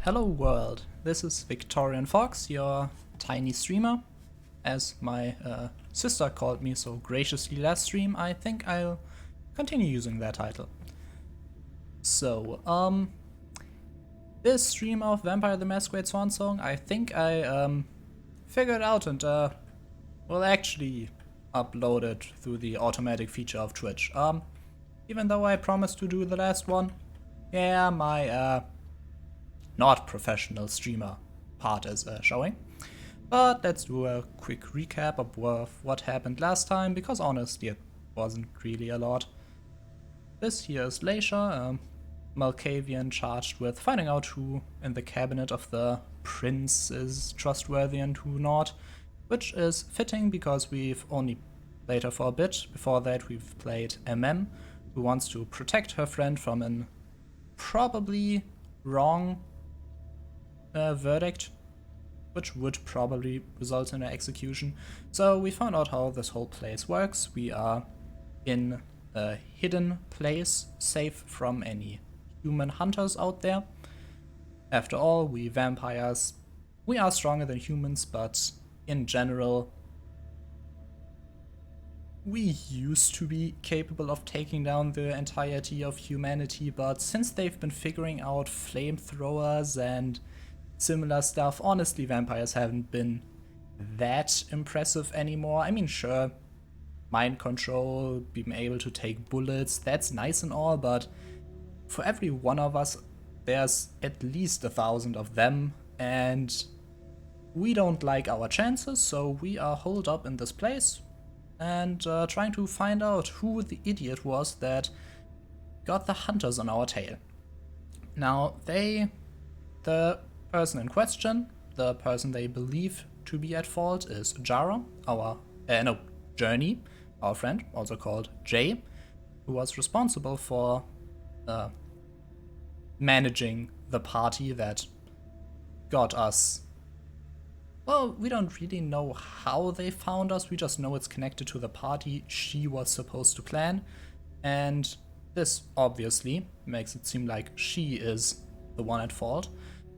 Hello world, this is Victorian Fox, your tiny streamer. As my sister called me so graciously last stream, I think I'll continue using that title. So, this stream of Vampire the Masquerade Swansong, I think I figured out and will actually upload it through the automatic feature of Twitch. Even though I promised to do the last one, yeah, my not professional streamer part is showing. But let's do a quick recap of what happened last time, because honestly it wasn't really a lot. This here is Leisha, Malkavian charged with finding out who in the cabinet of the prince is trustworthy and who not, which is fitting because we've only played her for a bit. Before that we've played MM, who wants to protect her friend from an probably wrong verdict, which would probably result in an execution. So we found out how this whole place works. We are in a hidden place, safe from any human hunters out there. After all, we vampires, we are stronger than humans, but in general, we used to be capable of taking down the entirety of humanity, but since they've been figuring out flamethrowers and similar stuff, honestly, vampires haven't been that impressive anymore. I mean, sure, mind control, being able to take bullets, that's nice and all, but for every one of us, there's at least 1,000 of them, and we don't like our chances, so we are holed up in this place and trying to find out who the idiot was that got the hunters on our tail. Now, the person in question, the person they believe to be at fault, is Jara, Journey, our friend, also called Jay, who was responsible for managing the party that got us. Well, we don't really know how they found us, we just know it's connected to the party she was supposed to plan, and this obviously makes it seem like she is the one at fault.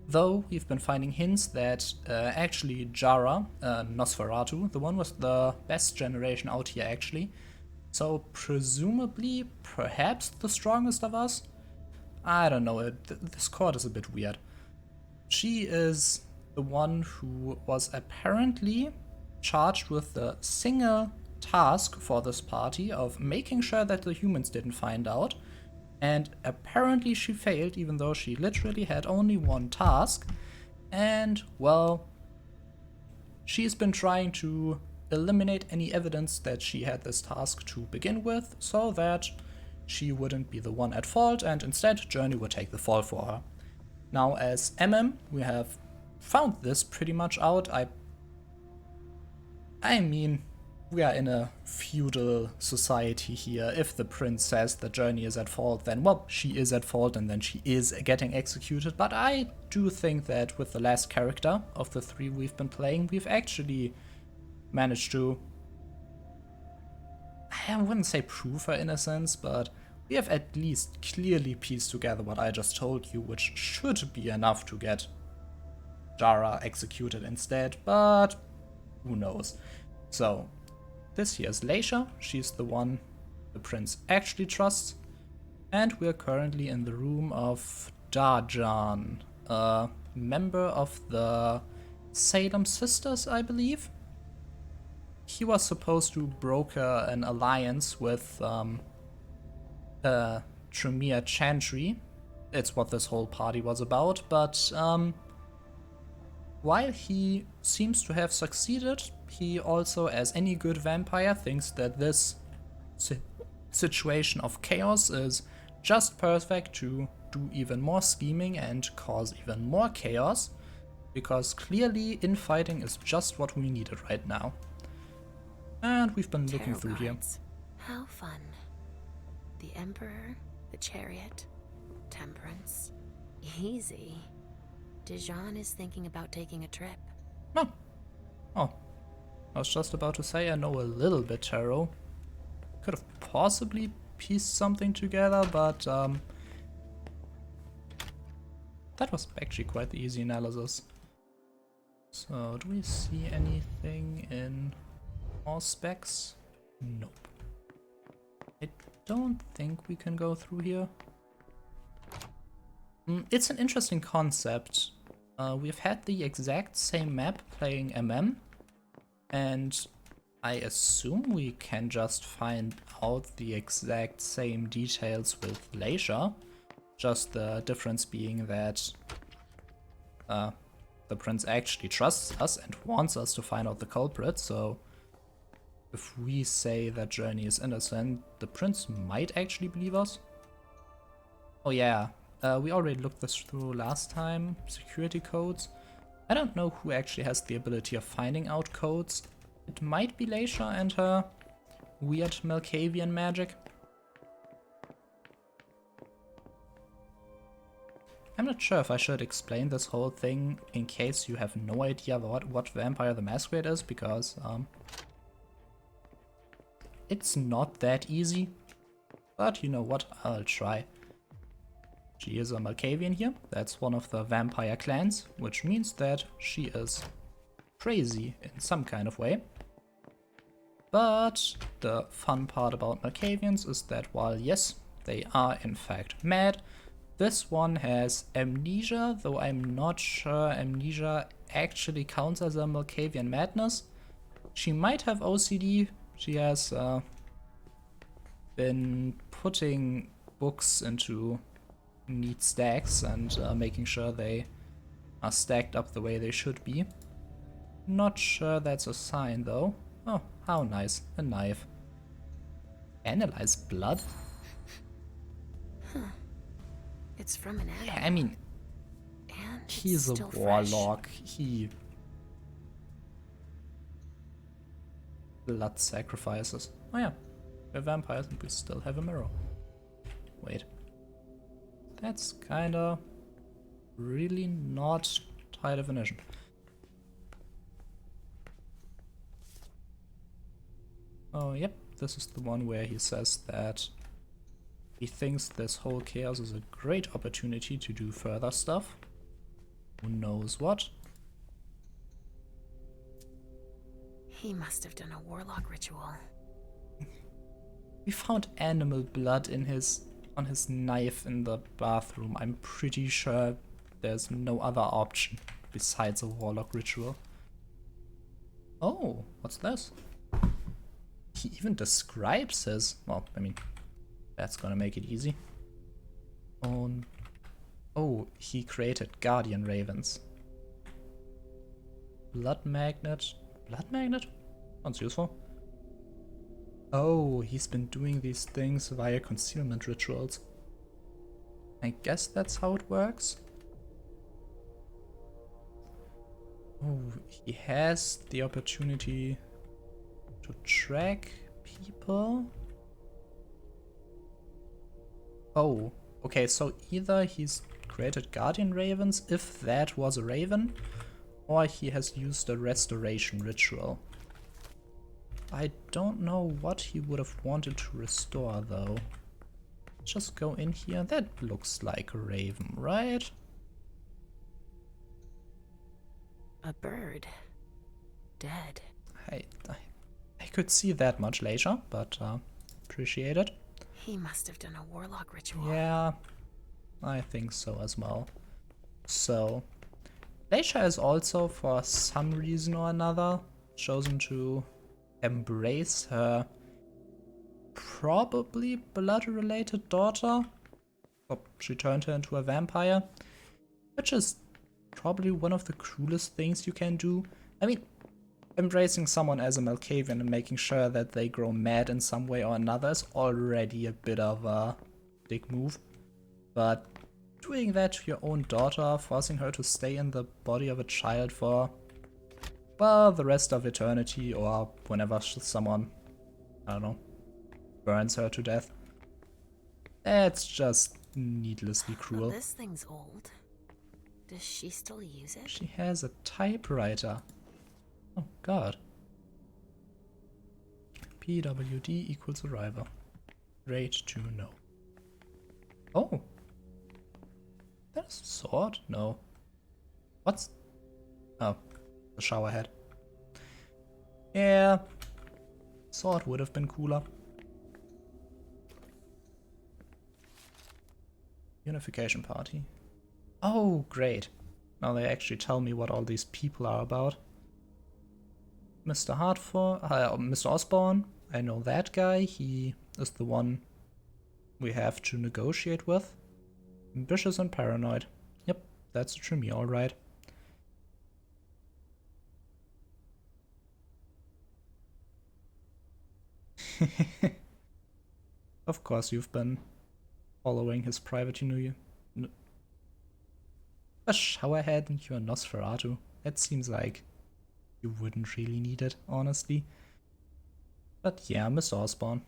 Though we've been finding hints that actually Jara, Nosferatu, the one with the best generation out here actually, so presumably perhaps the strongest of us? I don't know, this court is a bit weird. She is the one who was apparently charged with the single task for this party of making sure that the humans didn't find out. And apparently she failed, even though she literally had only one task. And, well, she's been trying to eliminate any evidence that she had this task to begin with, so that she wouldn't be the one at fault, and instead Journey would take the fall for her. Now, as MM, we have found this pretty much out. I mean, we are in a feudal society here. If the prince says the Journey is at fault, then, well, she is at fault and then she is getting executed. But I do think that with the last character of the three we've been playing, we've actually managed to, I wouldn't say prove her innocence, but we have at least clearly pieced together what I just told you, which should be enough to get Jara executed instead, but who knows. So, this here is Leisha, she's the one the prince actually trusts, and we're currently in the room of Darjan, a member of the Salem Sisters, I believe. He was supposed to broker an alliance with Tremere Chantry. It's what this whole party was about, but while he seems to have succeeded, he also, as any good vampire, thinks that this situation of chaos is just perfect to do even more scheming and cause even more chaos, because clearly infighting is just what we needed right now. And we've been looking through here. How fun. The Emperor, the Chariot, Temperance. Easy. Dijon is thinking about taking a trip. Oh, I was just about to say I know a little bit tarot. Could have possibly pieced something together, but that was actually quite the easy analysis. So, do we see anything in more specs? Nope. I don't think we can go through here. It's an interesting concept. We've had the exact same map playing MM, and I assume we can just find out the exact same details with Leisure, just the difference being that the prince actually trusts us and wants us to find out the culprit, so if we say that Journey is innocent, the prince might actually believe us. Oh yeah, we already looked this through last time, security codes. I don't know who actually has the ability of finding out codes. It might be Leisha and her weird Malkavian magic. I'm not sure if I should explain this whole thing in case you have no idea what Vampire the Masquerade is, because it's not that easy. But you know what, I'll try. She is a Malkavian here, that's one of the vampire clans, which means that she is crazy in some kind of way. But the fun part about Malkavians is that while yes, they are in fact mad, this one has amnesia, though I'm not sure amnesia actually counts as a Malkavian madness. She might have OCD. She has been putting books into neat stacks and making sure they are stacked up the way they should be. Not sure that's a sign though. Oh, how nice. A knife. Analyze blood? Huh. It's from an animal. Yeah, I mean, and he's a still warlock. He blood sacrifices. Oh yeah, we're vampires and we still have a mirror. Wait. That's kinda really not high definition. Oh yep, this is the one where he says that he thinks this whole chaos is a great opportunity to do further stuff. Who knows what? He must have done a warlock ritual. We found animal blood in on his knife in the bathroom. I'm pretty sure there's no other option besides a warlock ritual. Oh, what's this? He even describes his... Well, I mean, that's gonna make it easy. Oh, he created guardian ravens. Blood magnet. Blood magnet? Sounds useful. Oh, he's been doing these things via concealment rituals. I guess that's how it works. Oh, he has the opportunity to track people. Oh, okay, so either he's created guardian ravens, if that was a raven, or he has used a restoration ritual. I don't know what he would have wanted to restore though. Let's just go in here. That looks like a raven, right? A bird. Dead. I could see that much later, but appreciate it. He must have done a warlock ritual. Yeah, I think so as well. So, Leisha is also, for some reason or another, chosen to embrace her probably blood-related daughter. Oh, she turned her into a vampire, which is probably one of the cruelest things you can do. I mean, embracing someone as a Malkavian and making sure that they grow mad in some way or another is already a bit of a dick move. But doing that to your own daughter, forcing her to stay in the body of a child for, well, the rest of eternity, or whenever someone, I don't know, burns her to death. That's just needlessly cruel. Well, this thing's old. Does she still use it? She has a typewriter. Oh god. PWD equals arrival. Rate to no. Oh. That that a sword? No. What's... Oh, the shower head. Yeah. Sword would have been cooler. Unification party. Oh, great. Now they actually tell me what all these people are about. Mr. Hartford, Mr. Osborne, I know that guy. He is the one we have to negotiate with. Ambitious and paranoid. Yep, that's true me, alright. Of course you've been following his private, a showerhead and you're Nosferatu. It seems like you wouldn't really need it, honestly. But yeah, Mr. Osborne.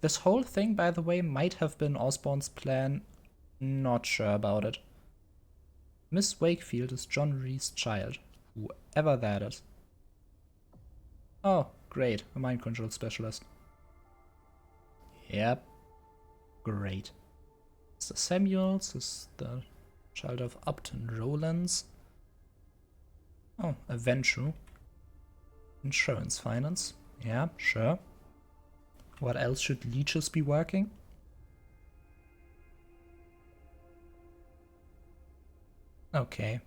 This whole thing, by the way, might have been Osborne's plan. Not sure about it. Miss Wakefield is John Ree's child, whoever that is. Oh, great, a mind control specialist. Yep, great. Mr. Samuels is the child of Upton Rowlands. Oh, a venture. Insurance finance. Yeah, sure. What else should leeches be working? Okay.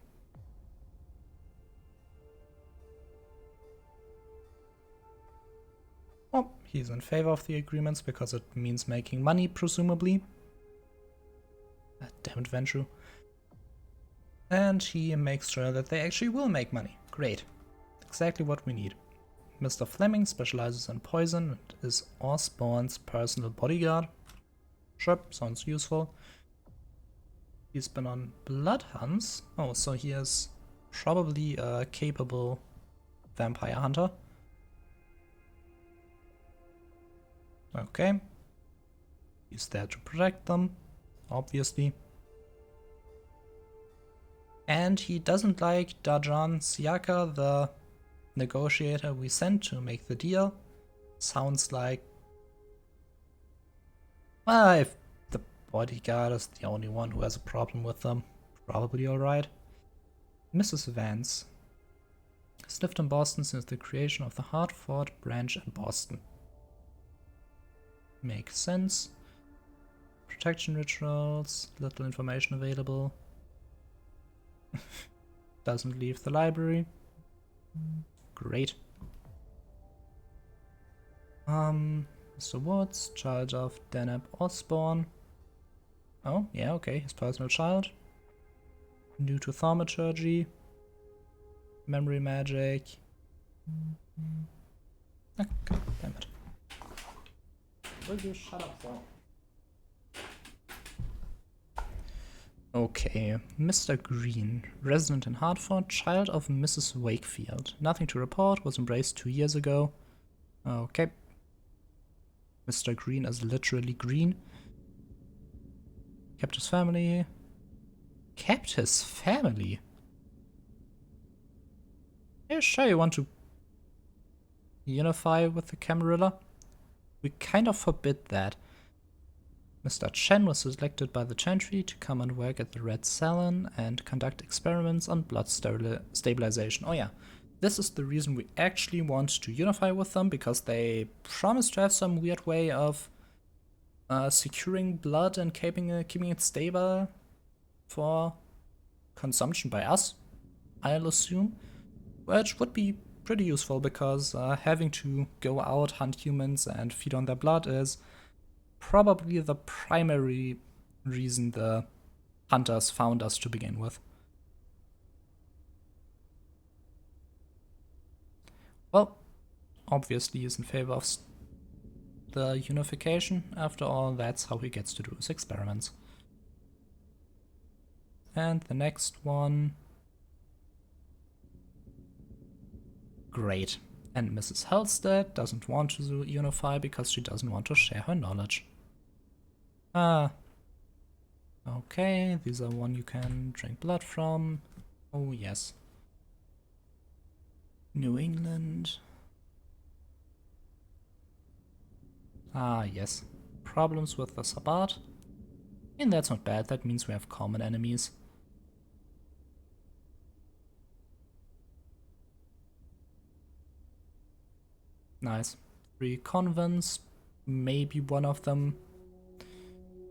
Oh, he's in favor of the agreements because it means making money, presumably. Damn it, Venture. And he makes sure that they actually will make money. Great. Exactly what we need. Mr. Fleming specializes in poison and is Osborne's personal bodyguard. Sure, sounds useful. He's been on blood hunts. Oh, so he is probably a capable vampire hunter. Okay. He's there to protect them, obviously. And he doesn't like Dajan Siaka, the negotiator we sent to make the deal. Sounds like... well, if the bodyguard is the only one who has a problem with them, probably alright. Mrs. Vance. Has lived in Boston since the creation of the Hartford branch in Boston. Makes sense. Protection rituals, little information available. Doesn't leave the library. Great. Mr. Woods, child of Deneb Osborne. Oh, yeah, okay, his personal child. New to thaumaturgy. Memory magic. Ah, God damn it. Will you shut up, though? Okay, Mr. Green, resident in Hartford, child of Mrs. Wakefield. Nothing to report, was embraced 2 years ago. Okay. Mr. Green is literally green. Kept his family. Kept his family? Are you sure you want to unify with the Camarilla? We kind of forbid that. Mr. Chen was selected by the Chantry to come and work at the Red Salon and conduct experiments on blood stabilization. Oh yeah, this is the reason we actually want to unify with them, because they promise to have some weird way of securing blood and keeping it stable for consumption by us, I'll assume, which would be pretty useful because having to go out, hunt humans, and feed on their blood is probably the primary reason the hunters found us to begin with. Well, obviously he's in favor of the unification. After all, that's how he gets to do his experiments. And the next one... great. And Mrs. Halstead doesn't want to unify because she doesn't want to share her knowledge. Ah. Okay, these are one you can drink blood from. Oh yes. New England. Ah yes. Problems with the Sabbat. And that's not bad, that means we have common enemies. Nice. 3 convents. Maybe one of them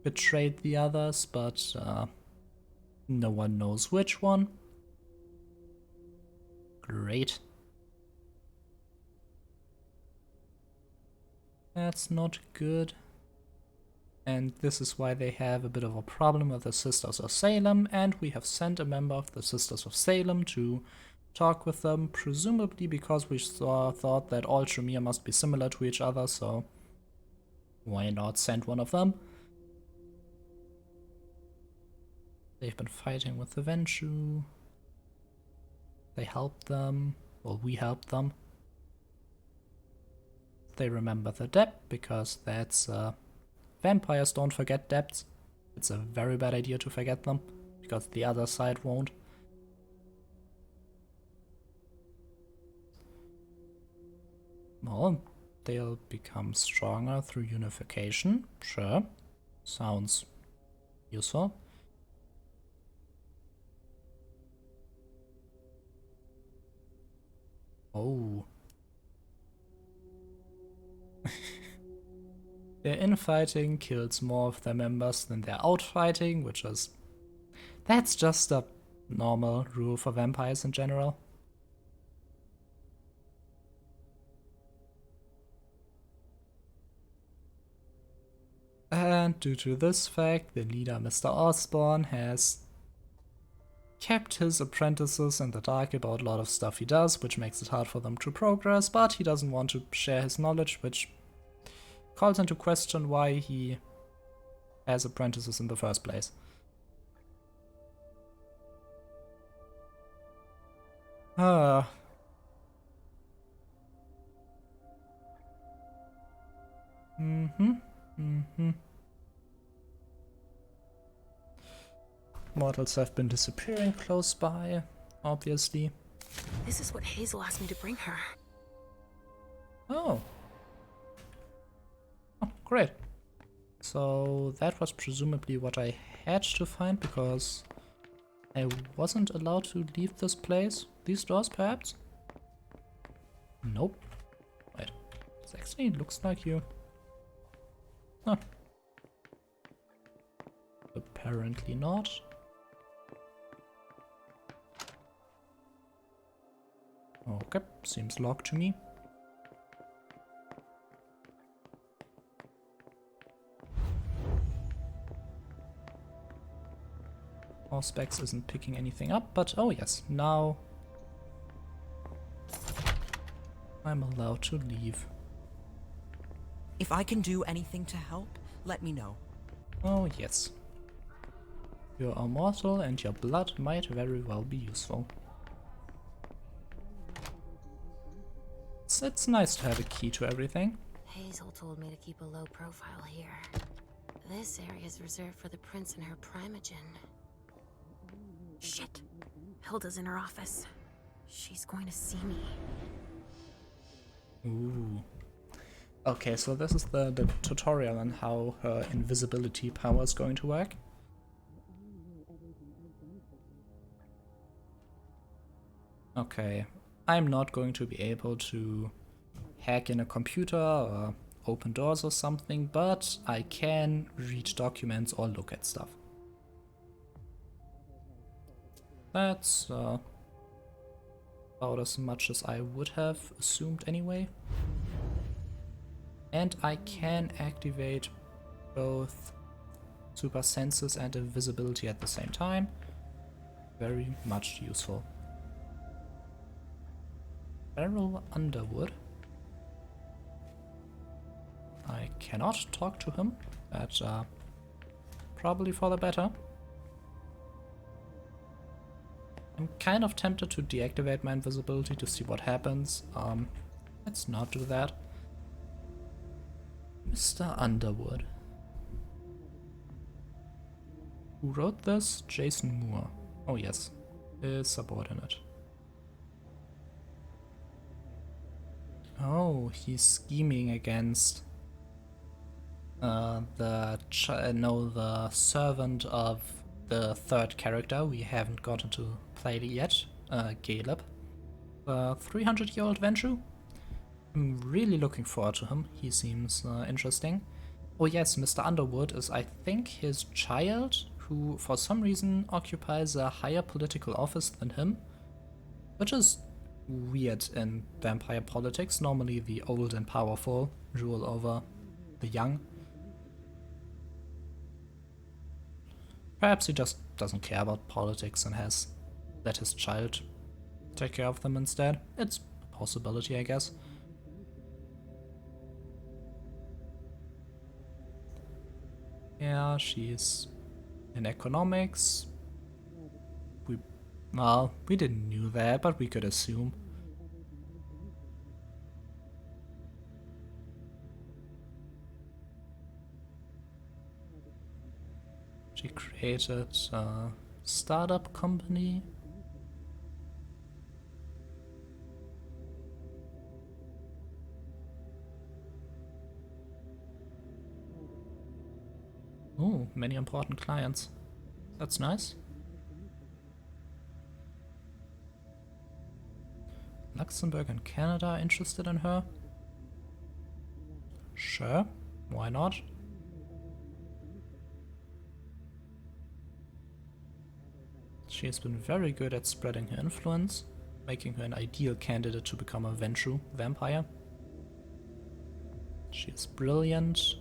betrayed the others, but no one knows which one. Great. That's not good. And this is why they have a bit of a problem with the Sisters of Salem, and we have sent a member of the Sisters of Salem to talk with them, presumably because we thought that all Tremere must be similar to each other, so why not send one of them? They've been fighting with the Venshu. They helped them. Well, we helped them. They remember the debt, because that's... vampires don't forget debts. It's a very bad idea to forget them, because the other side won't. Well, they'll become stronger through unification. Sure. Sounds useful. Oh. Their infighting kills more of their members than their outfighting, which is... that's just a normal rule for vampires in general. And due to this fact, the leader, Mr. Osborne, has kept his apprentices in the dark about a lot of stuff he does, which makes it hard for them to progress, but he doesn't want to share his knowledge, which calls into question why he has apprentices in the first place. Ah. Mortals have been disappearing close by, obviously. This is what Hazel asked me to bring her. Oh. Oh, great. So that was presumably what I had to find, because I wasn't allowed to leave this place. These doors, perhaps? Nope. Wait. This actually looks like you. Huh. Apparently not. Okay, seems locked to me. Specs isn't picking anything up, but oh yes, now I'm allowed to leave. If I can do anything to help, let me know. Oh yes. You're immortal and your blood might very well be useful. It's nice to have a key to everything. Hazel told me to keep a low profile here. This area is reserved for the prince and her primogen. Shit! Hilda's in her office. She's going to see me. Ooh. Okay, so this is the tutorial on how her invisibility power is going to work. Okay, I'm not going to be able to hack in a computer or open doors or something, but I can read documents or look at stuff. That's about as much as I would have assumed anyway. And I can activate both super senses and invisibility at the same time. Very much useful. Beryl Underwood. I cannot talk to him. That's probably for the better. I'm kind of tempted to deactivate my invisibility to see what happens. Let's not do that. Mr. Underwood. Who wrote this? Jason Moore. Oh yes, his subordinate. Oh, he's scheming against the servant of the third character we haven't gotten to play yet, Caleb. The 300-year-old Venshu. I'm really looking forward to him. He seems interesting. Oh yes, Mr. Underwood is, I think, his child, who for some reason occupies a higher political office than him, which is weird in vampire politics. Normally the old and powerful rule over the young. Perhaps he just doesn't care about politics and has let his child take care of them instead. It's a possibility, I guess. Yeah, she's in economics. Well, we didn't know that, but we could assume. She created a startup company. Oh, many important clients. That's nice. Luxembourg and Canada are interested in her? Sure, why not? She has been very good at spreading her influence, making her an ideal candidate to become a Ventrue vampire. She is brilliant.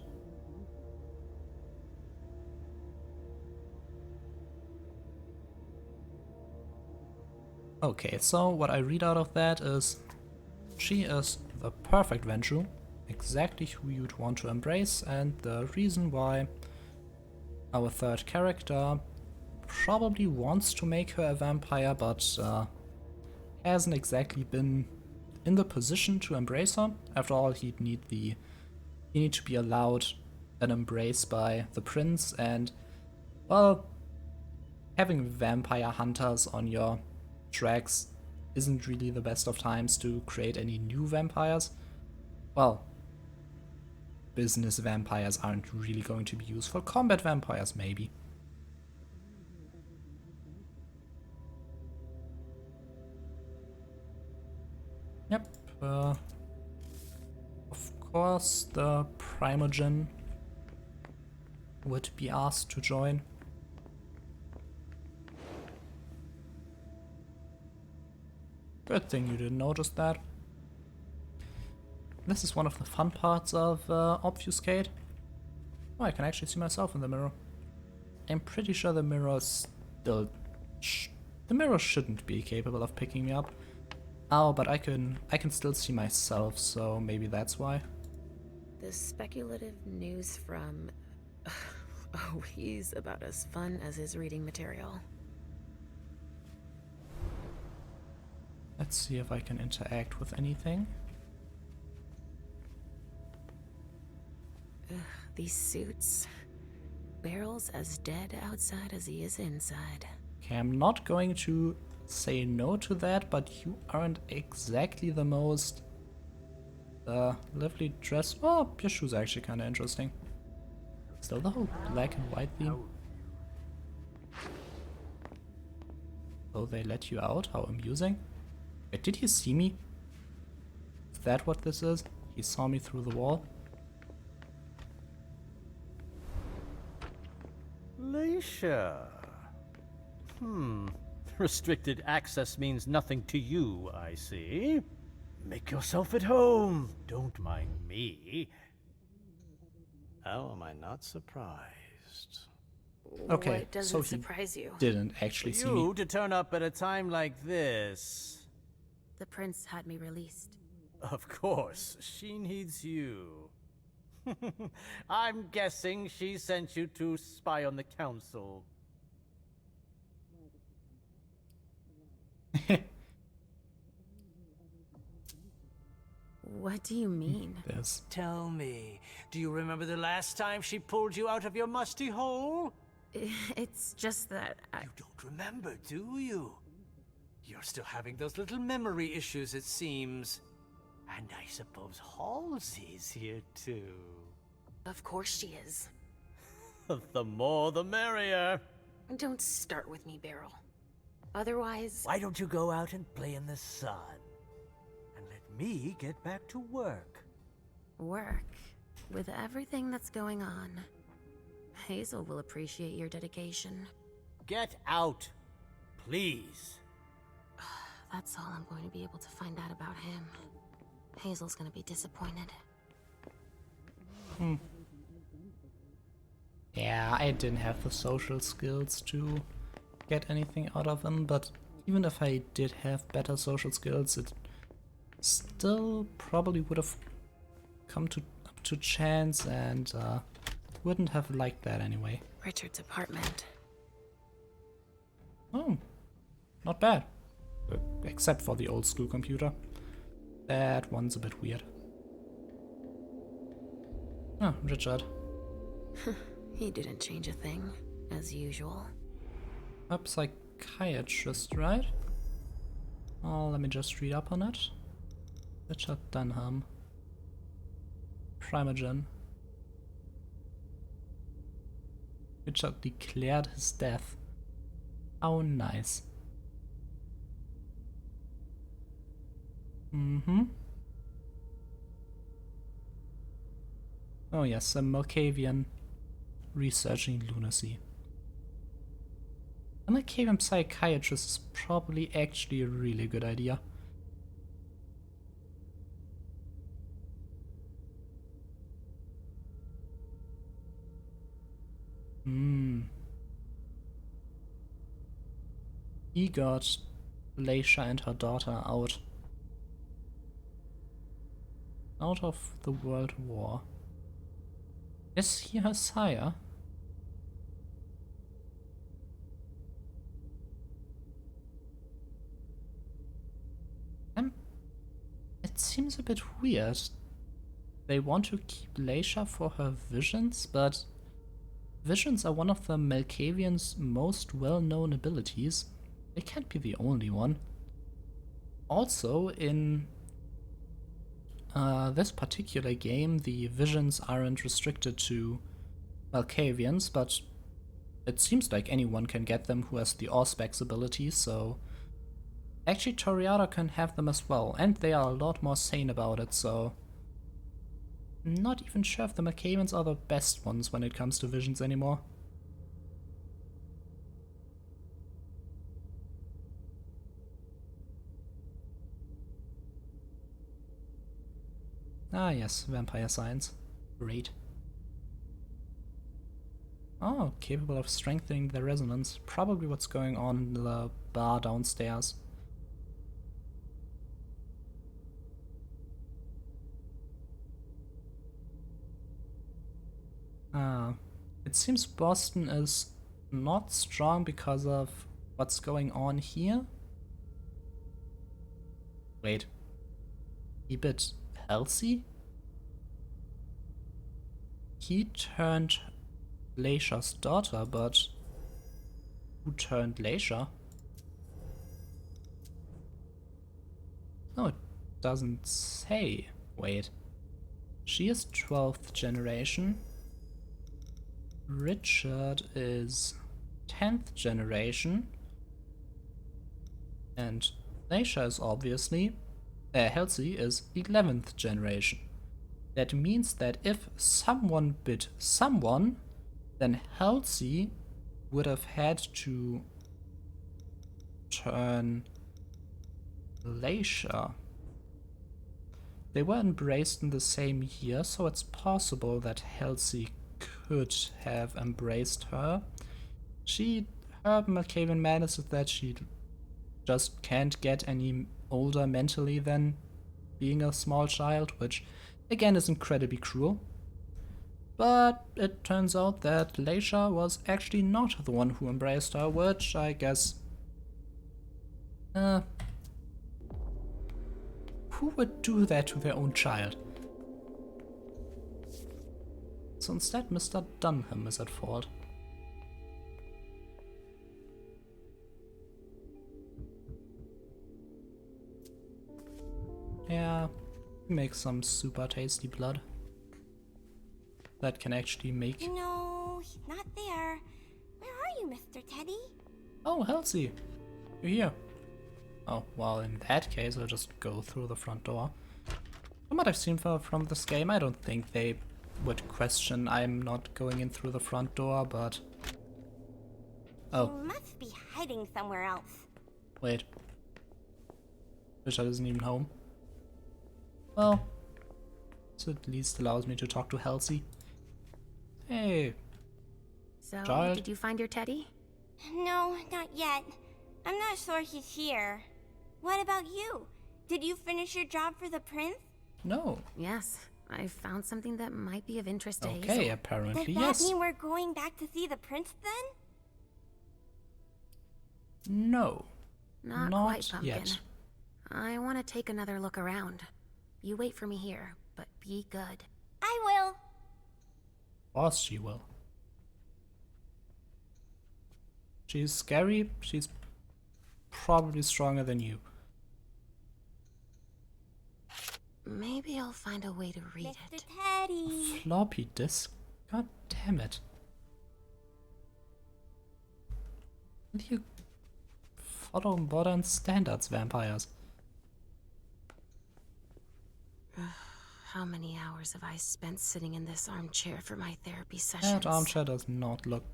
Okay, so what I read out of that is she is the perfect Ventrue, exactly who you'd want to embrace, and the reason why our third character probably wants to make her a vampire, but hasn't exactly been in the position to embrace her. After all, he'd need to be allowed an embrace by the prince, and well, having vampire hunters on your tracks isn't really the best of times to create any new vampires. Well, business vampires aren't really going to be useful. Combat vampires, maybe. Yep. Of course, the Primogen would be asked to join. Good thing you didn't notice that. This is one of the fun parts of Obfuscate. Oh, I can actually see myself in the mirror. I'm pretty sure the mirror still... the mirror shouldn't be capable of picking me up. Oh, but I can still see myself, so maybe that's why. The speculative news from... Oh, he's about as fun as his reading material. Let's see if I can interact with anything. Ugh, these suits. Beryl's as dead outside as he is inside. Okay, I'm not going to say no to that, but you aren't exactly the most lovely dress. Oh, your shoes are actually kind of interesting. Still the whole black and white theme. Oh, they let you out? How amusing. Wait, did he see me? Is that what this is? He saw me through the wall? Leisha. Restricted access means nothing to you, I see. Make yourself at home. Don't mind me. How am I not surprised? Okay, What doesn't so he surprise you? didn't actually see me. You to turn up at a time like this. The prince had me released. Of course, she needs you. I'm guessing she sent you to spy on the council. What do you mean? There's Tell me, do you remember the last time she pulled you out of your musty hole? It's just that You don't remember, do you? You're still having those little memory issues, it seems. And I suppose Halsey's here too. Of course she is. The more the merrier. Don't start with me, Beryl. Otherwise... Why don't you go out and play in the sun? And let me get back to work. Work. With everything that's going on, Hazel will appreciate your dedication. Get out, please. That's all I'm going to be able to find out about him. Hazel's gonna be disappointed. Yeah, I didn't have the social skills to get anything out of him, but even if I did have better social skills, it still probably would have come up to chance and wouldn't have liked that anyway. Richard's apartment. Oh, not bad. Except for the old school computer. That one's a bit weird. Ah, Richard. He didn't change a thing, as usual. A psychiatrist, right? Oh, let me just read up on it. Richard Dunham. Primogen. Richard declared his death. How nice. Oh yes, a Malkavian researching lunacy. A Malkavian psychiatrist is probably actually a really good idea. He got Leisha and her daughter out of the World War. Is he her sire? It seems a bit weird. They want to keep Leisha for her visions, but visions are one of the Malkavians' most well-known abilities. They can't be the only one. Also, in this particular game, the visions aren't restricted to Malkavians, but it seems like anyone can get them who has the Auspex ability, so actually Toriada can have them as well, and they are a lot more sane about it, so I'm not even sure if the Malkavians are the best ones when it comes to visions anymore. Ah yes, vampire science. Great. Oh, capable of strengthening the resonance. Probably what's going on in the bar downstairs. It seems Boston is not strong because of what's going on here. Wait. Keep it healthy? He turned Leisha's daughter, but who turned Leisha? No, it doesn't say. Wait. She is 12th generation. Richard is 10th generation. And Leisha is obviously, Halsey is 11th generation. That means that if someone bit someone, then Halsey would have had to turn Leisha. They were embraced in the same year, so it's possible that Halsey could have embraced her. Her Malkavian madness is that she just can't get any older mentally than being a small child, which again is incredibly cruel. But it turns out that Leisha was actually not the one who embraced her, which I guess... who would do that to their own child? So instead, Mr. Dunham is at fault. Yeah, make some super tasty blood. That can actually make... No, he's not there. Where are you, Mr. Teddy? Oh, Halsey! You're here. Oh, well, in that case, I'll just go through the front door. From what I've seen from this game, I don't think they would question I'm not going in through the front door, but... Oh. He must be hiding somewhere else. Wait. Richard isn't even home. Well, this at least allows me to talk to Halsey. Hey. So, Child? did you find your teddy? No, not yet. I'm not sure he's here. What about you? Did you finish your job for the prince? No. Yes, I found something that might be of interest to Okay, Hazel. apparently Does that yes. mean we're going back to see the prince then? No. Not Not quite, Pumpkin. yet. I want to take another look around. You wait for me here, but be good. I will. Of course she will. She's scary. She's probably stronger than you. Maybe I'll find a way to read Mr. it. Teddy. Floppy disk? God damn it. Will you follow modern standards, vampires? How many hours have I spent sitting in this armchair for my therapy sessions? That armchair does not look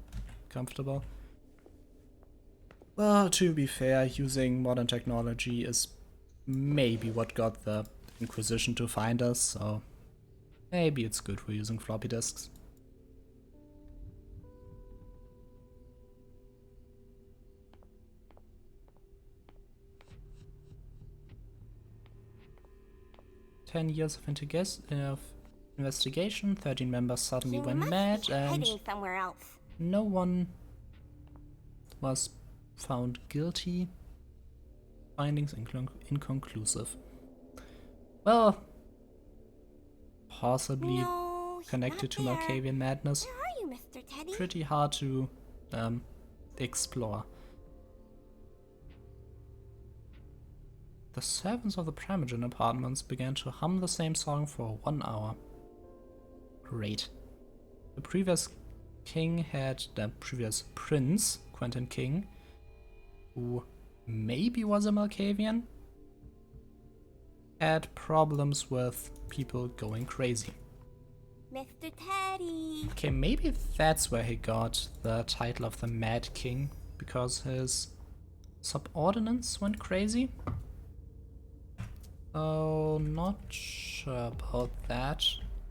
comfortable. Well, to be fair, using modern technology is maybe what got the Inquisition to find us, so maybe it's good for using floppy disks. "10 years of investigation, 13 members suddenly He went must mad, be and hiding somewhere else. no one was found guilty. Findings inconclusive." Well, possibly No, he's connected to not there. Malkavian madness. Where are you, Mr. Teddy? Pretty hard to explore. The servants of the Primogen apartments began to hum the same song for 1 hour. Great. The previous prince, Quentin King, who maybe was a Malkavian, had problems with people going crazy. Mr. Teddy. Okay, maybe that's where he got the title of the Mad King, because his subordinates went crazy. Oh, not sure about that.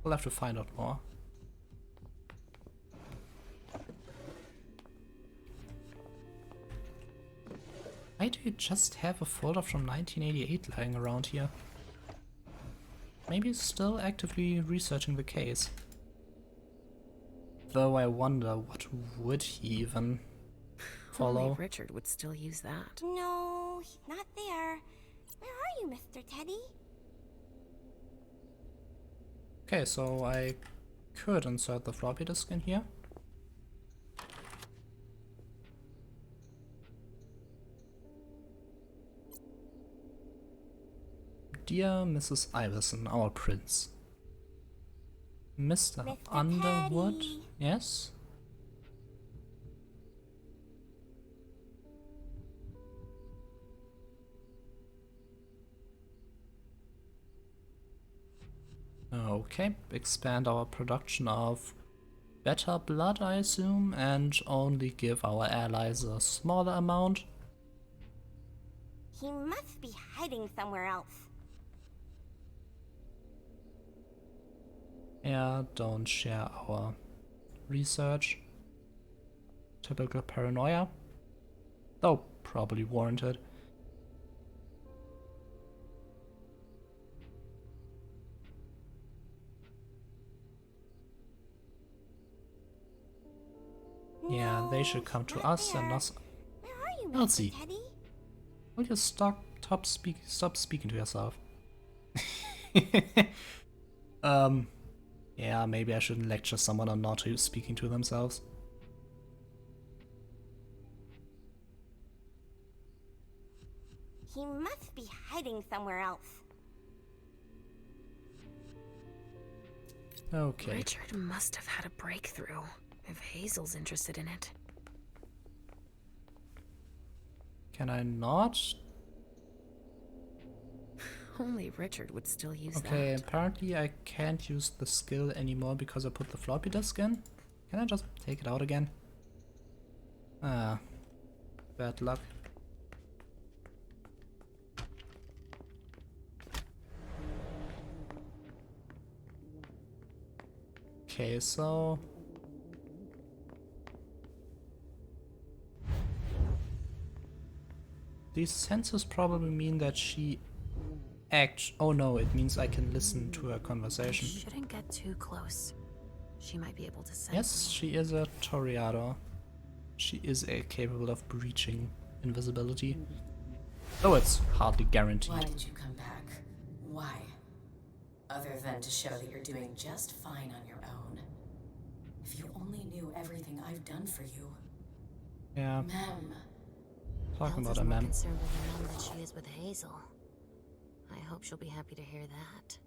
We'll have to find out more. Why do you just have a folder from 1988 lying around here? Maybe he's still actively researching the case. Though I wonder what would he even follow. Only Richard would still use that. No, he's not there. Where are you, Mr. Teddy? Okay, so I could insert the floppy disk in here. Dear Mrs. Iverson, our prince. Mr. Mr. Underwood? Teddy. Yes? Okay, expand our production of better blood, I assume, and only give our allies a smaller amount. He must be hiding somewhere else. Yeah, don't share our research. Typical paranoia. Though probably warranted. Yeah, they should come to us and us. Where are you, I'll Mr. see. Teddy? Will you stop speaking to yourself? Yeah, maybe I shouldn't lecture someone on not speaking to themselves. He must be hiding somewhere else. Okay. Richard must have had a breakthrough, if Hazel's interested in it. Can I not Only Richard would still use Okay, that. apparently I can't use the skill anymore because I put the floppy disk in. Can I just take it out again? Ah, bad luck. Okay, so... these sensors probably mean that she oh no, it means I can listen to her conversation. Shouldn't get too close. She might be able to sense Yes, me. she is a Toreador. She is capable of breaching invisibility. Though it's hardly guaranteed. Why did you come back? Why? Other than to show that you're doing just fine on your own. If you only knew everything I've done for you. Yeah, Mem. talking about Elsa's a more man. concerned with the mom than she is with Hazel. I hope she'll be happy to hear that.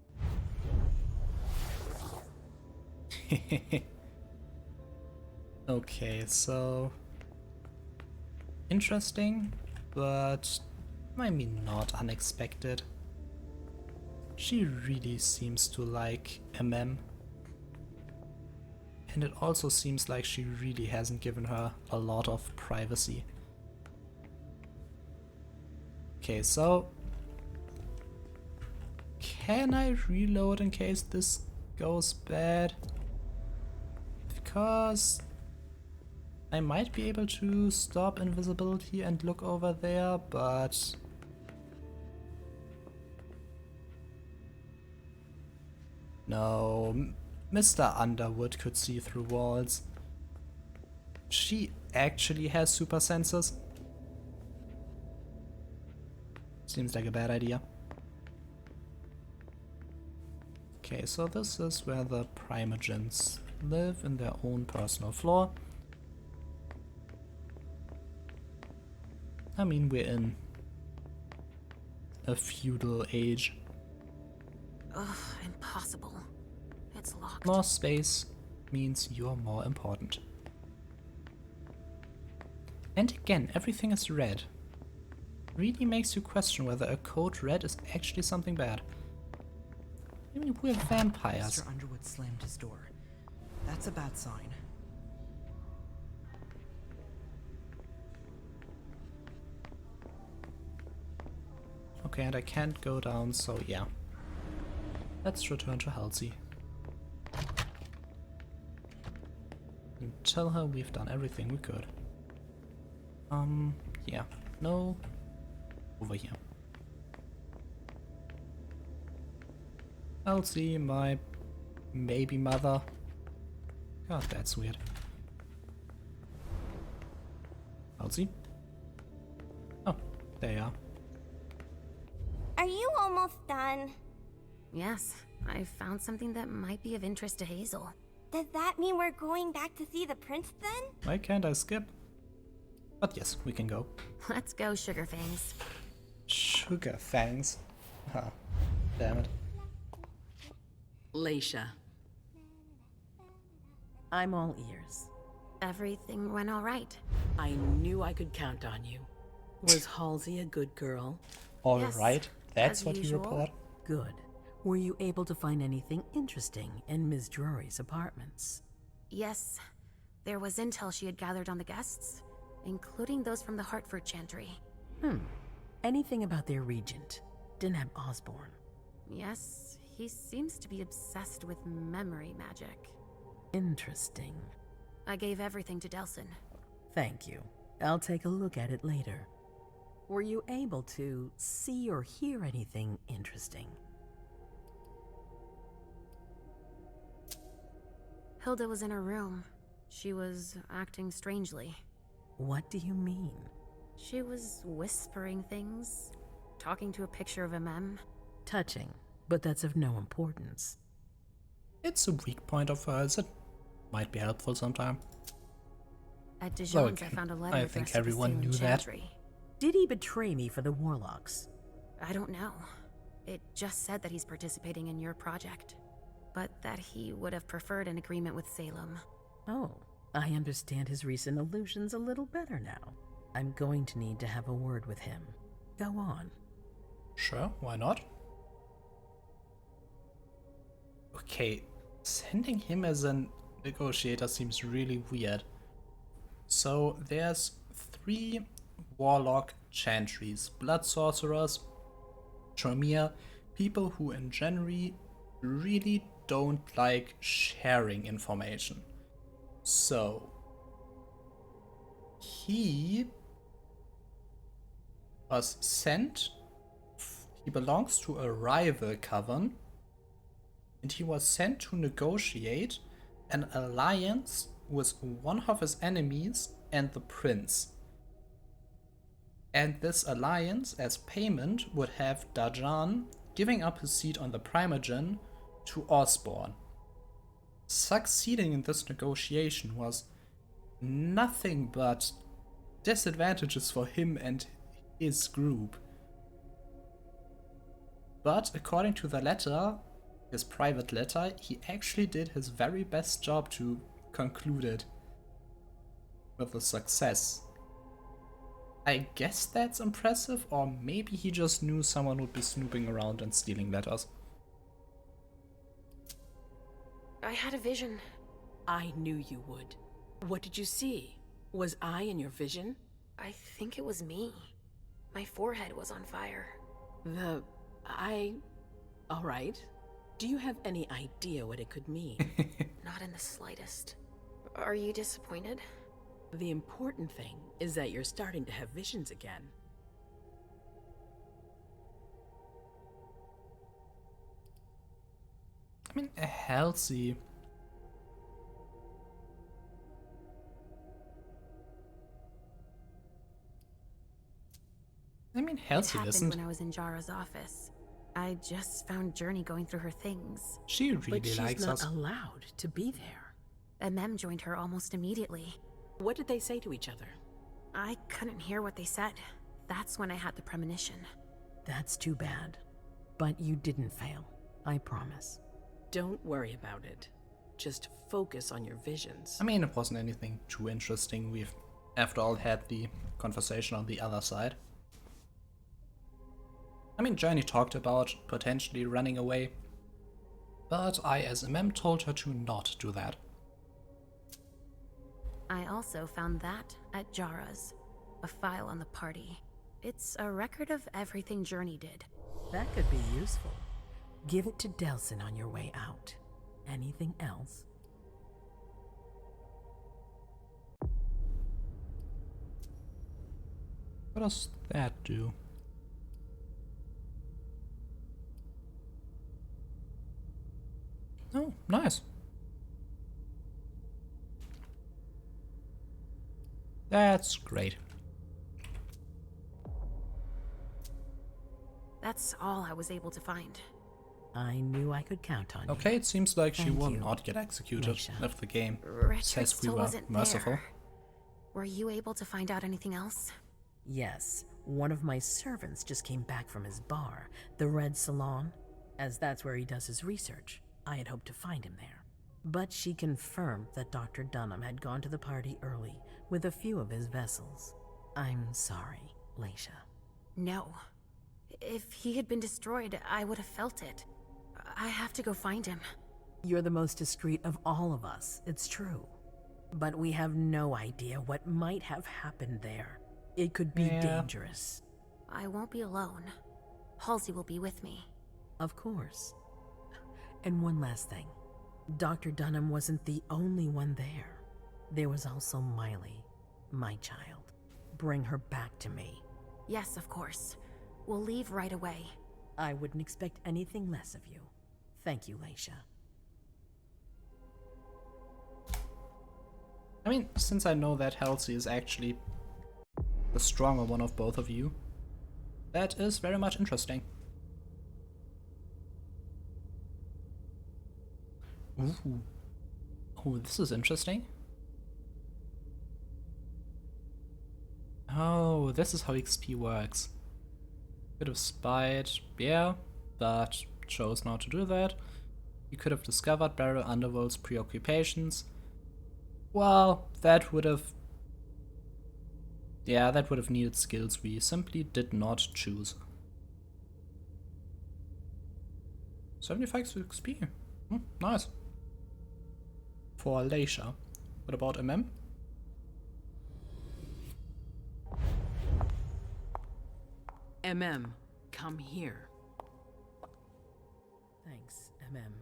Okay, so... interesting, but maybe not unexpected. She really seems to like MM. And it also seems like she really hasn't given her a lot of privacy. Okay, so... can I reload in case this goes bad? Because I might be able to stop invisibility and look over there, but... no, Mr. Underwood could see through walls. She actually has super senses. Seems like a bad idea. Okay, so this is where the Primogens live in their own personal floor. I mean, we're in a feudal age. Ugh, impossible. It's locked. More space means you're more important. And again, everything is red. Really makes you question whether a code red is actually something bad. I mean, we're vampires. Mr. Underwood slammed his door. That's a bad sign. Okay, and I can't go down, so yeah. Let's return to Halsey. And tell her we've done everything we could. Yeah. No. Over here. Halsey, my maybe mother. God, that's weird. Halsey? Oh, there you are. Are you almost done? Yes, I found something that might be of interest to Hazel. Does that mean we're going back to see the prince then? Why can't I skip? But yes, we can go. Let's go, Sugar Fangs. Sugar fangs. Huh. Damn it. Leisha. I'm all ears. Everything went all right. I knew I could count on you. Was Halsey a good girl? Alright, Yes, that's as what you usual. report. Good. Were you able to find anything interesting in Ms. Drury's apartments? Yes, there was intel she had gathered on the guests, including those from the Hartford Chantry. Anything about their regent, Deneb Osborne? Yes, he seems to be obsessed with memory magic. Interesting. I gave everything to Delson. Thank you. I'll take a look at it later. Were you able to see or hear anything interesting? Hilda was in her room. She was acting strangely. What do you mean? She was whispering things, talking to a picture of MM. Touching, but that's of no importance. It's a weak point of hers. It might be helpful sometime. At Though Dijon's, I again, found a letter I addressed think to the everyone Salem knew that. Chantry. Did he betray me for the Warlocks? I don't know. It just said that he's participating in your project, but that he would have preferred an agreement with Salem. Oh, I understand his recent illusions a little better now. I'm going to need to have a word with him. Go on. Sure, why not? Okay, sending him as a negotiator seems really weird. So there's 3 warlock chantries, blood sorcerers, Tromir, people who in general really don't like sharing information. So he was sent, he belongs to a rival coven, and he was sent to negotiate an alliance with one of his enemies and the prince. And this alliance, as payment, would have Dajan giving up his seat on the Primogen to Osborne. Succeeding in this negotiation was nothing but disadvantages for him and his group. But according to the letter, his private letter, he actually did his very best job to conclude it with a success. I guess that's impressive, or maybe he just knew someone would be snooping around and stealing letters. I had a vision. I knew you would. What did you see? Was I in your vision? I think it was me. My forehead was on fire. All right. Do you have any idea what it could mean? Not in the slightest. Are you disappointed? The important thing is that you're starting to have visions again. I mean, healthy. It Healthy happened isn't. when I was in Jara's office. I just found Journey going through her things. She really But she's likes not us. allowed to be there. MM joined her almost immediately. What did they say to each other? I couldn't hear what they said. That's when I had the premonition. That's too bad. But you didn't fail, I promise. Don't worry about it. Just focus on your visions. I mean, it wasn't anything too interesting. We've, after all, had the conversation on the other side. I mean, Journey talked about potentially running away, but I, as MM, told her to not do that. I also found that at Jara's. A file on the party. It's a record of everything Journey did. That could be useful. Give it to Delsin on your way out. Anything else? What does that do? Oh, nice. That's great. That's all I was able to find. I knew I could count on you. Okay, it seems like she Thank will you, not get executed Leisha. if the game Richard says we still were wasn't merciful. there. Were you able to find out anything else? Yes, one of my servants just came back from his bar, the Red Salon, as that's where he does his research. I had hoped to find him there. But she confirmed that Dr. Dunham had gone to the party early with a few of his vessels. I'm sorry, Leisha. No. If he had been destroyed, I would have felt it. I have to go find him. You're the most discreet of all of us, it's true. But we have no idea what might have happened there. It could be dangerous. I won't be alone. Halsey will be with me. Of course. And one last thing. Dr. Dunham wasn't the only one there. There was also Miley, my child. Bring her back to me. Yes, of course. We'll leave right away. I wouldn't expect anything less of you. Thank you, Leisha. I mean, since I know that Halsey is actually the stronger one of both of you, that is very much interesting. Ooh. Oh, this is interesting. Oh, this is how XP works. Could have spied, yeah, but chose not to do that. You could have discovered Barrel Underworld's preoccupations. Well, that would have... yeah, that would have needed skills we simply did not choose. 75 XP. Nice. For Leisha. What about MM? Come here. Thanks, MM.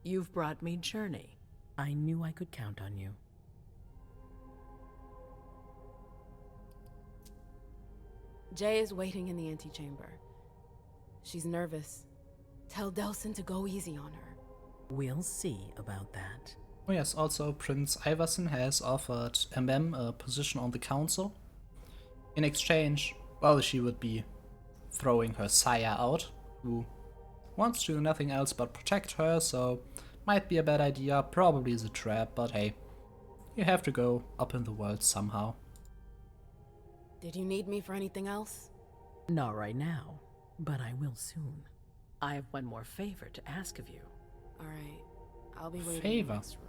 You've brought me Journey. I knew I could count on you. Jay is waiting in the antechamber. She's nervous. Tell Delsin to go easy on her. We'll see about that. Oh yes, also Prince Iverson has offered MM a position on the council. In exchange, well, she would be throwing her sire out, who wants to do nothing else but protect her, so might be a bad idea, probably is a trap, but hey, you have to go up in the world somehow. Did you need me for anything else? Not right now, but I will soon. I have one more favor to ask of you. Alright, I'll be waiting in Favor? the next room.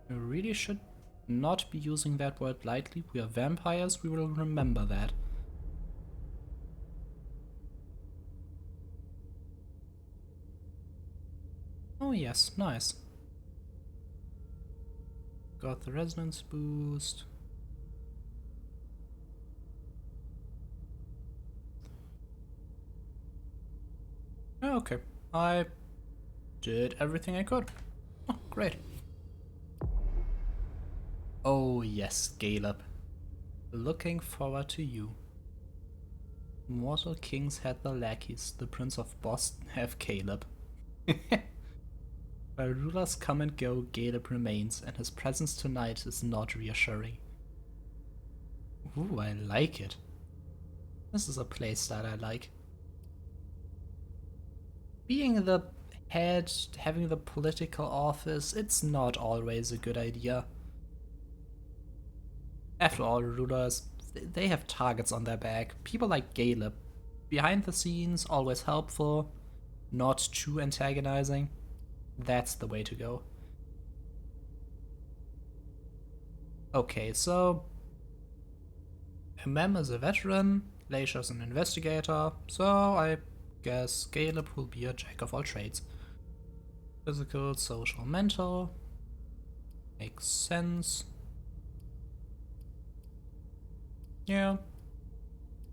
You really should not be using that word lightly. We are vampires, we will remember that. Oh yes, nice. Got the resonance boost. Okay, I did everything I could. Oh, great. Oh yes, Caleb. Looking forward to you. Mortal kings had the lackeys, the Prince of Boston have Caleb. While rulers come and go, Caleb remains, and his presence tonight is not reassuring. Ooh, I like it. This is a playstyle I like. Being the head, having the political office, it's not always a good idea. After all, rulers, they have targets on their back. People like Caleb, behind the scenes, always helpful, not too antagonizing. That's the way to go. Okay, so MM is a veteran, Leisha's an investigator, so I guess Caleb will be a jack of all trades. Physical, social, mental. Makes sense. Yeah.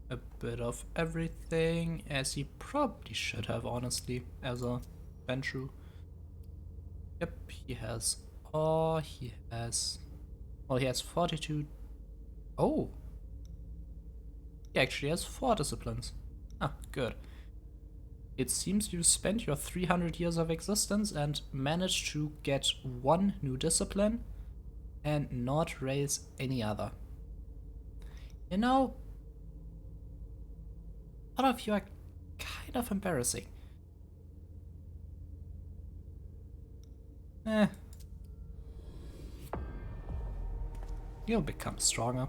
A bit of everything, as he probably should have, honestly, as a Ventrue. Yep, he has. Oh, he has. Well, he has 42. Oh! He actually has 4 disciplines. Ah, good. It seems you spent your 300 years of existence and managed to get 1 new discipline and not raise any other. You know, all of you are kind of embarrassing. You'll become stronger.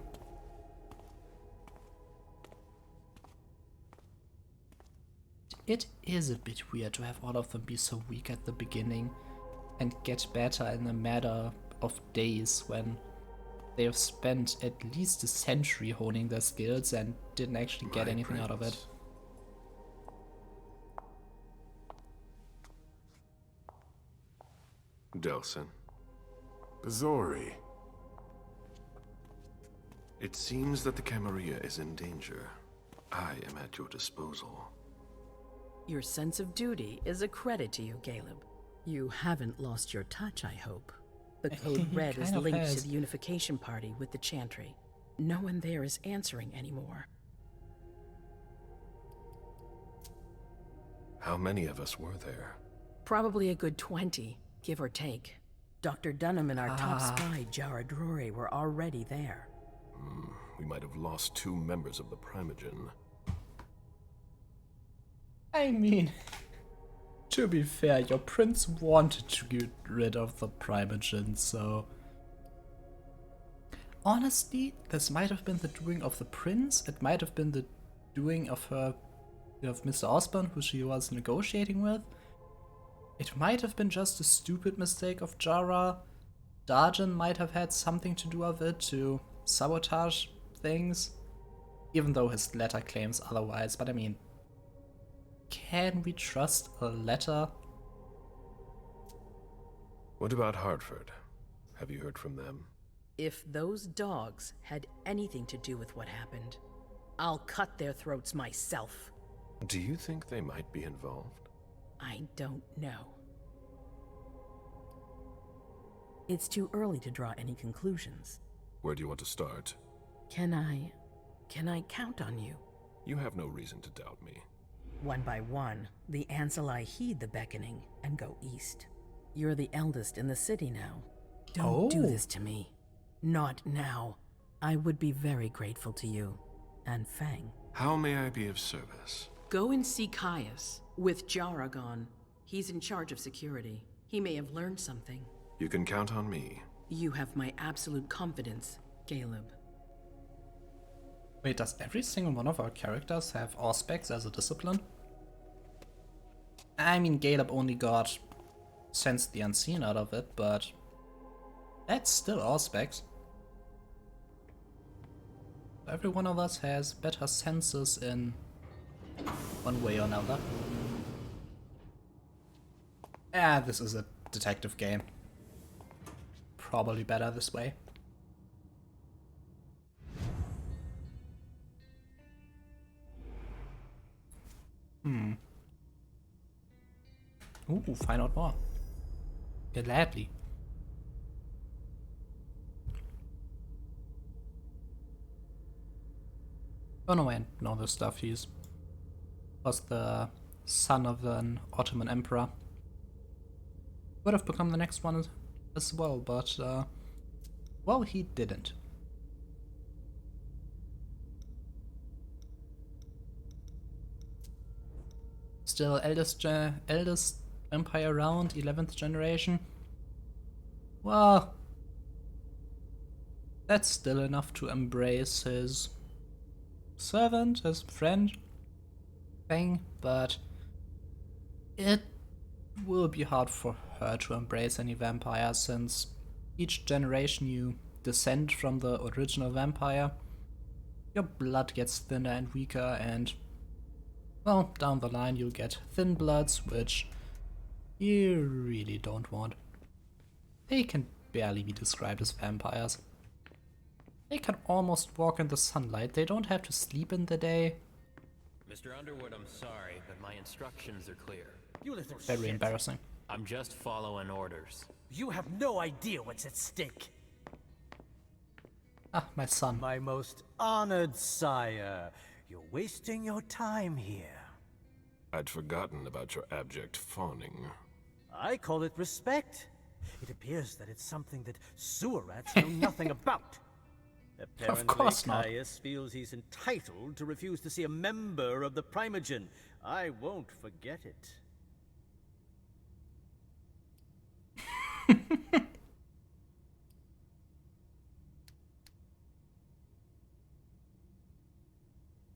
It is a bit weird to have all of them be so weak at the beginning and get better in a matter of days when they have spent at least a century honing their skills and didn't actually get anything out of it. Delsin. Bazori. It seems that the Camarilla is in danger. I am at your disposal. Your sense of duty is a credit to you, Caleb. You haven't lost your touch, I hope. The code red is linked to the Unification Party with the Chantry. No one there is answering anymore. How many of us were there? Probably a good 20, give or take. Dr. Dunham and our top spy, Jara Drury, were already there. We might have lost 2 members of the Primogen. I mean, to be fair, your prince wanted to get rid of the Primogen, so... Honestly, this might have been the doing of the prince, it might have been the doing of her, of Mr. Osborn, who she was negotiating with. It might have been just a stupid mistake of Jara. Darjan might have had something to do with it to sabotage things, even though his letter claims otherwise, but I mean, can we trust a letter What about Hartford? Have you heard from them? If those dogs had anything to do with what happened, I'll cut their throats myself. Do you think they might be involved? I don't know. It's too early to draw any conclusions. Where do you want to start? Can I count on you? You have no reason to doubt me. One by one, the Ancilai heed the beckoning and go east. You're the eldest in the city now. Don't do this to me. Not now. I would be very grateful to you. And Fang. How may I be of service? Go and see Caius with Jaragon. He's in charge of security. He may have learned something. You can count on me. You have my absolute confidence, Caleb. Wait, does every single one of our characters have Auspex as a discipline? I mean, Caleb only got Sense the Unseen out of it, but that's still Auspex. Every one of us has better senses in one way or another. This is a detective game. Probably better this way. Ooh, find out more. Gladly. Oh no, I know this stuff. Was the son of an Ottoman emperor. Would have become the next one as well, but well, he didn't. Still eldest empire around, 11th generation. Well, that's still enough to embrace his servant, his friend thing, but it will be hard for her to embrace any vampire, since each generation you descend from the original vampire, your blood gets thinner and weaker, and well, down the line you'll get thin bloods, which you really don't want. They can barely be described as vampires. They can almost walk in the sunlight. They don't have to sleep in the day. Mr. Underwood, I'm sorry, but my instructions are clear. You little Very shit. embarrassing. I'm just following orders. You have no idea what's at stake. Ah, my son. My most honored sire, you're wasting your time here. I'd forgotten about your abject fawning. I call it respect. It appears that it's something that sewer rats know nothing about. Apparently, Of course not. Caius feels he's entitled to refuse to see a member of the Primogen. I won't forget it.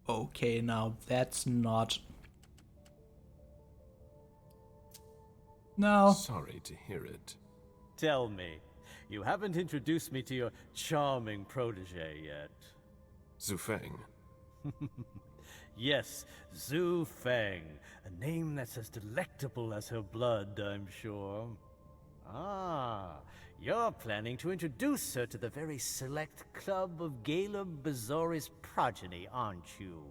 Okay, now that's not... No. Sorry to hear it. Tell me, you haven't introduced me to your charming protege yet. Zufeng. Yes, Zhu Feng, a name that's as delectable as her blood, I'm sure. Ah, you're planning to introduce her to the very select club of Caleb Bazori's progeny, aren't you?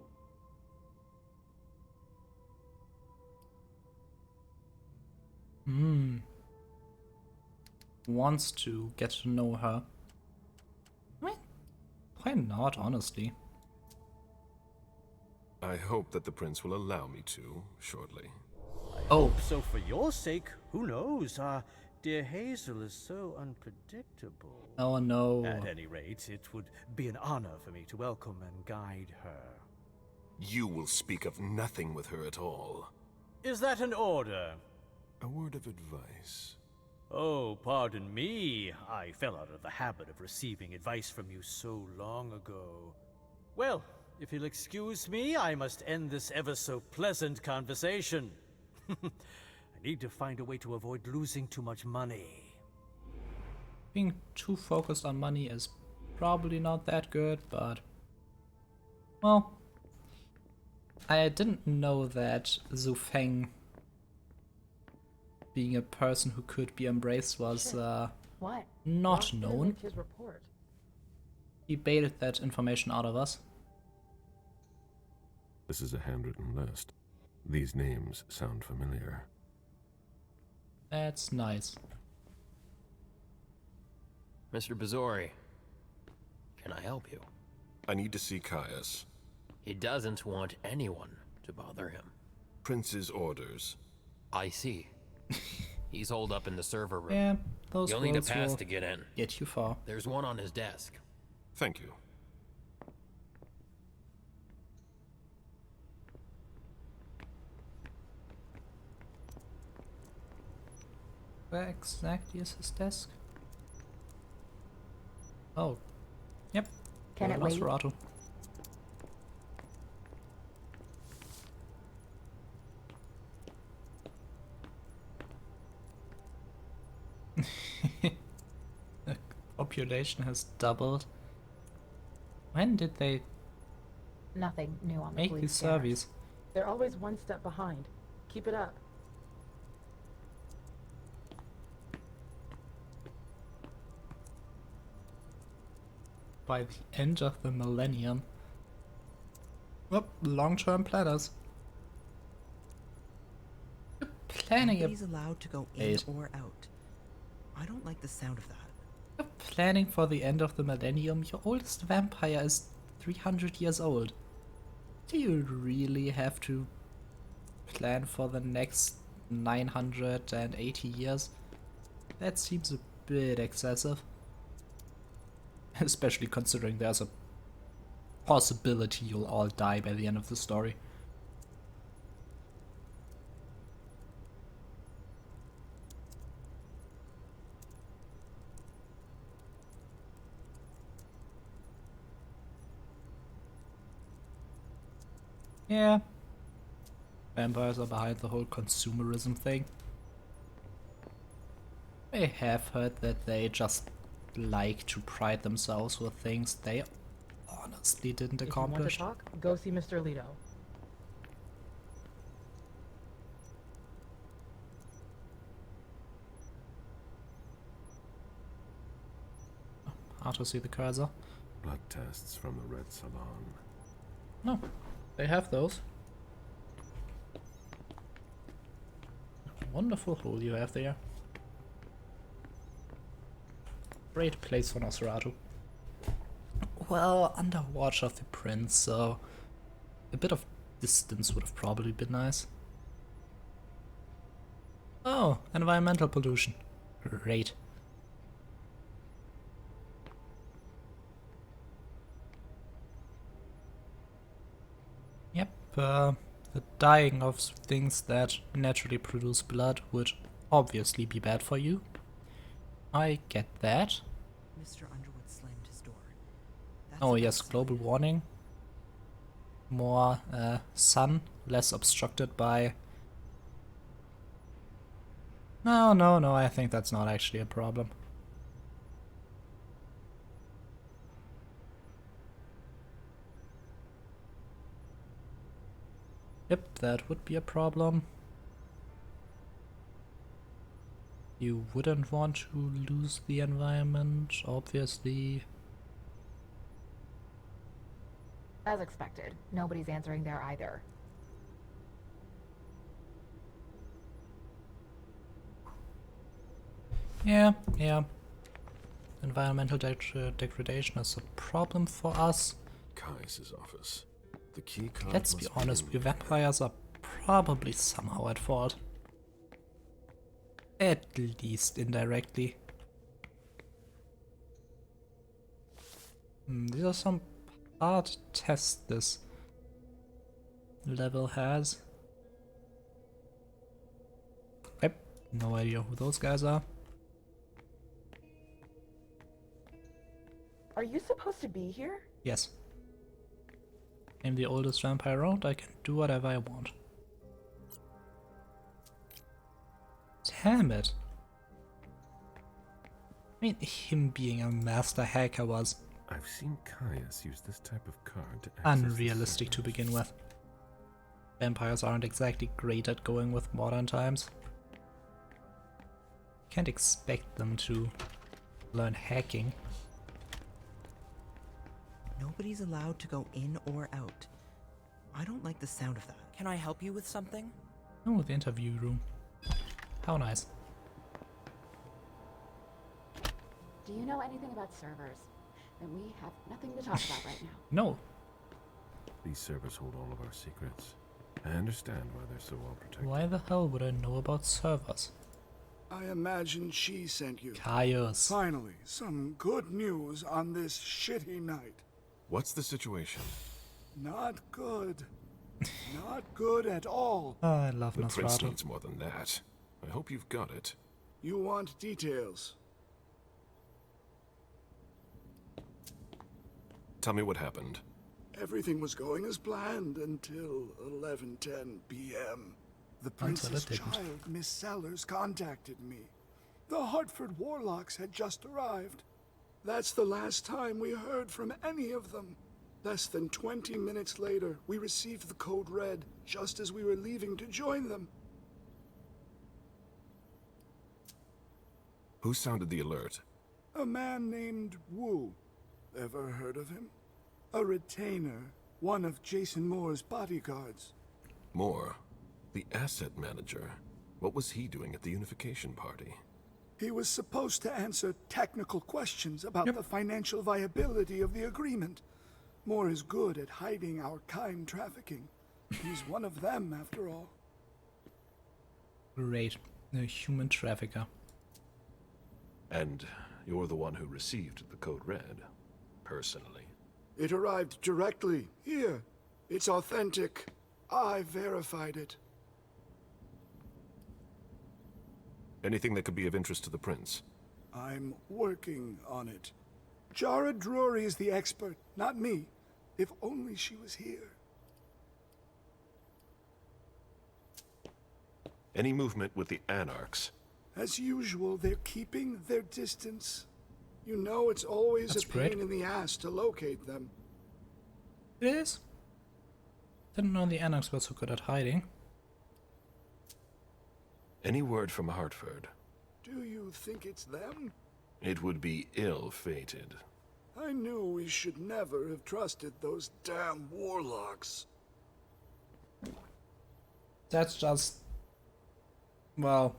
Wants to get to know her. I mean, why not, honestly? I hope that the prince will allow me to, shortly. So for your sake, who knows? Dear Hazel is so unpredictable. Oh no. At any rate, it would be an honor for me to welcome and guide her. You will speak of nothing with her at all. Is that an order? A word of advice. Oh, pardon me. I fell out of the habit of receiving advice from you so long ago. Well, if you'll excuse me, I must end this ever so pleasant conversation. I need to find a way to avoid losing too much money. Being too focused on money is probably not that good, but... well... I didn't know that Zhu Feng being a person who could be embraced was What? not Ross didn't known. make his report. He baited that information out of us. This is a handwritten list. These names sound familiar. That's nice. Mr. Bazori, can I help you? I need to see Caius. He doesn't want anyone to bother him. Prince's orders. I see. He's holed up in the server room. Yeah, those You'll need a roads pass will to get in. get you far. There's one on his desk. Thank you. Where exactly is his desk? Oh, yep. Can it wait? Nosferatu. The population has doubled. When did they Nothing new on the make police these scanners. surveys? They're always one step behind. Keep it up. By the end of the millennium. Well, long-term planners. You're planning Nobody's allowed to go in Wait. or out. I don't like the sound of that. You're planning for the end of the millennium. Your oldest vampire is 300 years old. Do you really have to plan for the next 980 years? That seems a bit excessive. Especially considering there's a possibility you'll all die by the end of the story. Yeah. Vampires are behind the whole consumerism thing. I have heard that they just like to pride themselves with things they honestly didn't accomplish. If you want to talk, go see Mr. Leto. How to see the cursor? Blood tests from the Red Salon. No, they have those. Wonderful hole you have there. Great place for Nosferatu. Well, under watch of the prince, so a bit of distance would have probably been nice. Oh, environmental pollution. Great. Yep, the dying of things that naturally produce blood would obviously be bad for you. I get that. Mr. Underwood slammed his door. That's Oh a yes, bad global sign. warning. More sun, less obstructed by... No, I think that's not actually a problem. Yep, that would be a problem. You wouldn't want to lose the environment, obviously. As expected, nobody's answering there either. Yeah. Environmental degradation is a problem for us. Caius' office. The key card Let's be must honest, in we there. vampires are probably somehow at fault. At least indirectly. These are some hard tests this level has. Yep, no idea who those guys are. Are you supposed to be here? Yes. I'm the oldest vampire around, I can do whatever I want. Damn it. I mean, him being a master hacker was I've seen Caius use this type of card to access the unrealistic to servers. begin with. Vampires aren't exactly great at going with modern times. Can't expect them to learn hacking. Nobody's allowed to go in or out. I don't like the sound of that. Can I help you with something? Oh, the interview room. How nice. Do you know anything about servers? Then we have nothing to talk about right now. No. These servers hold all of our secrets. I understand why they're so well protected. Why the hell would I know about servers? I imagine she sent you. Caius. Finally, some good news on this shitty night. What's the situation? Not good. Not good at all. Oh, I love The prince Nosferatu. needs more than that. I hope you've got it. You want details? Tell me what happened. Everything was going as planned until 11:10 p.m. The prince's child, Miss Sellers, contacted me. The Hartford Warlocks had just arrived. That's the last time we heard from any of them. Less than 20 minutes later, we received the code red, just as we were leaving to join them. Who sounded the alert? A man named Wu. Ever heard of him? A retainer, one of Jason Moore's bodyguards. Moore, the asset manager. What was he doing at the unification party? He was supposed to answer technical questions about the financial viability of the agreement. Moore is good at hiding our kind trafficking. He's one of them, after all. Great. A human trafficker. And you're the one who received the code red, personally. It arrived directly here. It's authentic. I verified it. Anything that could be of interest to the prince? I'm working on it. Jara Drury is the expert, not me. If only she was here. Any movement with the Anarchs? As usual, they're keeping their distance. You know it's always That's a pain great. in the ass to locate them. It is. Didn't know the Anarchs were so good at hiding. Any word from Hartford? Do you think it's them? It would be ill-fated. I knew we should never have trusted those damn warlocks. That's just... well...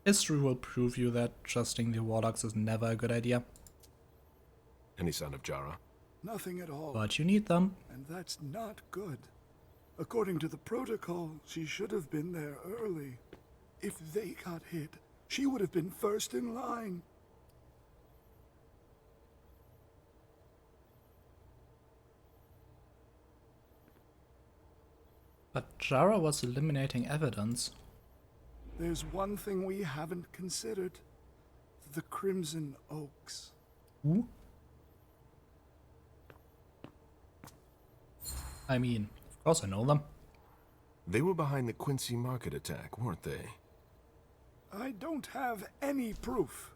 history will prove you that trusting the Warlocks is never a good idea. Any sign of Jara? Nothing at all. But you need them. And that's not good. According to the protocol, she should have been there early. If they got hit, she would have been first in line. But Jara was eliminating evidence. There's one thing we haven't considered. The Crimson Oaks. Who? I mean, of course I know them. They were behind the Quincy Market attack, weren't they? I don't have any proof.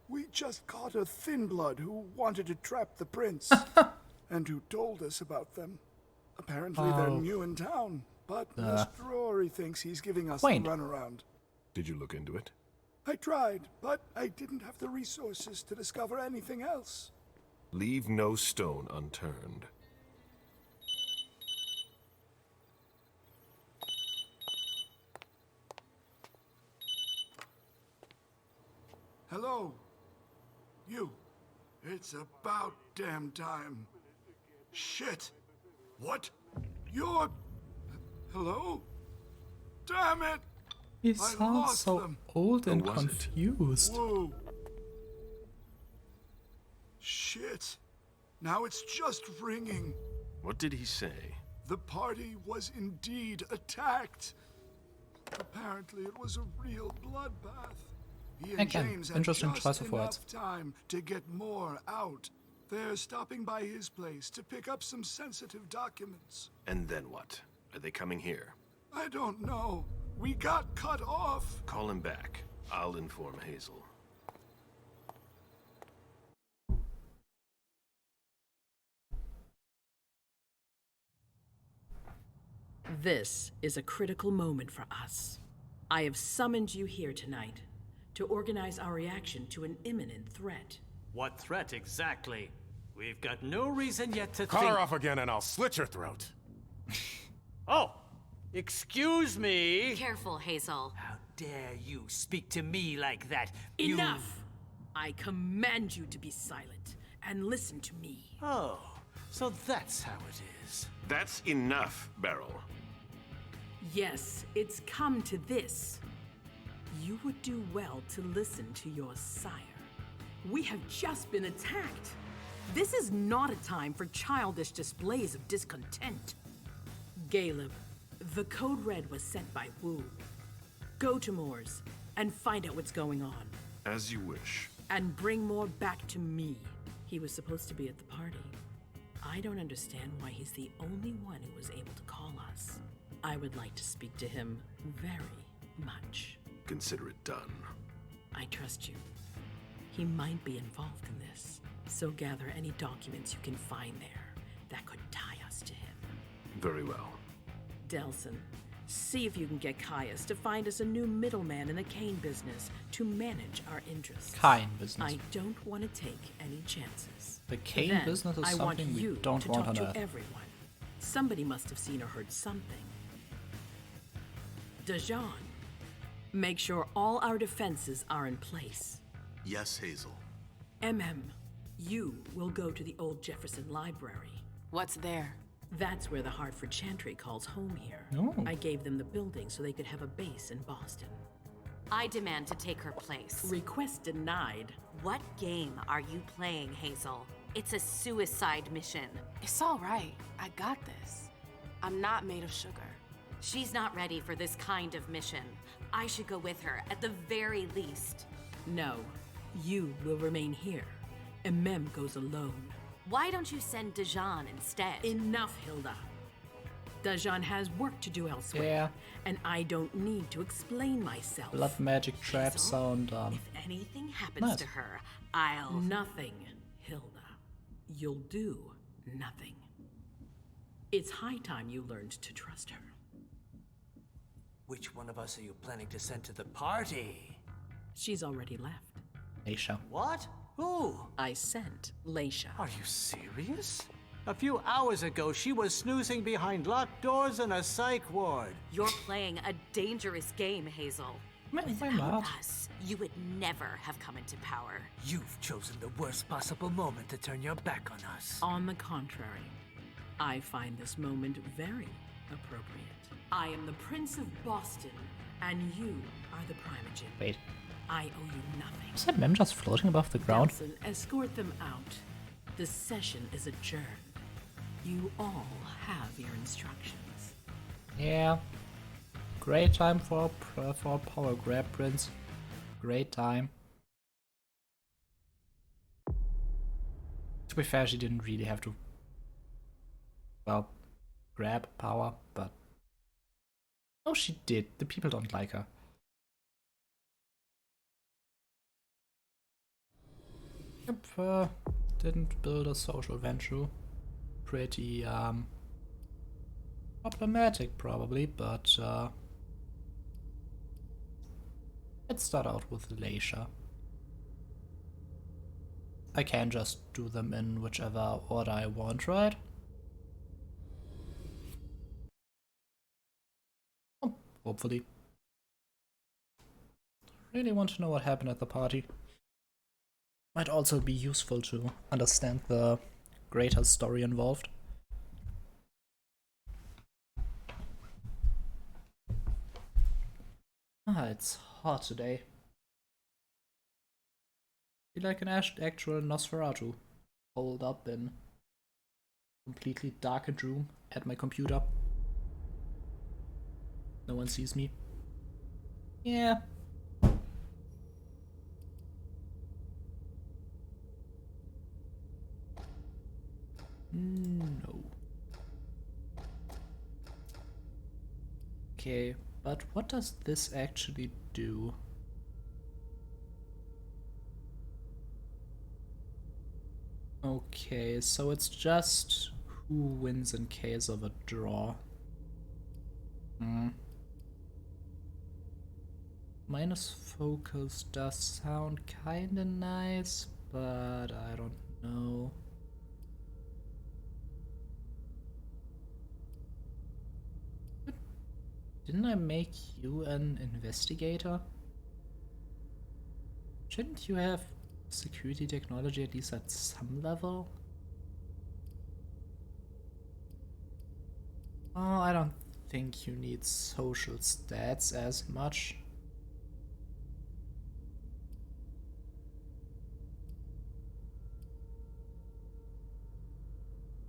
We just caught a thin blood who wanted to trap the prince. And who told us about them. Apparently they're new in town, but Mr. Rory thinks he's giving us the runaround. Did you look into it? I tried, but I didn't have the resources to discover anything else. Leave no stone unturned. Hello? You. It's about damn time. Shit. What? You're... Hello? Damn it! He I sounds lost so them. old and Who was it? confused. Whoa. Shit. Now it's just ringing. What did he say? The party was indeed attacked. Apparently it was a real bloodbath. He and Again, James had interesting just choice of enough words. time to get more out. They're stopping by his place to pick up some sensitive documents. And then what? Are they coming here? I don't know. We got cut off. Call him back. I'll inform Hazel. This is a critical moment for us. I have summoned you here tonight to organize our reaction to an imminent threat. What threat exactly? We've got no reason yet to Cut think— her off again and I'll slit your throat. Oh! Excuse me! Careful, Hazel. How dare you speak to me like that? Enough! I command you to be silent and listen to me. Oh, so that's how it is. That's enough, Beryl. Yes, it's come to this. You would do well to listen to your sire. We have just been attacked. This is not a time for childish displays of discontent. Caleb, the code red was sent by Wu. Go to Moore's and find out what's going on. As you wish. And bring Moore back to me. He was supposed to be at the party. I don't understand why he's the only one who was able to call us. I would like to speak to him very much. Consider it done. I trust you. He might be involved in this, so gather any documents you can find there that could tie us to him. Very well. Delson, see if you can get Caius to find us a new middleman in the cane business to manage our interests. Cane business. I don't want to take any chances. The cane Then, business is I want something we you don't to want talk on to Earth. everyone. Somebody must have seen or heard something. Dajan, make sure all our defenses are in place. Yes, Hazel. You will go to the old Jefferson Library. What's there? That's where the Hartford Chantry calls home here. Oh. I gave them the building so they could have a base in Boston. I demand to take her place. Request denied. What game are you playing, Hazel? It's a suicide mission. It's all right. I got this. I'm not made of sugar. She's not ready for this kind of mission. I should go with her, at the very least. No, you will remain here. Goes alone. Why don't you send Dajan instead? Enough, Hilda. Dajan has work to do elsewhere. Yeah. And I don't need to explain myself. Blood magic trap Hazel, sound. If anything happens nice. to her, I'll... Nothing, Hilda. You'll do nothing. It's high time you learned to trust her. Which one of us are you planning to send to the party? She's already left. Aisha. What? Who? I sent Leisha. Are you serious? A few hours ago, she was snoozing behind locked doors in a psych ward. You're playing a dangerous game, Hazel. Without us, you would never have come into power. You've chosen the worst possible moment to turn your back on us. On the contrary, I find this moment very appropriate. I am the Prince of Boston, and you are the Primogen. Wait. I owe you nothing. Is that mem just floating above the ground? Nelson, escort them out. The session is adjourned. You all have your instructions. Yeah. Great time for a power grab, Prince. Great time. To be fair, she didn't really have to, well, grab power, but... Oh, she did. The people don't like her. Yep, didn't build a social venture. Pretty, problematic probably, but, let's start out with Leisha. I can just do them in whichever order I want, right? Oh, hopefully. Really want to know what happened at the party. Might also be useful to understand the greater story involved. It's hot today. Feel like an actual Nosferatu, holed up in completely darkened room at my computer. No one sees me. Yeah. No. Okay, but what does this actually do? Okay, so it's just who wins in case of a draw. Minus focus does sound kinda nice, but I don't know. Didn't I make you an investigator? Shouldn't you have security technology at least at some level? Oh, I don't think you need social stats as much.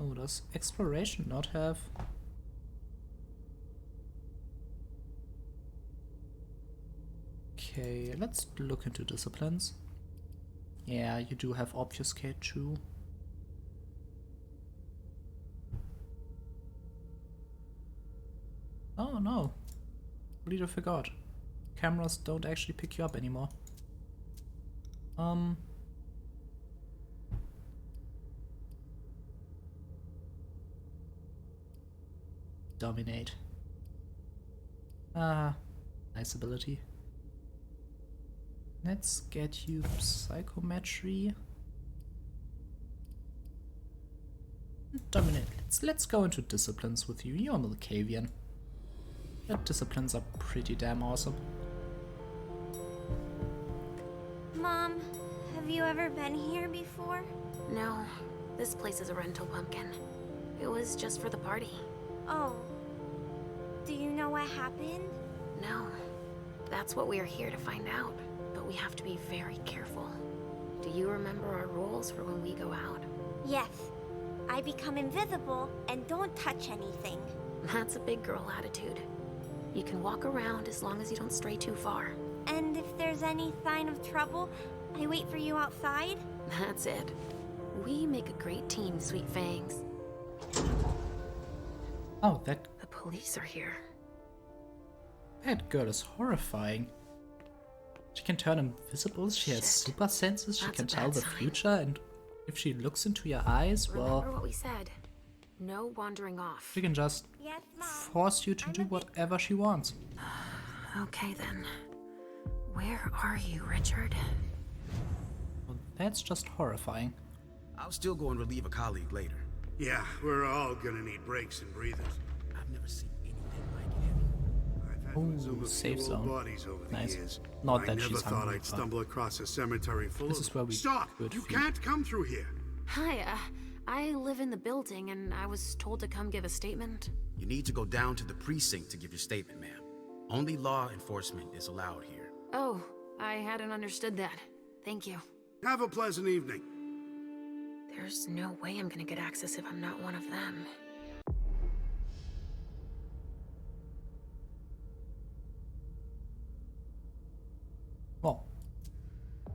Oh, does exploration not have? Okay, let's look into disciplines. Yeah, you do have obfuscate too. Oh no, completely forgot. Cameras don't actually pick you up anymore. Dominate. Ah, nice ability. Let's get you psychometry. Dominate. Let's go into disciplines with you. You're Malkavian. Your disciplines are pretty damn awesome. Mom, have you ever been here before? No, this place is a rental pumpkin. It was just for the party. Oh. Do you know what happened? No. That's what we are here to find out. But we have to be very careful. Do you remember our rules for when we go out? Yes. I become invisible and don't touch anything. That's a big girl attitude. You can walk around as long as you don't stray too far. And if there's any sign of trouble, I wait for you outside? That's it. We make a great team, Sweet Fangs. Oh, the police are here. That girl is horrifying. She can turn invisible, she has super senses, she can tell the future, and if she looks into your eyes, well... Remember what we said. No wandering off. She can just force you to do whatever she wants. Okay then. Where are you, Richard? Well, that's just horrifying. I'll still go and relieve a colleague later. Yeah, we're all gonna need breaks and breathers. I've never seen anything like it. Oh, safe zone. Nice. Not that she's hungry. I never thought I'd stumble across a cemetery full of... This is where we... Stop! You can't come through here! Hi, I live in the building and I was told to come give a statement. You need to go down to the precinct to give your statement, ma'am. Only law enforcement is allowed here. Oh, I hadn't understood that. Thank you. Have a pleasant evening. There's no way I'm gonna get access if I'm not one of them. Well,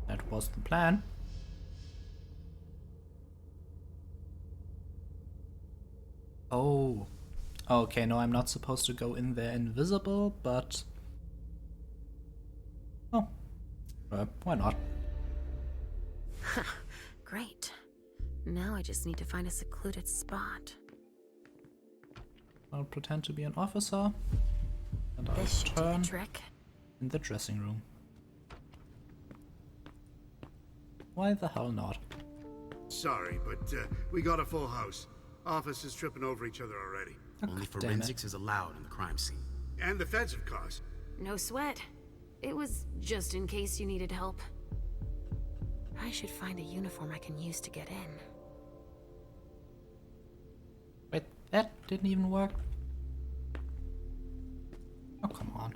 that was the plan. Oh. Okay, no, I'm not supposed to go in there invisible, but... Oh. Why not? Great. Now I just need to find a secluded spot. I'll pretend to be an officer, and I'll This should do the turn trick. in the dressing room. Why the hell not? Sorry, but we got a full house. Officers tripping over each other already. Only forensics is allowed in the crime scene. And the feds, of course. No sweat. It was just in case you needed help. I should find a uniform I can use to get in. Wait, that didn't even work? Oh, come on.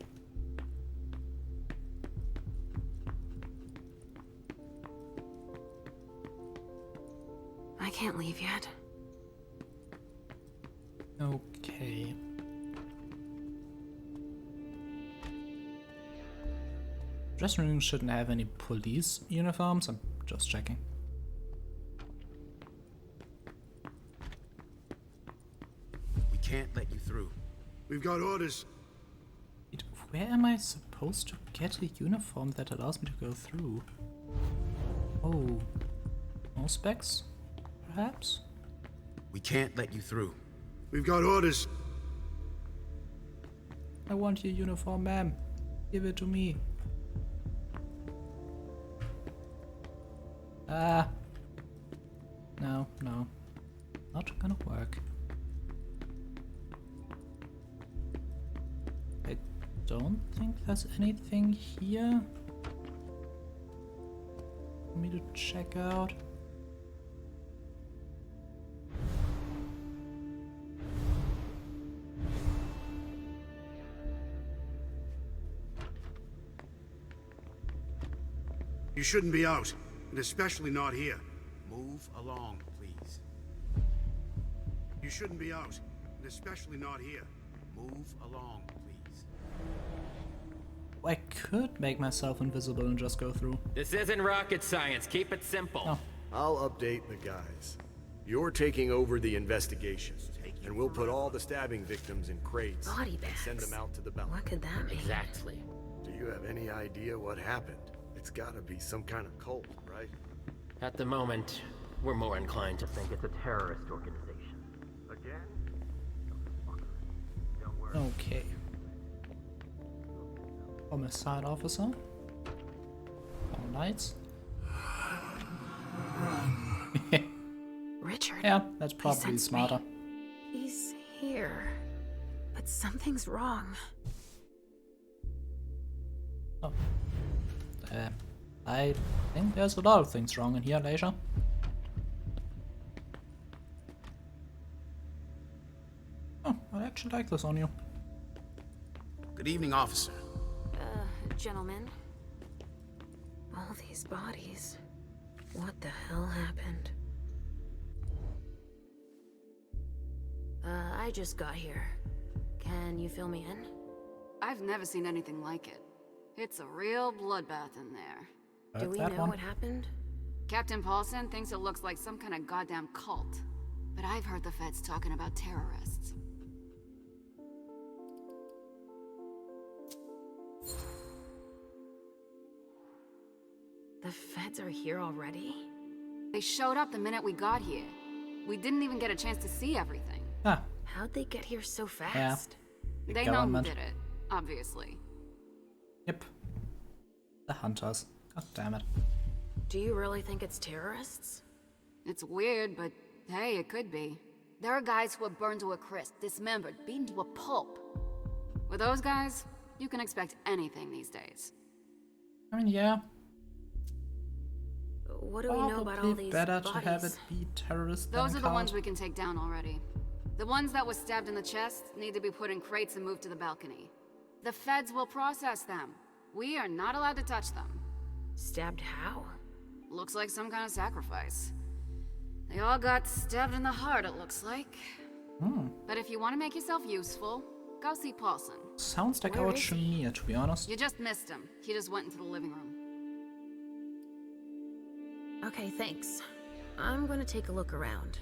I can't leave yet. Okay. Dressing room shouldn't have any police uniforms, I'm just checking. We can't let you through. We've got orders. Wait, where am I supposed to get a uniform that allows me to go through? Oh. No specs? Perhaps? We can't let you through. We've got orders. I want your uniform, ma'am. Give it to me. No, no. Not gonna work. I don't think there's anything here for me to check out. You shouldn't be out, and especially not here. Move along, please. You shouldn't be out, and especially not here. Move along, please. I could make myself invisible and just go through. This isn't rocket science. Keep it simple. Oh. I'll update the guys. You're taking over the investigation, and we'll put all the stabbing victims in crates Body and bags. send them out to the Belt. What could that mean? Exactly. Do you have any idea what happened? It's gotta be some kind of cult, right? At the moment, we're more inclined to think it's a terrorist organization. Again? Okay. Homicide officer. All lights. Richard. Yeah, that's he probably sensed smarter. me. He's here. But something's wrong. Oh. I think there's a lot of things wrong in here, Leisure. Oh, I actually like this on you. Good evening, officer. Gentlemen. All these bodies. What the hell happened? I just got here. Can you fill me in? I've never seen anything like it. It's a real bloodbath in there. Do we know what happened? Captain Paulson thinks it looks like some kind of goddamn cult. But I've heard the feds talking about terrorists. The feds are here already? They showed up the minute we got here. We didn't even get a chance to see everything. Ah. How'd they get here so fast? Yeah. They know who did it, obviously. Yep. The hunters. God damn it. Do you really think it's terrorists? It's weird, but hey, it could be. There are guys who are burned to a crisp, dismembered, beaten to a pulp. With those guys, you can expect anything these days. I mean, yeah. What do we know about all these better bodies? to have it be terrorists than Those a are the ones cult. we can take down already. The ones that were stabbed in the chest need to be put in crates and moved to the balcony. The feds will process them. We are not allowed to touch them. Stabbed how? Looks like some kind of sacrifice. They all got stabbed in the heart, it looks like. But if you want to make yourself useful, go see Paulson. Sounds like Where our is he? Shamir, to be honest. You just missed him. He just went into the living room. Okay, thanks. I'm gonna take a look around.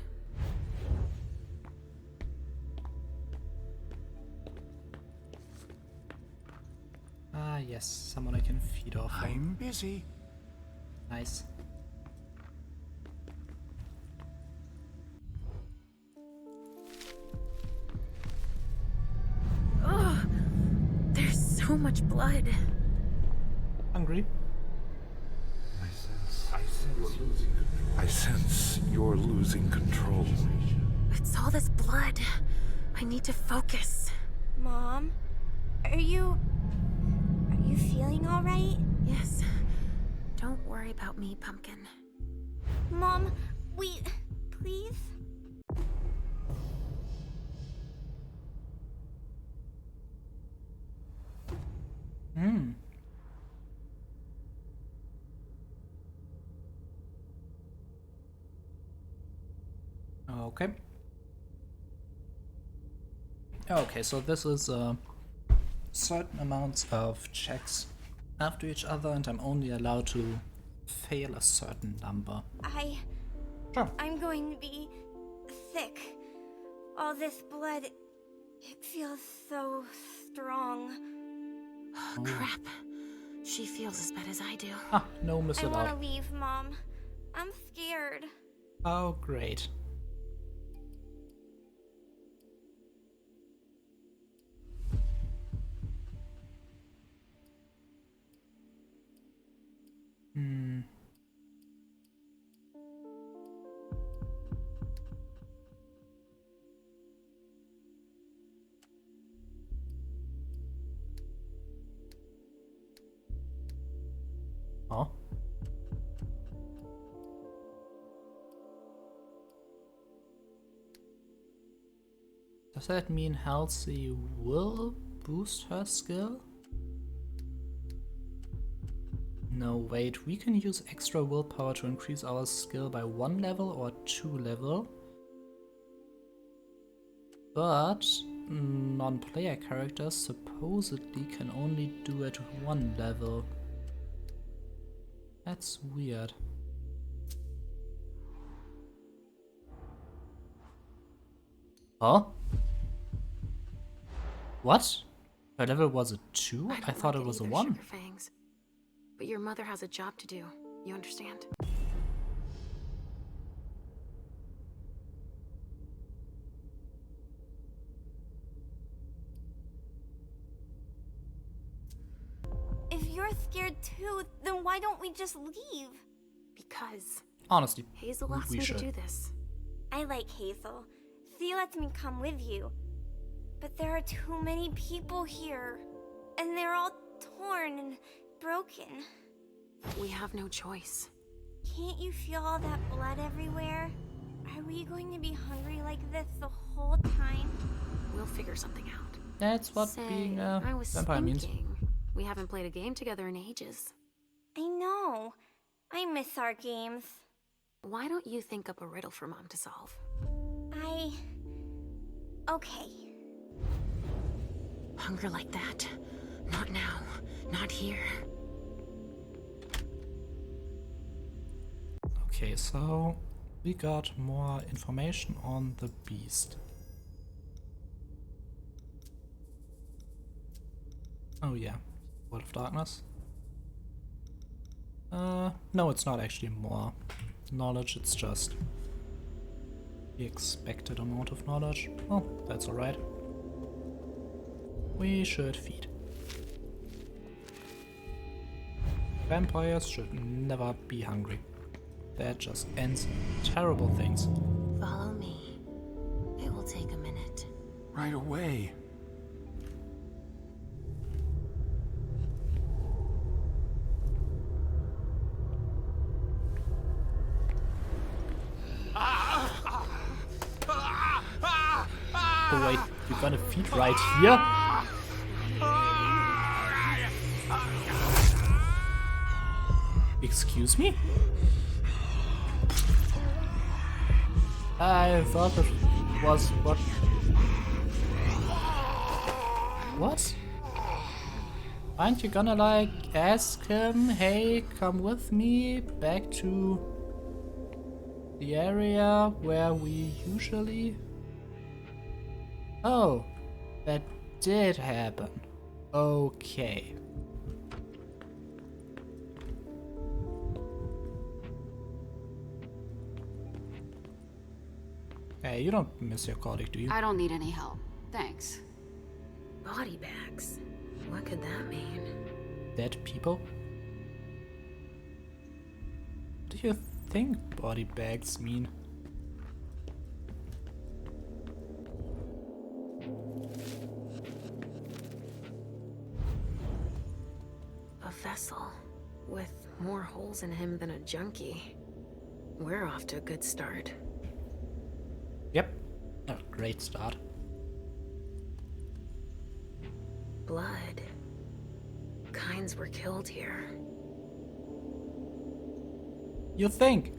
Ah, yes, someone I can feed off. I'm busy. Nice. Ugh! There's so much blood. Hungry? I sense you're losing control. It's all this blood. I need to focus. Mom? Are you feeling alright? Yes. Don't worry about me, Pumpkin. Mom, please? Okay. Okay, so this is certain amounts of checks after each other, and I'm only allowed to fail a certain number. Sure. I'm going to be sick. All this blood, it feels so strong. Oh, crap. She feels as bad as I do. Ah, no miss I want allowed. to leave, Mom. I'm scared. Oh, great. Does that mean Halsey will boost her skill? No, wait, we can use extra willpower to increase our skill by 1 level or 2 level. But non-player characters supposedly can only do it 1 level. That's weird. Huh? What? Her level was a 2? I thought it was a 1. Fangs. But your mother has a job to do. You understand? If you're scared too, then why don't we just leave? Because honestly, Hazel asked we me should. to do this. I like Hazel. She lets me come with you. But there are too many people here. And they're all torn and broken. We have no choice. Can't you feel all that blood everywhere? Are we going to be hungry like this the whole time? We'll figure something out. That's what being a vampire means. We haven't played a game together in ages. I know. I miss our games. Why don't you think up a riddle for Mom to solve? Okay. Hunger like that? Not now. Not here. Okay, so we got more information on the beast. Oh yeah, World of Darkness. No, it's not actually more knowledge, it's just the expected amount of knowledge. Oh, that's alright. We should feed. Vampires should never be hungry. That just ends in terrible things. Follow me. It will take a minute. Right away. Oh wait, you're gonna feed right here? Excuse me? I thought it was what? What? Aren't you gonna like ask him, hey, come with me back to the area where we usually... Oh, that did happen. Okay. Hey, you don't miss your colleague, do you? I don't need any help. Thanks. Body bags. What could that mean? Dead people? What do you think body bags mean? A vessel with more holes in him than a junkie. We're off to a good start. Yep, a great start. Blood. Kinds were killed here. You think?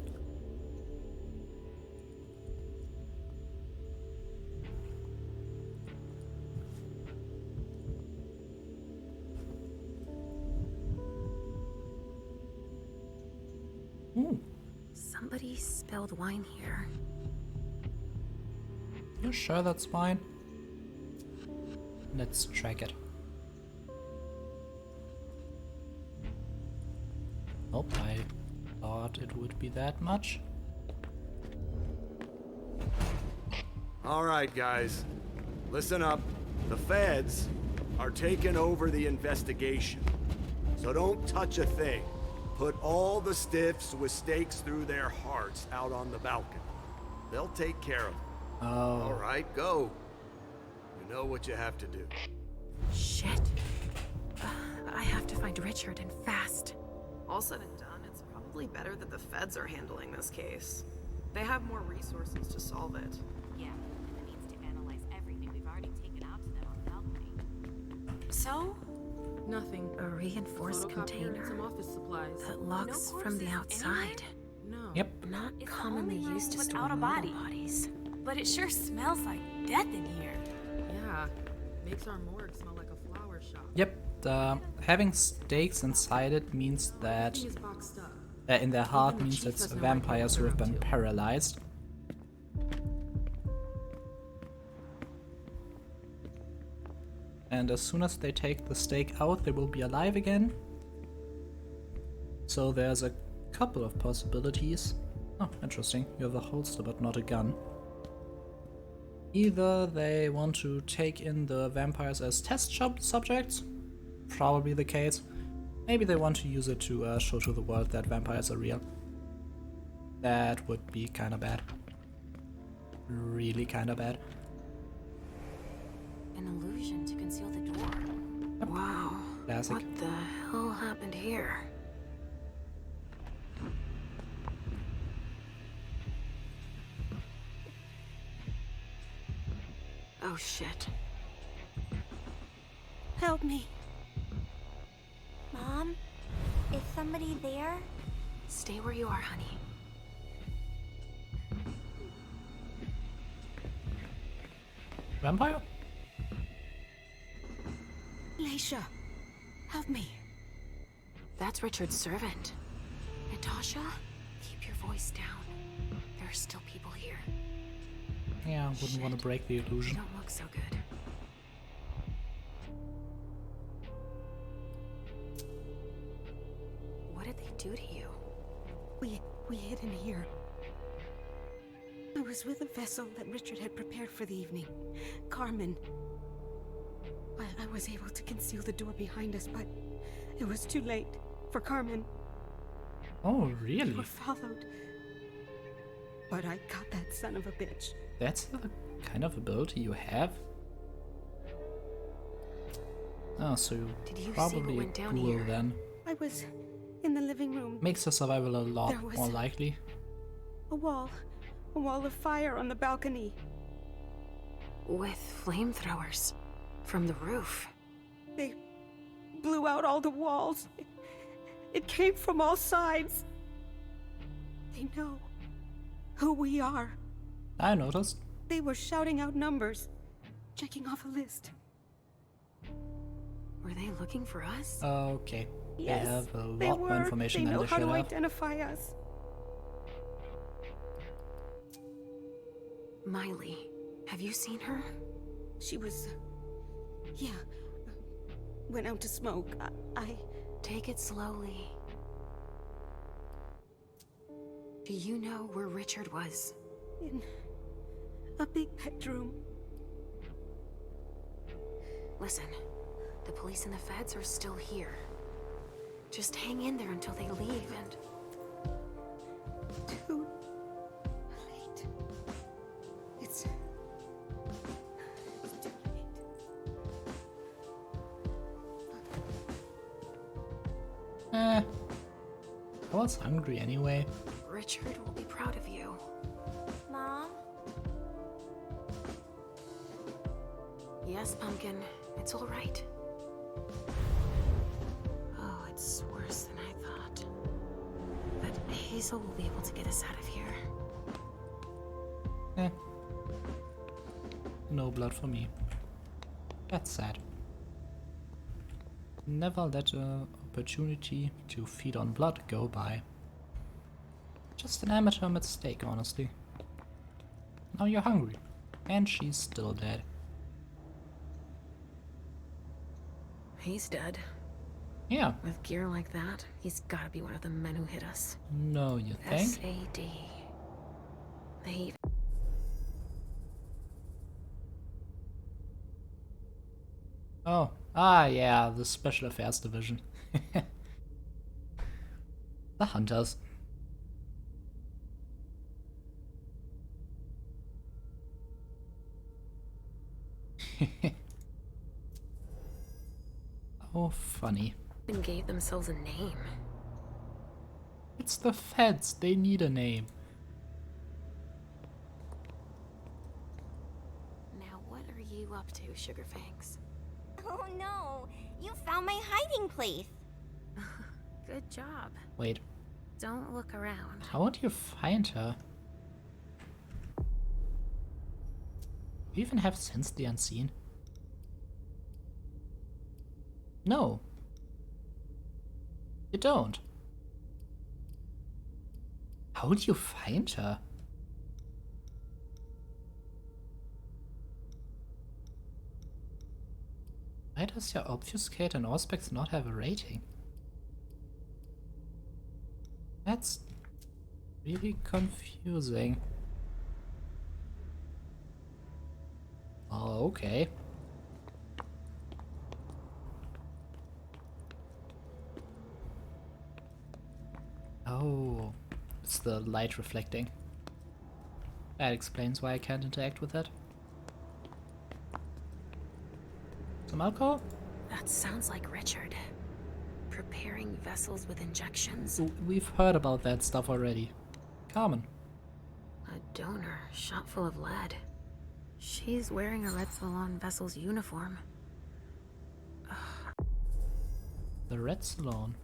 Somebody spilled wine here. You sure that's fine? Let's track it. Nope, I thought it would be that much. Alright, guys. Listen up. The feds are taking over the investigation. So don't touch a thing. Put all the stiffs with stakes through their hearts out on the balcony. They'll take care of it. Oh. Alright, go. You know what you have to do. Shit. I have to find Richard and fast. All said and done, it's probably better that the feds are handling this case. They have more resources to solve it. Yeah, and it needs to analyze everything So? Nothing. A reinforced Photocopier and container some office supplies. that locks No from the corpses outside. No. Yep. Not It's commonly only used to room store without a mortal body. bodies. But it sure smells like death in here. Yeah. Makes our morgue smell like a flower shop. Yep. Having stakes inside it means that Everything is boxed up. in their heart Even the means chief it's has no vampires idea who what have they're been up to. paralyzed. And as soon as they take the stake out, they will be alive again. So there's a couple of possibilities. Oh, interesting. You have a holster but not a gun. Either they want to take in the vampires as test subjects, probably the case. Maybe they want to use it to show to the world that vampires are real. That would be kinda bad. Really kinda bad. An illusion to conceal the door. Wow. Classic. What the hell happened here? Oh shit. Help me. Mom? Is somebody there? Stay where you are, honey. Vampire? Leisha, help me. That's Richard's servant. Natasha, keep your voice down. There are still people here. Yeah, wouldn't want to break the You illusion. don't look so good. What did they do to you? We hid in here. I was with a vessel that Richard had prepared for the evening. Carmen. I was able to conceal the door behind us, but it was too late for Carmen. Oh, We really? were followed. But I got that son of a bitch. That's the kind of ability you have? Oh, so you're Did you see what probably went a down ghoul here? then. I was in the living room. Makes the survival a lot There was- more likely. A wall of fire on the balcony. With flamethrowers from the roof. They blew out all the walls. It came from all sides. They know who we are. I noticed. They were shouting out numbers, checking off a list. Were they looking for us? Okay. Yes, they have a they lot more were. information They than know they how should to have. identify us. Miley, have you seen her? She was... yeah. Went out to smoke. I... Take it slowly. Do you know where Richard was? In a big bedroom. Listen, the police and the feds are still here. Just hang in there until they leave and... Too late. It's too late. I was hungry anyway. Richard will be proud of you. Mom? Yes, Pumpkin. It's all right. Oh, it's worse than I thought. But Hazel will be able to get us out of here. No blood for me. That's sad. Never let an opportunity to feed on blood go by. Just an amateur mistake, honestly. Now you're hungry. And she's still dead. He's dead. Yeah. With gear like that, he's gotta be one of the men who hit us. No, you think? SAD. They... Oh. Ah, yeah, the Special Affairs Division. The Hunters. Oh, funny. And gave themselves a name. It's the feds. They need a name. Now what are you up to, Sugarfangs? Oh no, you found my hiding place. Good job. Wait, Don't look around. how would you find her? Do you even have Sense the Unseen? No. You don't. How would you find her? Why does your Obfuscate and Auspex not have a rating? That's really confusing. Oh, okay. Oh, it's the light reflecting. That explains why I can't interact with it. Some alcohol? That sounds like Richard. Preparing vessels with injections. We've heard about that stuff already. Carmen. A donor shot full of lead. She's wearing a Red Salon vessel's uniform. The Red Salon.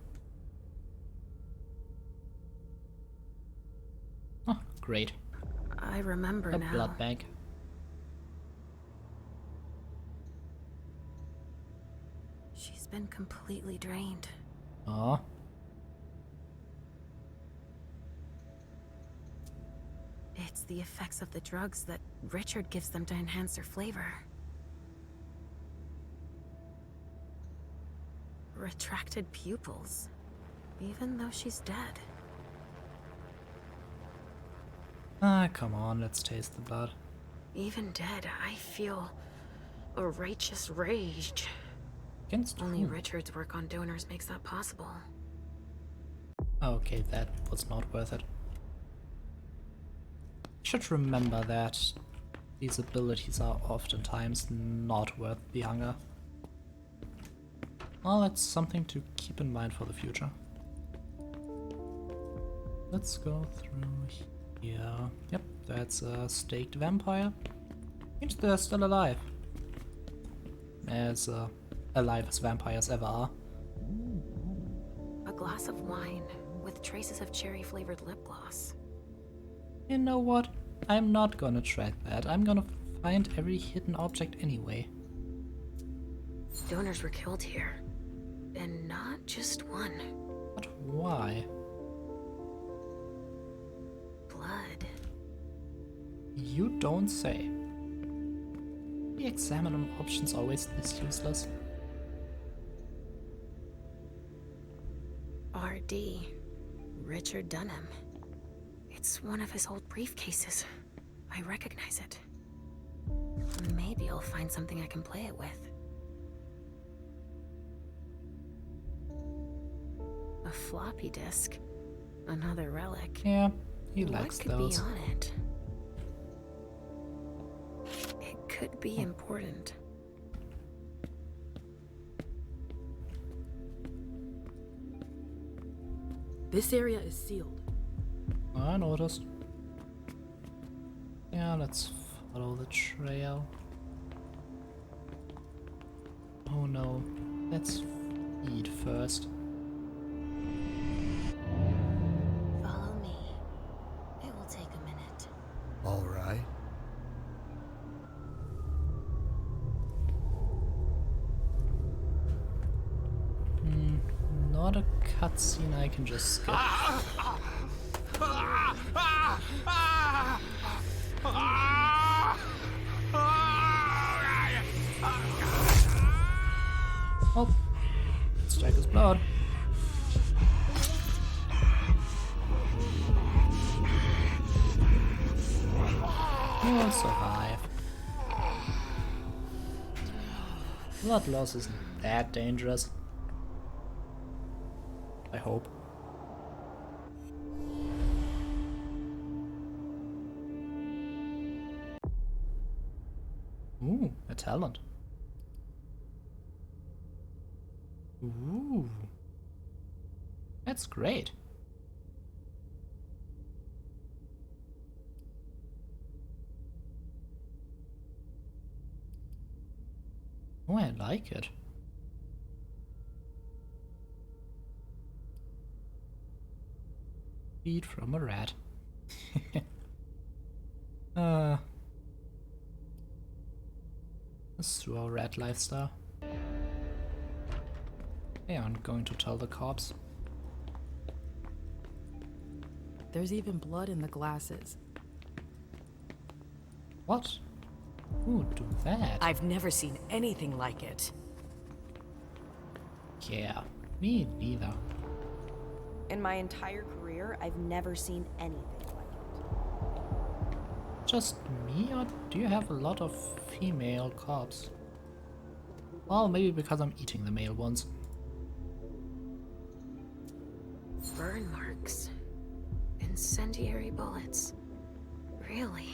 Oh, great. I remember a now. blood bank. She's been completely drained. Aw. It's the effects of the drugs that Richard gives them to enhance their flavor. Retracted pupils, even though she's dead. Ah, come on, let's taste the blood. Even dead, I feel a righteous rage. Against Only who? Richard's work on donors makes that possible. Okay, that was not worth it. Should remember that these abilities are oftentimes not worth the hunger. Well, that's something to keep in mind for the future. Let's go through here. Yep, that's a staked vampire. Means they're still alive. As alive as vampires ever are. A glass of wine with traces of cherry-flavored lip gloss. You know what? I'm not gonna track that. I'm gonna find every hidden object anyway. Donors were killed here. And not just one. But why? Blood. You don't say. The examine option's always this useless. RD. Richard Dunham. It's one of his old briefcases. I recognize it. Maybe I'll find something I can play it with. A floppy disk. Another relic. Yeah, he likes what could those. be on it? It could be important. This area is sealed. I noticed. Yeah, let's follow the trail. Oh no, let's eat first. Follow me. It will take a minute. All right. Not a cutscene I can just skip. Oh, let's take his blood. You'll survive. Blood loss isn't that dangerous. I hope. Ooh, a talent. Ooh. That's great. Oh, I like it. Feed from a rat. Let's do our rat lifestyle. They aren't going to tell the cops. There's even blood in the glasses. What? Who would do that? I've never seen anything like it. Yeah, me neither. In my entire career, I've never seen anything like it. Just me, or do you have a lot of female cops? Well, maybe because I'm eating the male ones. Burn marks. Incendiary bullets. Really?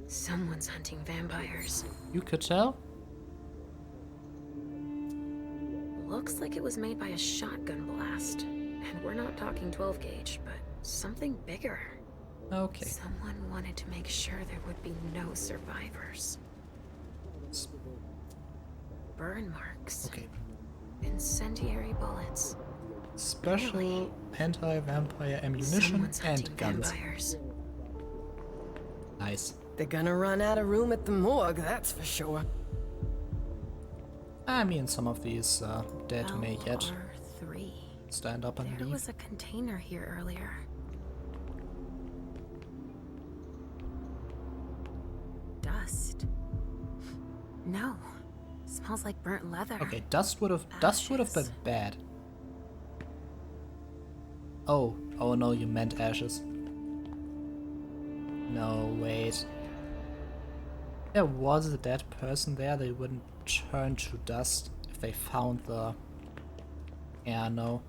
Someone's hunting vampires. You could tell? Looks like it was made by a shotgun blast. And we're not talking 12 gauge, but something bigger. Okay. Someone wanted to make sure there would be no survivors. Burn marks. Okay. Incendiary bullets. Special Really? anti-vampire ammunition Someone's and hunting guns. vampires. Nice. They're gonna run out of room at the morgue, that's for sure. I mean, some of these dead may yet LR3. stand up and There leave. was a container here earlier. Dust. No. Smells like burnt leather. Okay, dust would have been bad. Oh no, you meant ashes. No, wait. There was a dead person there, they wouldn't turn to dust if they found the... Yeah, no.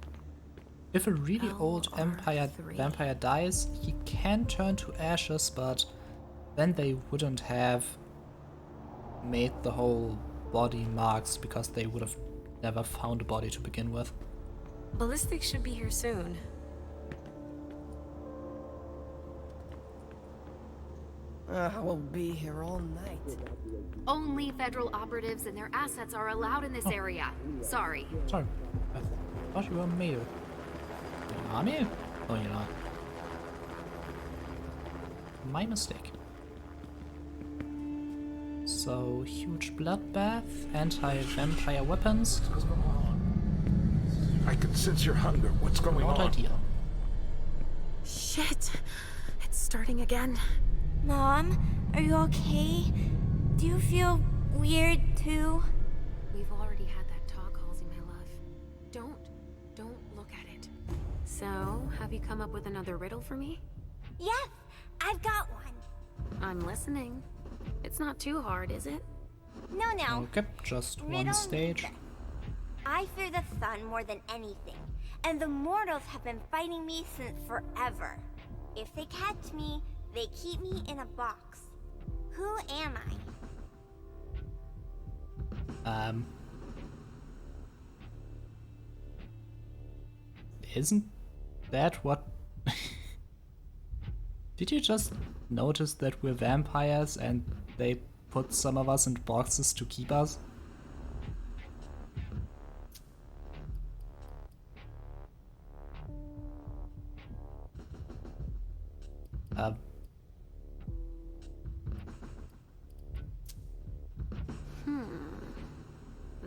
If a really old vampire dies, he can turn to ashes, but then they wouldn't have made the whole body marks because they would have never found a body to begin with. Ballistics should be here soon. We'll be here all night. Only federal operatives and their assets are allowed in this area. Sorry. Sorry, I thought you were male. Army? Oh, you're not. My mistake. So, huge bloodbath, anti-vampire weapons. I can sense your hunger. What's going on? Not ideal. Shit! It's starting again. Mom, are you okay? Do you feel weird too? We've already had that talk, Halsey, my love. Don't look at it. So, have you come up with another riddle for me? Yes, I've got one. I'm listening. It's not too hard, is it? No. Okay, just one Riddle stage. I fear the sun more than anything, and the mortals have been fighting me since forever. If they catch me, they keep me in a box. Who am I? Isn't that what... Did you just notice that we're vampires and they put some of us in boxes to keep us?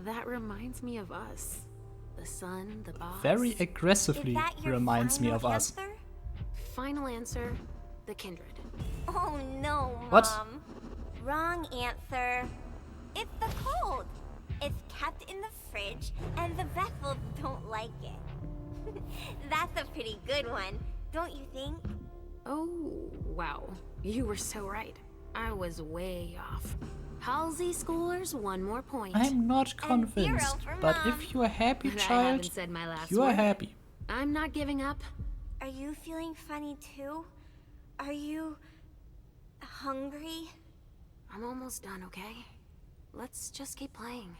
That reminds me of us. The sun, the boss. Very aggressively reminds me of us. Final answer, the kindred. Oh no, Mom. What? Wrong answer. It's the cold. It's kept in the fridge, and the vessels don't like it. That's a pretty good one, don't you think? Oh, wow. You were so right. I was way off. Halsey schoolers, one more point. I'm not convinced, but if you're a happy child, you are happy. I'm not giving up. Are you feeling funny too? Are you hungry? I'm almost done, okay? Let's just keep playing.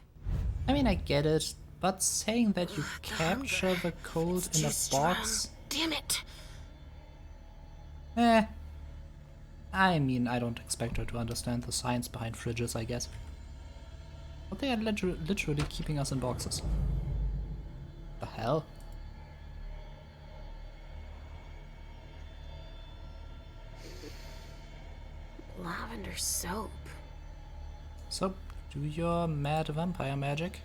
I mean, I get it, but saying that you capture the cold in a box... Damn it! I mean, I don't expect her to understand the science behind fridges, I guess. But they are literally keeping us in boxes. The hell? Lavender soap. So, do your mad vampire magic.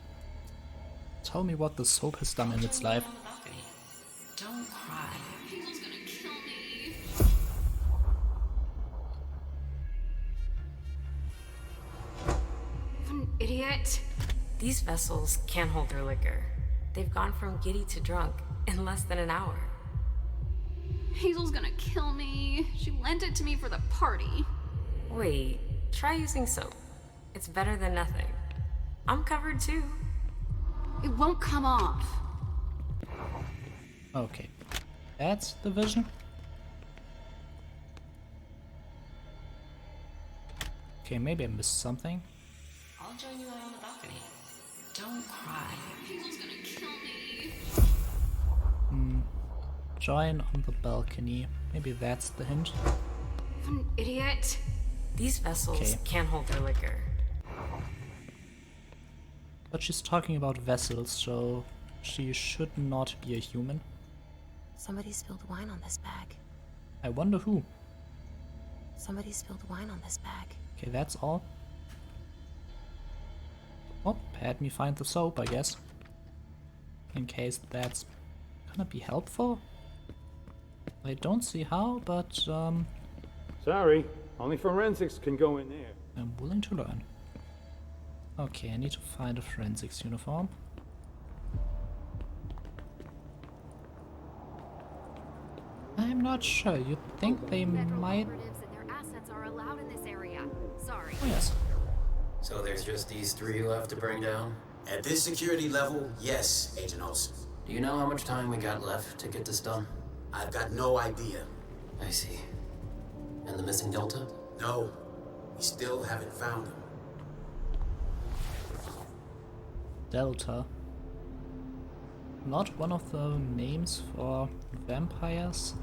Tell me what the soap has done in its life. Don't cry. People's gonna kill me. An idiot. These vessels can't hold their liquor. They've gone from giddy to drunk in less than an hour. Hazel's gonna kill me. She lent it to me for the party. Wait, try using soap. It's better than nothing. I'm covered too. It won't come off. Okay, that's the vision. Okay, maybe I missed something. I'll join you out on the balcony. Don't cry. Hazel's gonna kill me. Join on the balcony. Maybe that's the hint. An idiot. These vessels can't hold their liquor. But she's talking about vessels, so she should not be a human. Somebody spilled wine on this bag. I wonder who. Somebody spilled wine on this bag. Okay, that's all. Oh, had me find the soap, I guess. In case that's gonna be helpful. I don't see how, but Sorry, only forensics can go in there. I'm willing to learn. Okay, I need to find a forensics uniform. I'm not sure. You'd think they might. Operatives and their assets are allowed in this area. Sorry. Oh yes. So there's just these three left to bring down? At this security level, yes, Agent Olsen. Do you know how much time we got left to get this done? I've got no idea. I see. And the missing Delta? No, we still haven't found him. Delta. Not one of the names for vampires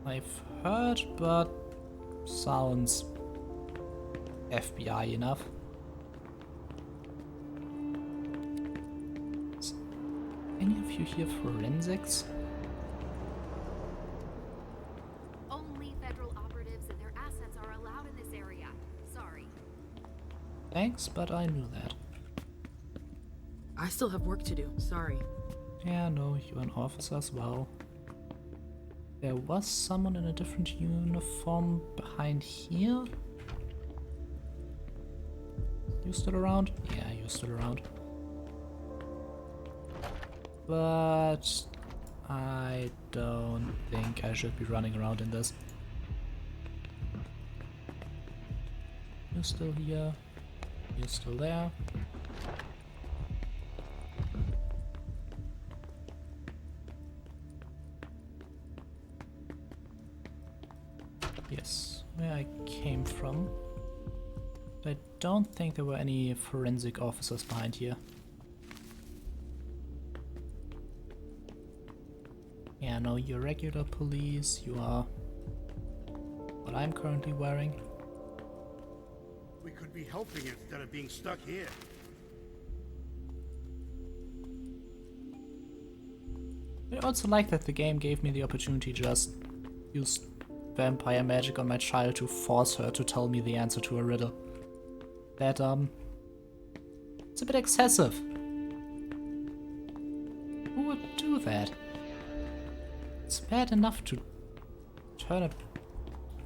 I've heard, but sounds FBI enough. Is any of you here forensics? Only federal operatives and their assets are allowed in this area. Sorry. Thanks, but I knew that. I still have work to do. Sorry. Yeah, no, you're an officer as well. There was someone in a different uniform behind here. You still around? Yeah, you're still around. But I don't think I should be running around in this. You're still here. You're still there. Yes, where I came from. I don't think there were any forensic officers behind here. Yeah, no, you're regular police, you are what I'm currently wearing. We could be helping instead of being stuck here. I also like that the game gave me the opportunity to just use vampire magic on my child to force her to tell me the answer to a riddle. That, it's a bit excessive. Who would do that? It's bad enough to turn a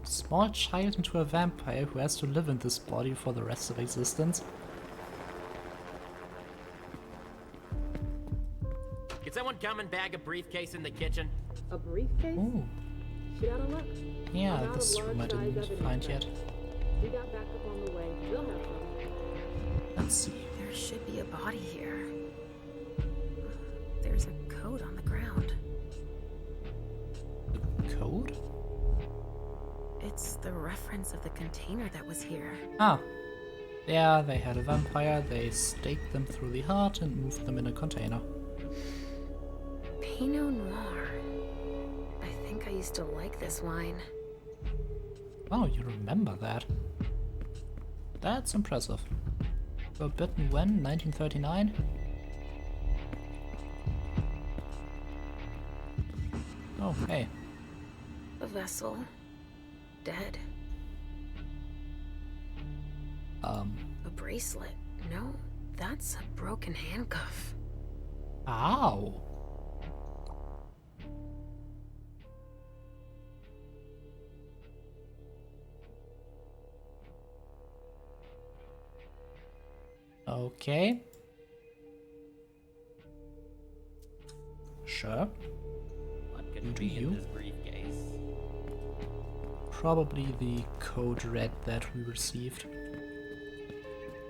small child into a vampire who has to live in this body for the rest of existence. Can someone come and bag a briefcase in the kitchen? A briefcase? Ooh. Shit out of luck. Yeah, I'm out this of room I large-size didn't evidence find yet. We got backup on the way. We'll have some. Let's see. There should be a body here. There's a code on the ground. The code? It's the reference of the container that was here. Ah. Yeah, they had a vampire, they staked them through the heart and moved them in a container. Pinot Noir. I think I used to like this wine. Oh, you remember that. That's impressive. Forbidden when? 1939? Oh, hey. A vessel. Dead. A bracelet. No, that's a broken handcuff. Ow! Okay. Sure. What could be in this briefcase? Probably the code red that we received.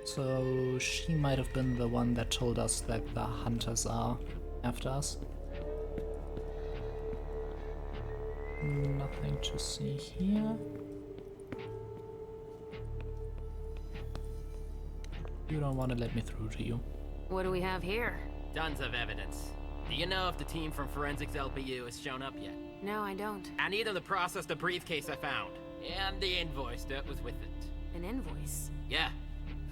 So she might have been the one that told us that the hunters are after us. Nothing to see here. You don't want to let me through, do you? What do we have here? Tons of evidence. Do you know if the team from Forensics LPU has shown up yet? No, I don't. I need them to process the briefcase I found. And the invoice that was with it. An invoice? Yeah,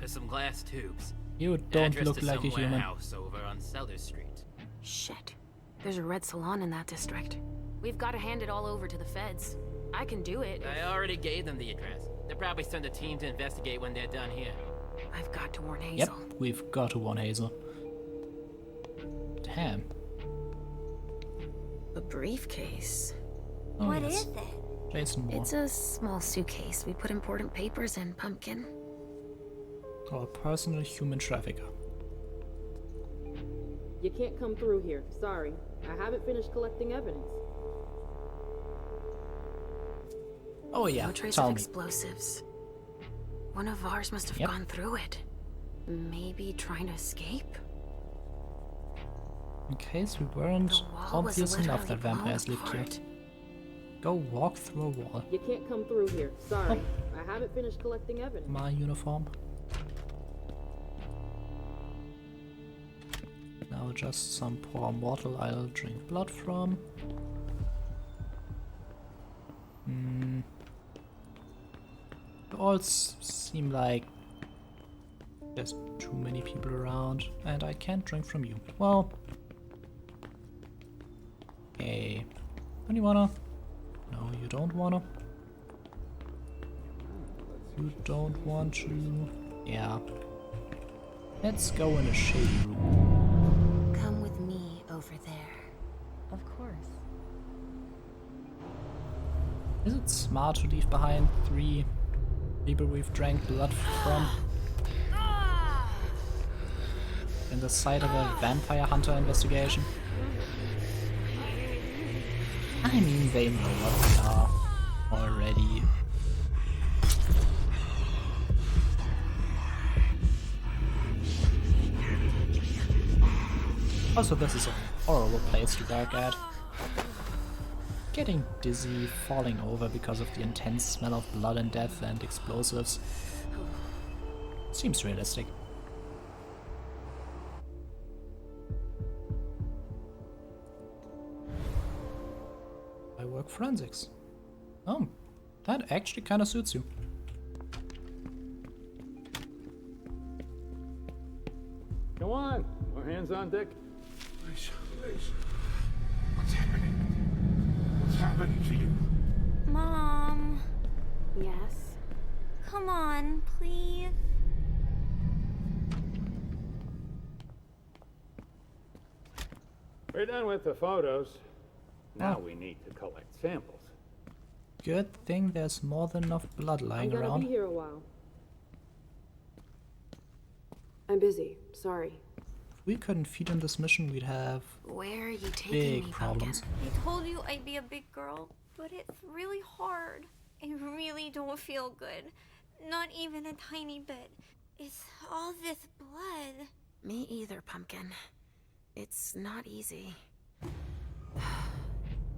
for some glass tubes. You don't Address look to like some a human. warehouse over on Sellers Street. Shit. There's a red salon in that district. We've got to hand it all over to the feds. I can do it. I already gave them the address. They'll probably send a team to investigate when they're done here. I've got to warn Hazel. Yep, we've got to warn Hazel. Damn. A briefcase. Oh, What yes. is it? Jason Moore. It's a small suitcase. We put important papers in, Pumpkin. Our personal human trafficker. You can't come through here. Sorry. I haven't finished collecting evidence. Oh yeah, No trace tell of me. explosives. One of ours must have gone through it. Maybe trying to escape? In case we weren't wall was obvious enough that literally vampires blown lived here. apart. Go walk through a wall. You can't come through here. Sorry. I haven't finished collecting evidence. My uniform. Now just some poor mortal I'll drink blood from. They all seem like there's too many people around and I can't drink from you. Well, hey, don't you wanna? No, you don't wanna. You don't want to. Yeah. Let's go in a shady room. Come with me over there. Of course. Is it smart to leave behind 3 people we've drank blood from? In the sight of a vampire hunter investigation? I mean, they know what we are already. Also, this is a horrible place to work at. Getting dizzy, falling over because of the intense smell of blood and death and explosives. Seems realistic. I work forensics. Oh, that actually kind of suits you. Go on. More hands on deck. Alicia. What's happening? What's happening to you? Mom, Yes? come on, please. We're done with the photos. Now we need to collect samples. Good thing there's more than enough blood lying I'm gonna around. be here a while. I'm busy. Sorry. If we couldn't feed in this mission, we'd have Where are you taking big me, problems. I told you I'd be a big girl, but it's really hard. I really don't feel good. Not even a tiny bit. It's all this blood. Me either, Pumpkin. It's not easy.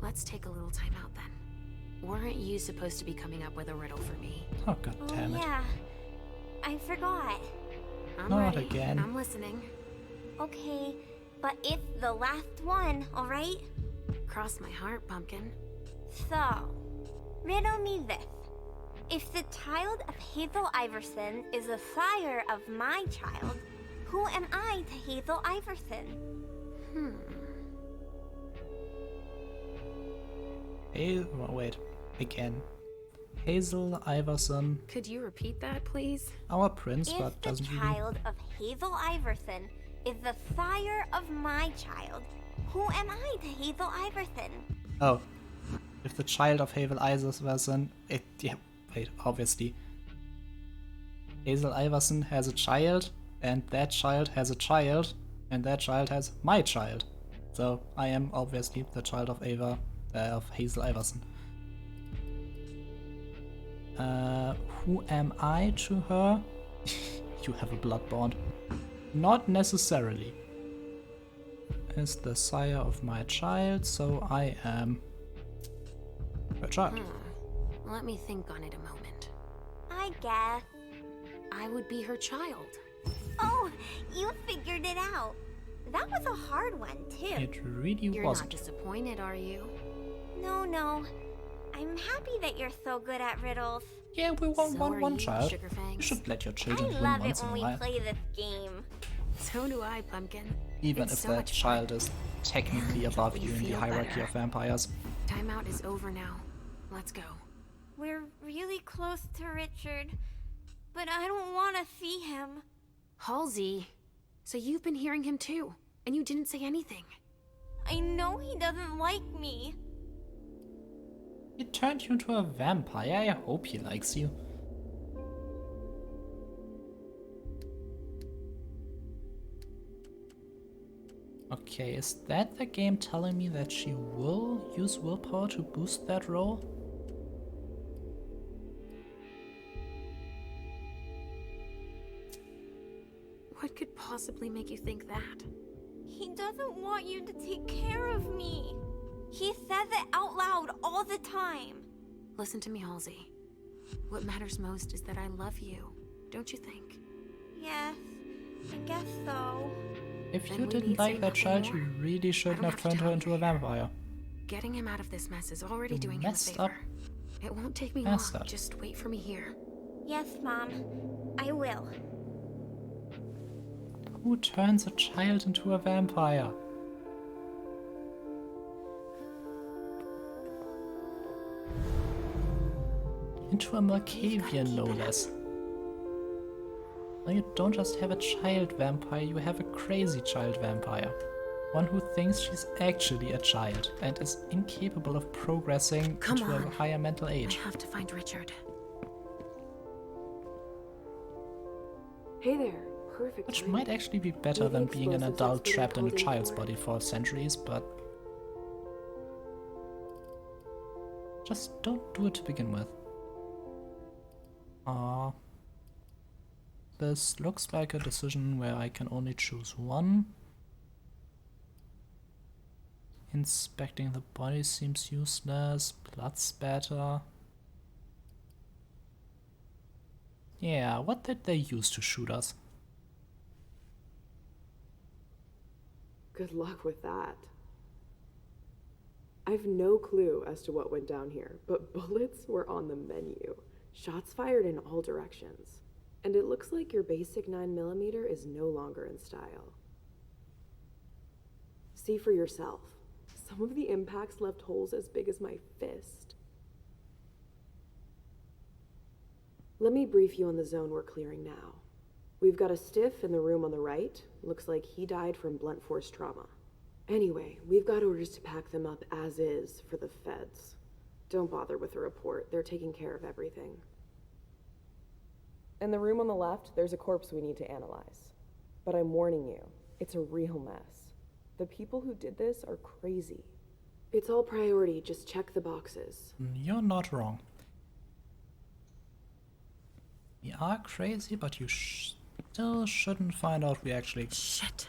Let's take a little time out then. Weren't you supposed to be coming up with a riddle for me? Oh, god damn it. Yeah, I forgot. I'm Not ready. again. I'm listening. Okay, but it's the last one, alright? Cross my heart, Pumpkin. So, riddle me this. If the child of Hazel Iverson is the sire of my child, who am I to Hazel Iverson? Hey, oh, wait, again. Hazel Iverson, Could you repeat that, please? our prince, If but the doesn't really. child of Hazel Iverson is the sire of my child, who am I to Hazel Iverson? Oh, if the child of Hazel Iverson, obviously. Hazel Iverson has a child, and that child has a child, and that child has my child. So I am obviously the child of Hazel Iverson. Who am I to her? You have a blood bond. Not necessarily. Is the sire of my child, so I am her child. Let me think on it a moment. I guess. I would be her child. Oh, you figured it out. That was a hard one, too. It really You're wasn't. not disappointed, are you? No. I'm happy that you're so good at riddles. Yeah, we want So are one you, child. Sugarfangs. You should let your I children win love once it in when a we while. play this game. So do I, Pumpkin. Even It's if so that much child is technically above you you in the feel hierarchy better. of vampires. Timeout is over now. Let's go. We're really close to Richard, but I don't want to see him. Halsey, so you've been hearing him too, and you didn't say anything. I know he doesn't like me. He turned you into a vampire. I hope he likes you. Okay, is that the game telling me that she will use willpower to boost that roll? What could possibly make you think that? He doesn't want you to take care of me. He says it out loud all the time. Listen to me, Halsey. What matters most is that I love you, don't you think? Yes, I guess so. If Then you we didn't need like say that nothing child, more. you really shouldn't I have don't have to turned her tell into a vampire. Getting him out of this mess is already You doing him a messed favor. up. It won't take me Messed long. up. Just wait for me here. Yes, Mom. I will. Who turns a child into a vampire? Into a Malkavian, no less. Well, you don't just have a child vampire, you have a crazy child vampire. One who thinks she's actually a child and is incapable of progressing Come into on. a higher mental age. I have to find Richard. Hey there. Perfect. Which timing. might actually be better Maybe than being an explosives adult expedite trapped in a clothing child's for- body for centuries, but just don't do it to begin with. This looks like a decision where I can only choose one. Inspecting the body seems useless. Blood spatter. Yeah, what did they use to shoot us? Good luck with that. I've no clue as to what went down here, but bullets were on the menu. Shots fired in all directions. And it looks like your basic 9mm is no longer in style. See for yourself. Some of the impacts left holes as big as my fist. Let me brief you on the zone we're clearing now. We've got a stiff in the room on the right. Looks like he died from blunt force trauma. Anyway, we've got orders to pack them up as is for the feds. Don't bother with the report. They're taking care of everything. In the room on the left, there's a corpse we need to analyze. But I'm warning you, it's a real mess. The people who did this are crazy. It's all priority, just check the boxes. You're not wrong. We are crazy, but you still shouldn't find out we actually... Shit.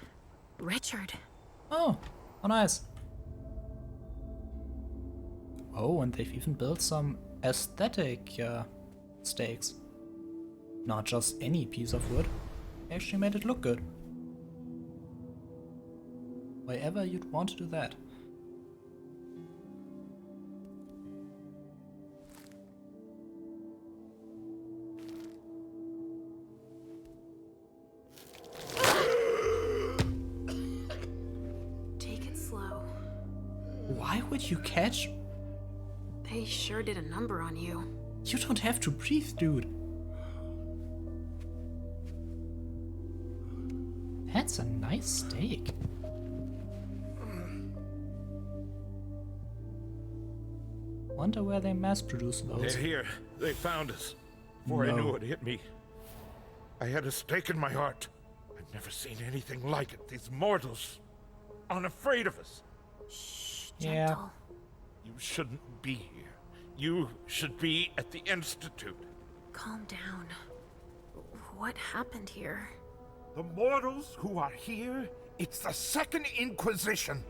Richard. Oh nice. Oh, and they've even built some aesthetic stakes. Not just any piece of wood. They actually made it look good. Why ever you'd want to do that. Why would you catch? They sure did a number on you. You don't have to breathe, dude. That's a nice steak. Wonder where they mass produce those. They're here. They found us. Before I knew it hit me, I had a stake in my heart. I've never seen anything like it. These mortals, unafraid of us. Shh, yeah. gentle. You shouldn't be here. You should be at the Institute. Calm down. What happened here? The mortals who are here, it's the Second Inquisition.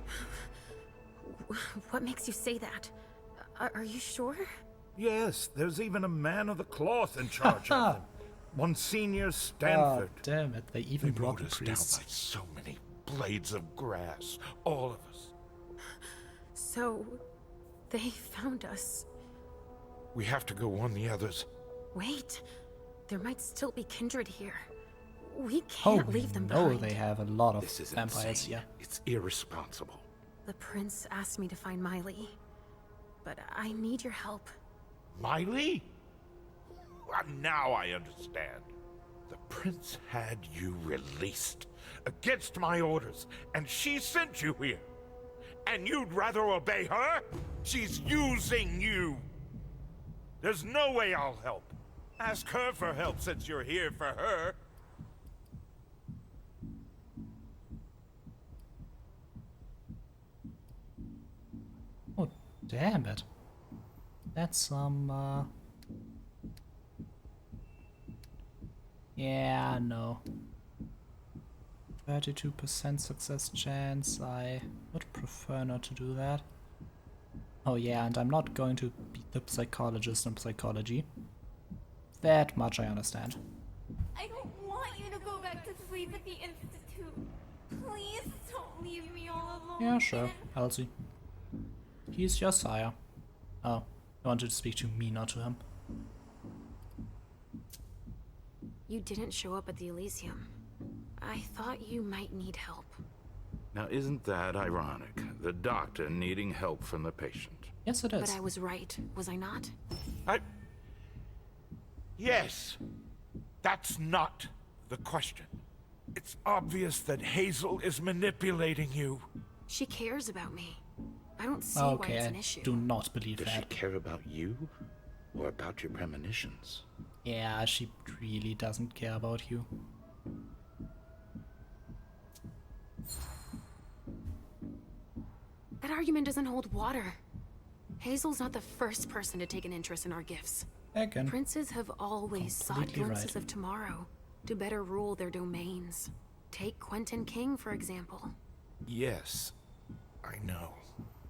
What makes you say that? Are you sure? Yes, there's even a man of the cloth in charge of them. Monsignor Stanford. Oh, damn it, they even brought us the down priests. by so many blades of grass, all of us. So, they found us. We have to go warn the others. Wait, there might still be kindred here. We can't leave them behind. They have a lot of This is vampires insane. here. It's irresponsible. The prince asked me to find Miley, but I need your help. Miley? Well, now I understand. The prince had you released against my orders, and she sent you here. And you'd rather obey her? She's using you. There's no way I'll help. Ask her for help since you're here for her. Oh, damn it. That's some, yeah, no. 32% success chance. I would prefer not to do that. Oh yeah, and I'm not going to be the psychologist in psychology. That much I understand. I don't want you to go back to sleep at the Institute. Please don't leave me all alone. Yeah, sure, Elsie. He's your sire. Oh, I wanted to speak to me, not to him. You didn't show up at the Elysium. I thought you might need help. Now, isn't that ironic? The doctor needing help from the patient. Yes, it is. But I was right, was I not? Yes. That's not the question. It's obvious that Hazel is manipulating you. She cares about me. I don't see why it's an issue. I do not believe Does that. she care about you? Or about your premonitions? Yeah, she really doesn't care about you. That argument doesn't hold water. Hazel's not the first person to take an interest in our gifts. Again, Princes have always sought completely glimpses right. of tomorrow to better rule their domains. Take Quentin King, for example. Yes, I know.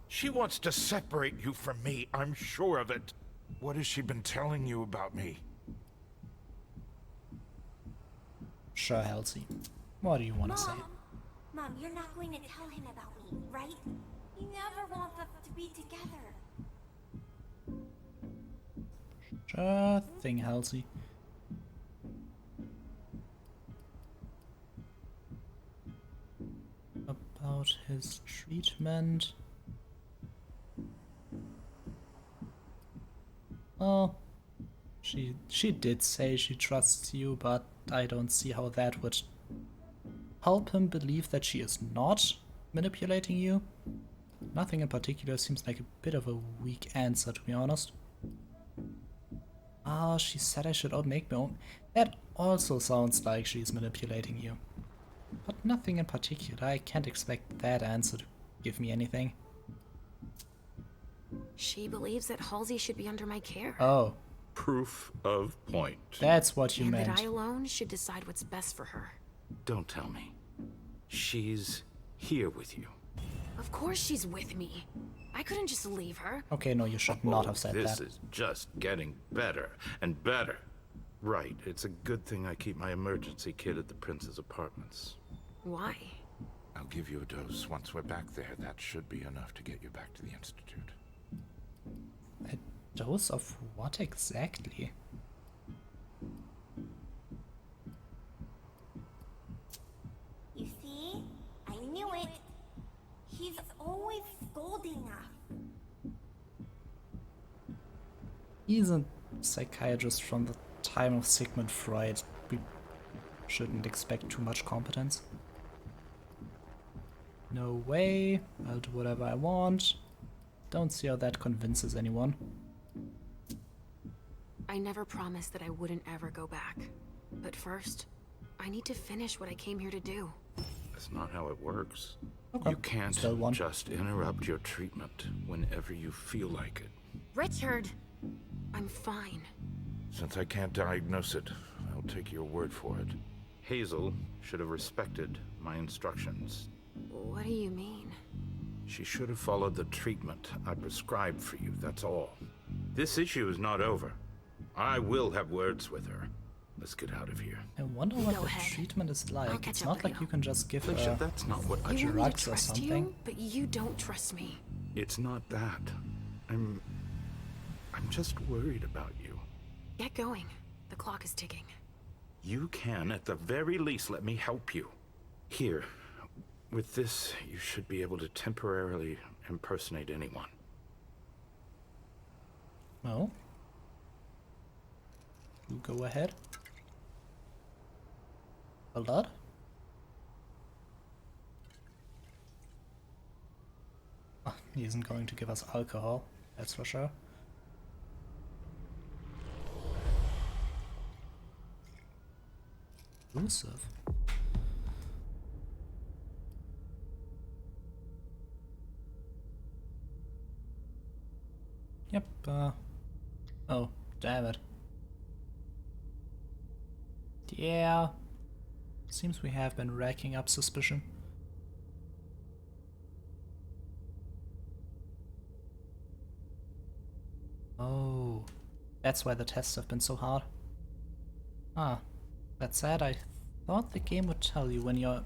She wants to separate you from me, I'm sure of it. What has she been telling you about me? Sure, Elsie. What do you want to say? Mom, you're not going to tell him about me, right? You never want us to be together. Sure thing, Elsie. About his treatment. Well, she did say she trusts you, but I don't see how that would help him believe that she is not manipulating you. Nothing in particular seems like a bit of a weak answer, to be honest. Ah, she said I should make my own. That also sounds like she's manipulating you. But nothing in particular. I can't expect that answer to give me anything. She believes that Halsey should be under my care. Oh. Proof of point. That's what you and meant. that I alone should decide what's best for her. Don't tell me. She's here with you. Of course she's with me. I couldn't just leave her. Okay, no, you should not have said this that. This is just getting better and better. Right, it's a good thing I keep my emergency kit at the prince's apartments. Why? I'll give you a dose once we're back there. That should be enough to get you back to the Institute. A dose of what exactly? You see? I knew it. He's always scolding old enough. He's a psychiatrist from the time of Sigmund Freud. We shouldn't expect too much competence. No way. I'll do whatever I want. Don't see how that convinces anyone. I never promised that I wouldn't ever go back. But first, I need to finish what I came here to do. That's not how it works. Okay. You can't just interrupt your treatment whenever you feel like it. Richard! I'm fine. Since I can't diagnose it, I'll take your word for it. Hazel should have respected my instructions. What do you mean? She should have followed the treatment I prescribed for you, that's all. This issue is not over. I will have words with her. Let's get out of here. I wonder what the treatment is like. It's not like you can just give her that's not what I drugs or something. You, but you don't trust me. It's not that. I'm just worried about you. Get going. The clock is ticking. You can, at the very least, let me help you. Here, with this, you should be able to temporarily impersonate anyone. Oh? You go ahead. A lot? Oh, he isn't going to give us alcohol, that's for sure. Elusive. Yep, oh, damn it. Yeah. Seems we have been racking up suspicion. Oh, that's why the tests have been so hard. Ah, that said, I thought the game would tell you when your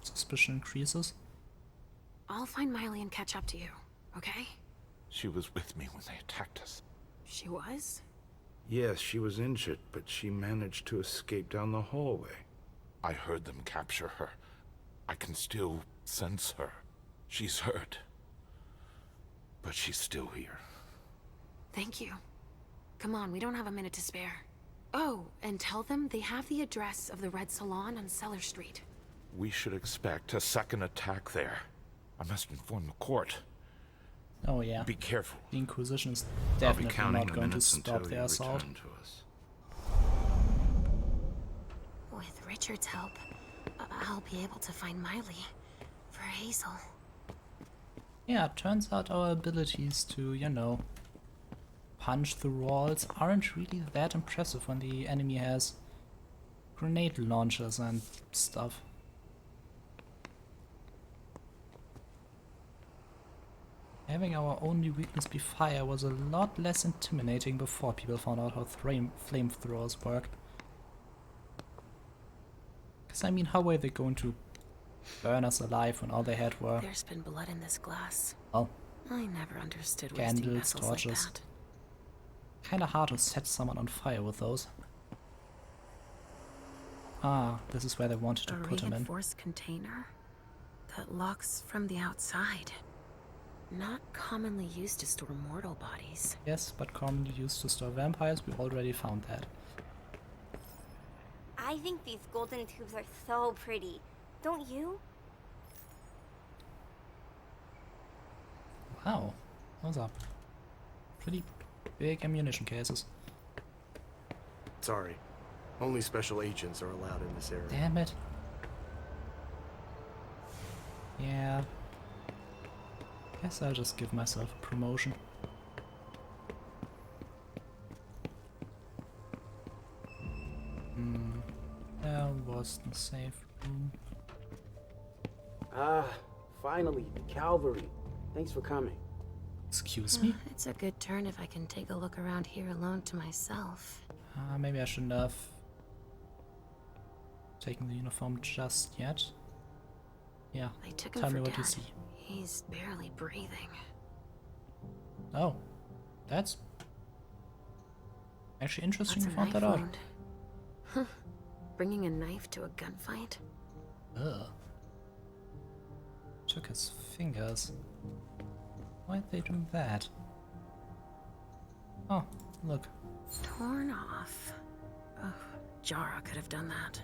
suspicion increases. I'll find Miley and catch up to you, okay? She was with me when they attacked us. She was? Yes, she was injured, but she managed to escape down the hallway. I heard them capture her. I can still sense her. She's hurt. But she's still here. Thank you. Come on, we don't have a minute to spare. Oh, and tell them they have the address of the Red Salon on Cellar Street. We should expect a second attack there. I must inform the court. Oh yeah. Be careful. The Inquisition is definitely not going to stop their assault. With Richard's help, I'll be able to find Miley for Hazel. Yeah, it turns out our abilities to, you know, punch through walls aren't really that impressive when the enemy has grenade launchers and stuff. Having our only weakness be fire was a lot less intimidating before people found out how flamethrowers work. Because I mean, how were they going to burn us alive when all they had were... There's been blood in this glass. Oh. I never understood wasting Candles, vessels torches. like that. Kinda hard to set someone on fire with those. Ah, this is where they wanted to put him in. A reinforced container that locks from the outside. Not commonly used to store mortal bodies. Yes, but commonly used to store vampires. We already found that. I think these golden tubes are so pretty. Don't you? Wow. Those are pretty big ammunition cases. Sorry. Only special agents are allowed in this area. Damn it. Yeah. Guess I'll just give myself a promotion. There was the safe room. Ah, finally, the cavalry. Thanks for coming. Excuse me? It's a good turn if I can take a look around here alone to myself. Maybe I shouldn't have taken the uniform just yet. Yeah, They took him tell for me what you dead. see. He's barely breathing. Oh, that's actually interesting. That's You a found that knife out. wound. Huh. Bringing a knife to a gunfight? Ugh. Took his fingers. Why'd they do that? Oh, look. Torn off. Oh, Jara could have done that.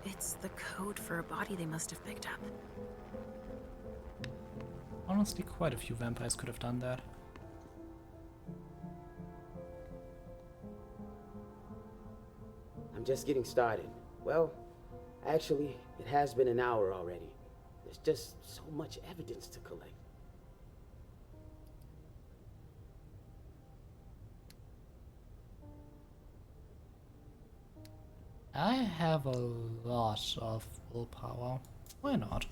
It's the code for a body they must have picked up. Honestly, quite a few vampires could have done that. I'm just getting started. Well, actually, it has been an hour already. There's just so much evidence to collect. I have a lot of willpower. Why not?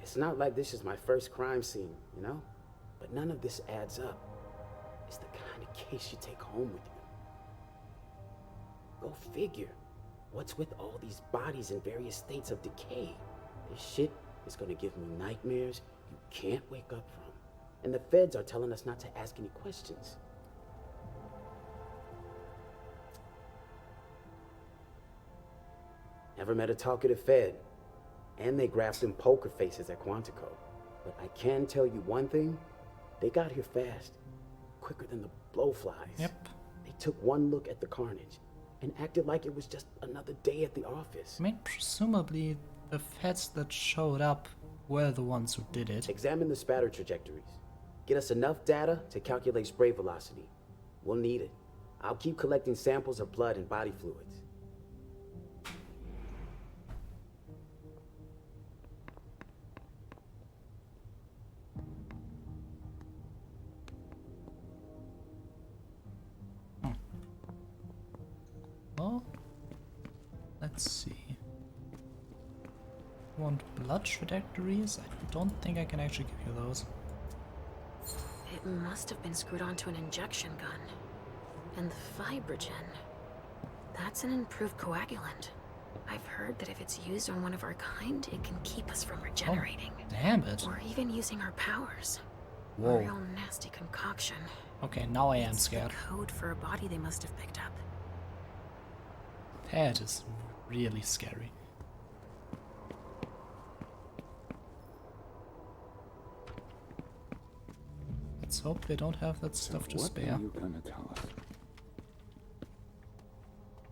It's not like this is my first crime scene, you know? But none of this adds up. It's the kind of case you take home with you. Go figure. What's with all these bodies in various states of decay? This shit is gonna give me nightmares you can't wake up from. And the feds are telling us not to ask any questions. Never met a talkative Fed. And they grabbed them poker faces at Quantico. But I can tell you one thing, they got here fast. Quicker than the blowflies. Yep. They took one look at the carnage and acted like it was just another day at the office. I mean, presumably the feds that showed up were the ones who did it. Examine the spatter trajectories. Get us enough data to calculate spray velocity. We'll need it. I'll keep collecting samples of blood and body fluids. Well, let's see. Want blood trajectories? I don't think I can actually give you those. It must have been screwed onto an injection gun. And the Fibrogen. That's an improved coagulant. I've heard that if it's used on one of our kind, it can keep us from regenerating. Oh, damn it. Or even using our powers. Whoa. A real nasty concoction. Okay, now I am scared. The code for a body they must have picked up. That is really scary. Let's hope they don't have that stuff to spare. What are you gonna tell us?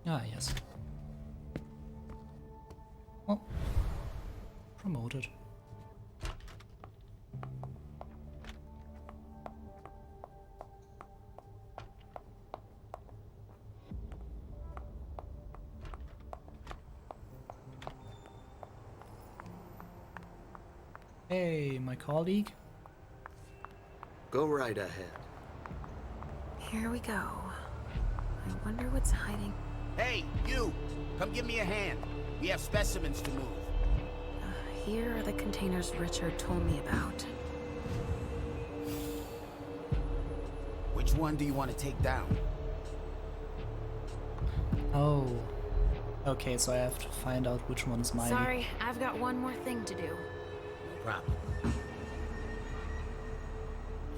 Ah, yes. Well, promoted. Hey, my colleague. Go right ahead. Here we go. I wonder what's hiding. Hey, you! Come give me a hand. We have specimens to move. Here are the containers Richard told me about. Which one do you want to take down? Oh. Okay, so I have to find out which one is mine. Sorry, I've got one more thing to do. No problem.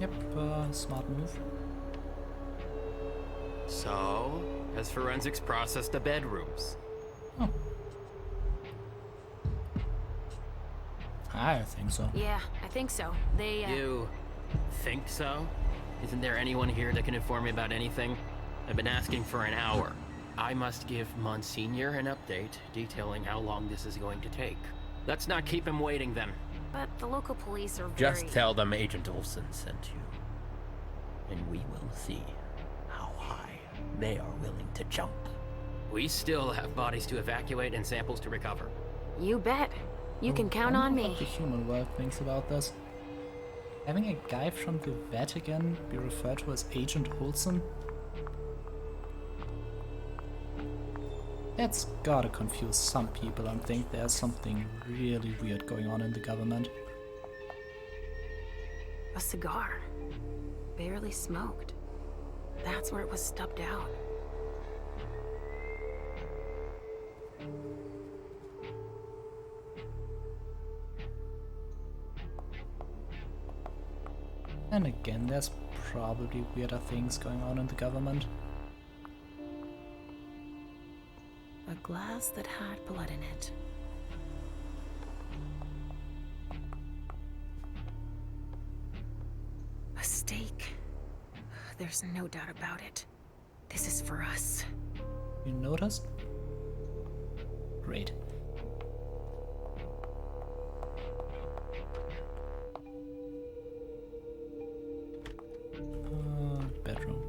Yep, smart move. So, has forensics processed the bedrooms? Oh. I think so. Yeah, I think so. They, You think so? Isn't there anyone here that can inform me about anything? I've been asking for an hour. I must give Monsignor an update detailing how long this is going to take. Let's not keep him waiting then. But the local police are Just tell them Agent Olsen sent you. And we will see how high they are willing to jump. We still have bodies to evacuate and samples to recover. You bet. You can count on me. What the human world thinks about this. Having a guy from the Vatican be referred to as Agent Olsen? That's gotta confuse some people and think there's something really weird going on in the government. A cigar. Barely smoked. That's where it was stubbed out. And again, there's probably weirder things going on in the government. A glass that had blood in it. A stake. There's no doubt about it. This is for us. You noticed? Great. Bedroom.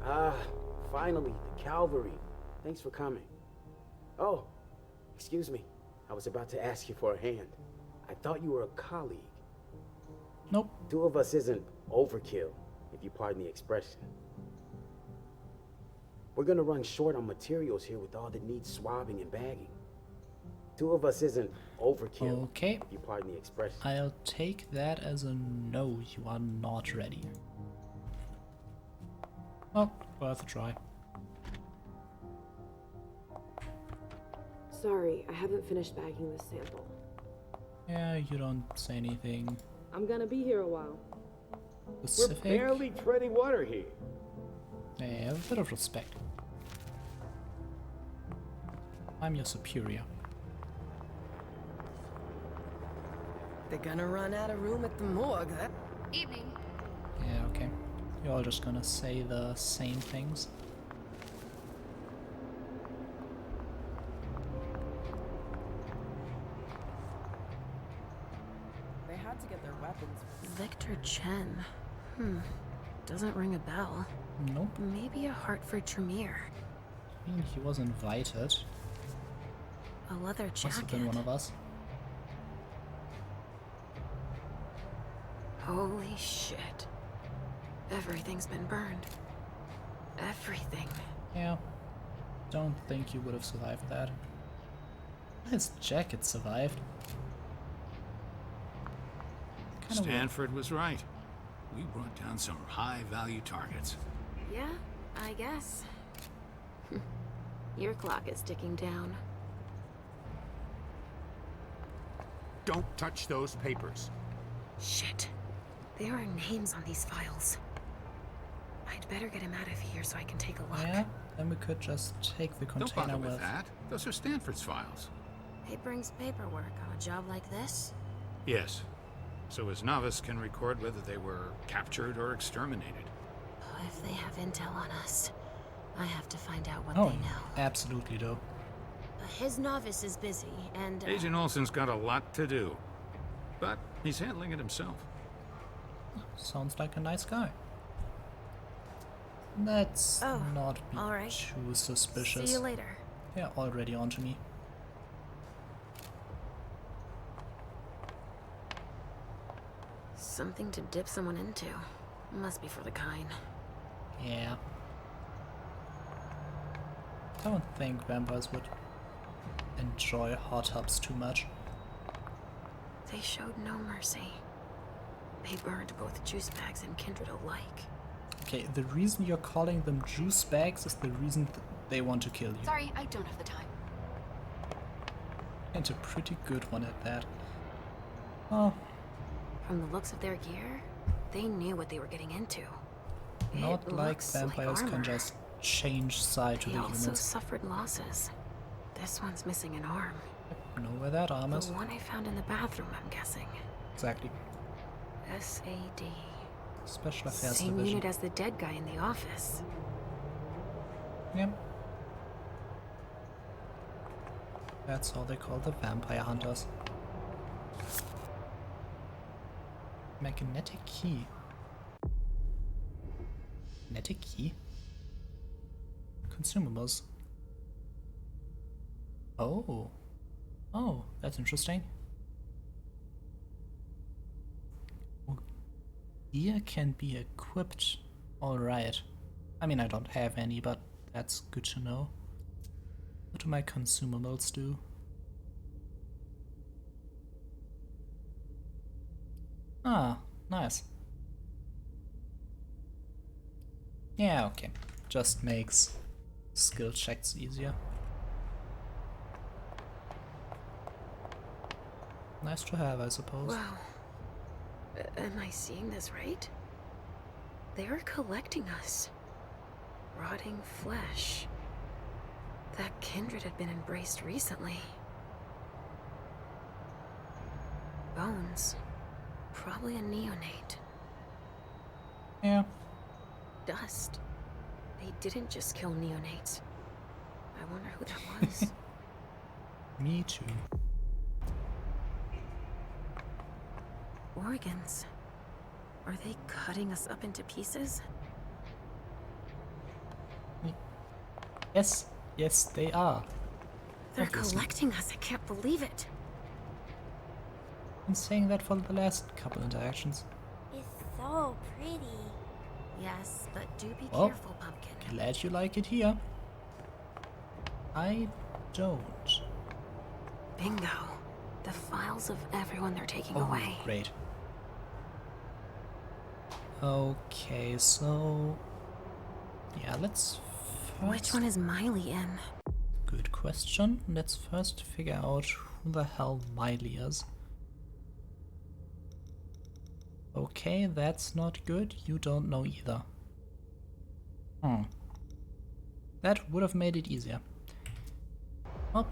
Ah, finally, the cavalry. Thanks for coming. Oh, excuse me. I was about to ask you for a hand. I thought you were a colleague. Nope. 2 of us isn't overkill, if you pardon the expression. We're gonna run short on materials here with all that needs swabbing and bagging. 2 of us isn't overkill, okay. if you pardon the expression. I'll take that as a no, you are not ready. Well, worth a try. Sorry, I haven't finished bagging this sample. Yeah, you don't say anything I'm gonna be here a while. specific. We're barely treading water here. Yeah, a bit of respect. I'm your superior. They're gonna run out of room at the morgue. That Evening. Yeah, okay. You're all just gonna say the same things. they had to get their weapons. Victor Chen. Doesn't ring a bell. Nope. Maybe a Hartford Tremere. I mean, he was invited. A leather Must have jacket. been one of us. Holy shit. Everything's been burned. Everything. Yeah. Don't think you would have survived that. His jacket survived. Kinda weird. Stanford was right. We brought down some high-value targets. Yeah, I guess. Your clock is ticking down. Don't touch those papers. Shit. There are names on these files. I'd better get him out of here so I can take a look. Yeah, then we could just take the Don't container bother with with. that. Those are Stanford's files. It brings paperwork on a job like this? Yes. So his novice can record whether they were captured or exterminated. If they have intel on us, I have to find out what Oh, they know. absolutely though. His novice is busy, and Agent Olsen's got a lot to do. But he's handling it himself. Sounds like a nice guy. Let's not be all right. too suspicious. See you later. Yeah, already on to me. Something to dip someone into. Must be for the kind. Yeah. I don't think vampires would enjoy hot tubs too much. They showed no mercy. They burned both juice bags and kindred alike. Okay, the reason you're calling them juice bags is the reason they want to kill you. Sorry, I don't have the time. And a pretty good one at that. Oh, From the looks of their gear, they knew what they were getting into. not It like looks vampires can armor. just change side to They the also humans. suffered losses. This one's missing an arm. Know where that arm is. The one I found in the bathroom, I'm guessing. Exactly. SAD. Special Affairs Same Division. unit as the dead guy in the office. Yep. That's how they call the vampire hunters. Magnetic key. Magnetic key? Consumables. Oh. Oh, that's interesting. Gear can be equipped. Alright. I mean, I don't have any, but that's good to know. What do my consumables do? Ah, nice. Yeah, okay. Just makes skill checks easier. Nice to have, I suppose. Wow. Am I seeing this right? They're collecting us. Rotting flesh. That kindred had been embraced recently. Bones. Probably a neonate. Yeah. Dust. They didn't just kill neonates. I wonder who that was. Me too. Organs. Are they cutting us up into pieces? Yes, yes, they are. They're Obviously. collecting us. I can't believe it. Been saying that for the last couple interactions. It's so pretty. Yes, but do be Well, careful, Pumpkin. Glad you like it here. I don't. Bingo. The files of everyone they're taking Oh, away. great. Okay, so... Yeah, let's first... Which one is Miley in? Good question. Let's first figure out who the hell Miley is. Okay, that's not good. You don't know either. That would have made it easier. Oh.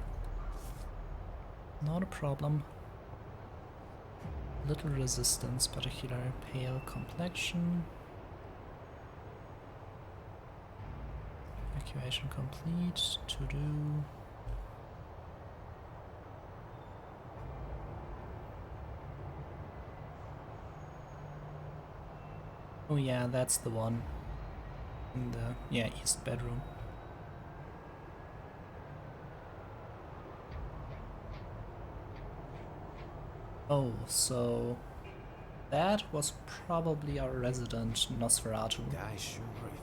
Not a problem. Little resistance, particular pale complexion. Evacuation complete. To do. Oh yeah, that's the one. In the east bedroom. Oh, so that was probably our resident Nosferatu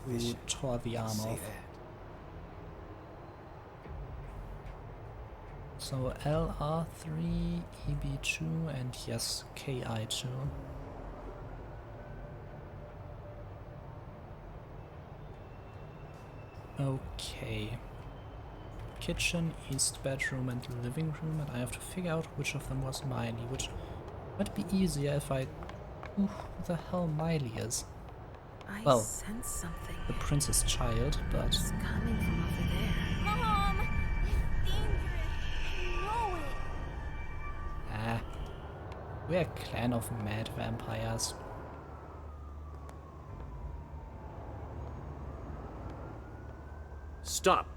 who tore the arm off. So LR3, EB2, and yes, KI2. Okay. Kitchen, east bedroom, and living room, and I have to figure out which of them was Miley, which might be easier if I... Ooh, who the hell Miley is? I sense something. The prince's child, but... It's coming from over there. Mom! It's dangerous. I know it. Ah. We're a clan of mad vampires. Stop!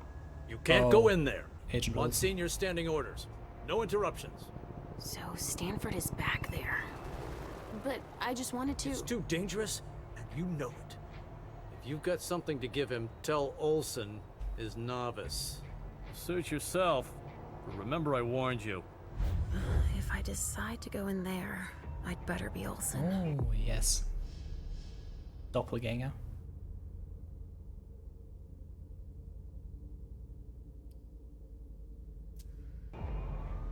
You can't go in there. Agent Monsignor standing orders. No interruptions. So Stanford is back there. But I just wanted to... It's too dangerous, and you know it. If you've got something to give him, tell Olsen is novice. Suit yourself. But remember I warned you. If I decide to go in there, I'd better be Olsen. Oh, yes. Doppelganger.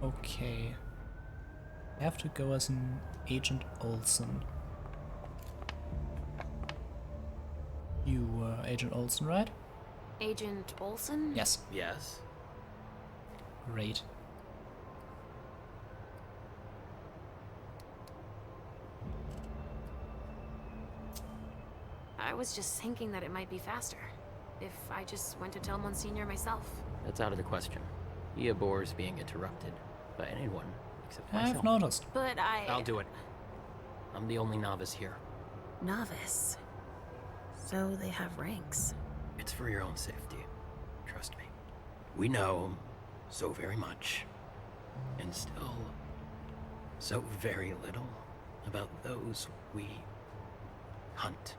Okay. I have to go as an Agent Olsen. You were Agent Olsen, right? Agent Olsen? Yes. Yes. Great. I was just thinking that it might be faster if I just went to tell Monsignor myself. That's out of the question. He abhors being interrupted by anyone except myself. I've noticed. But I'll do it. I'm the only novice here. Novice? So they have ranks. It's for your own safety. Trust me. We know so very much, and still so very little about those we hunt.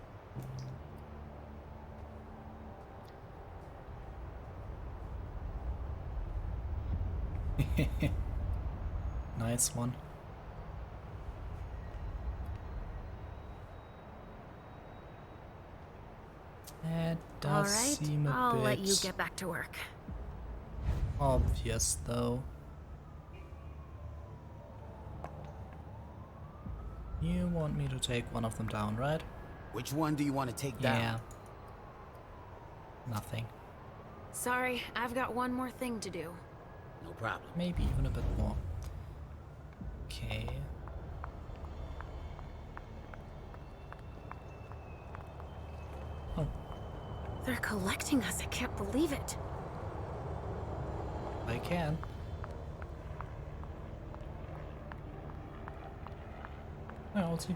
Nice one. That does seem a I'll bit let you get back to work. obvious, though. You want me to take one of them down, right? Which one do you want to take down? Yeah. Nothing. Sorry, I've got one more thing to do. No problem. Maybe even a bit more. Okay. Oh. They're collecting us. I can't believe it. I can. Yeah, we'll see.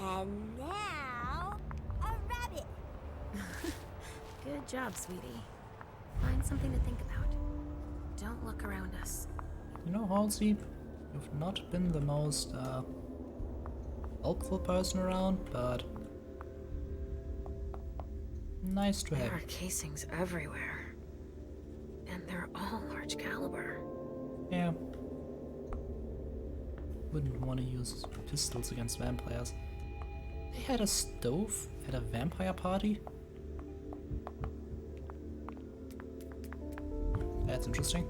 And now, a rabbit. Good job, sweetie. Find something to think about. Don't look around us. You know, Halsey, you've not been the most helpful person around, but nice to have. There are casings everywhere. And they're all large caliber. Yeah. Wouldn't want to use pistols against vampires. They had a stove at a vampire party? That's interesting.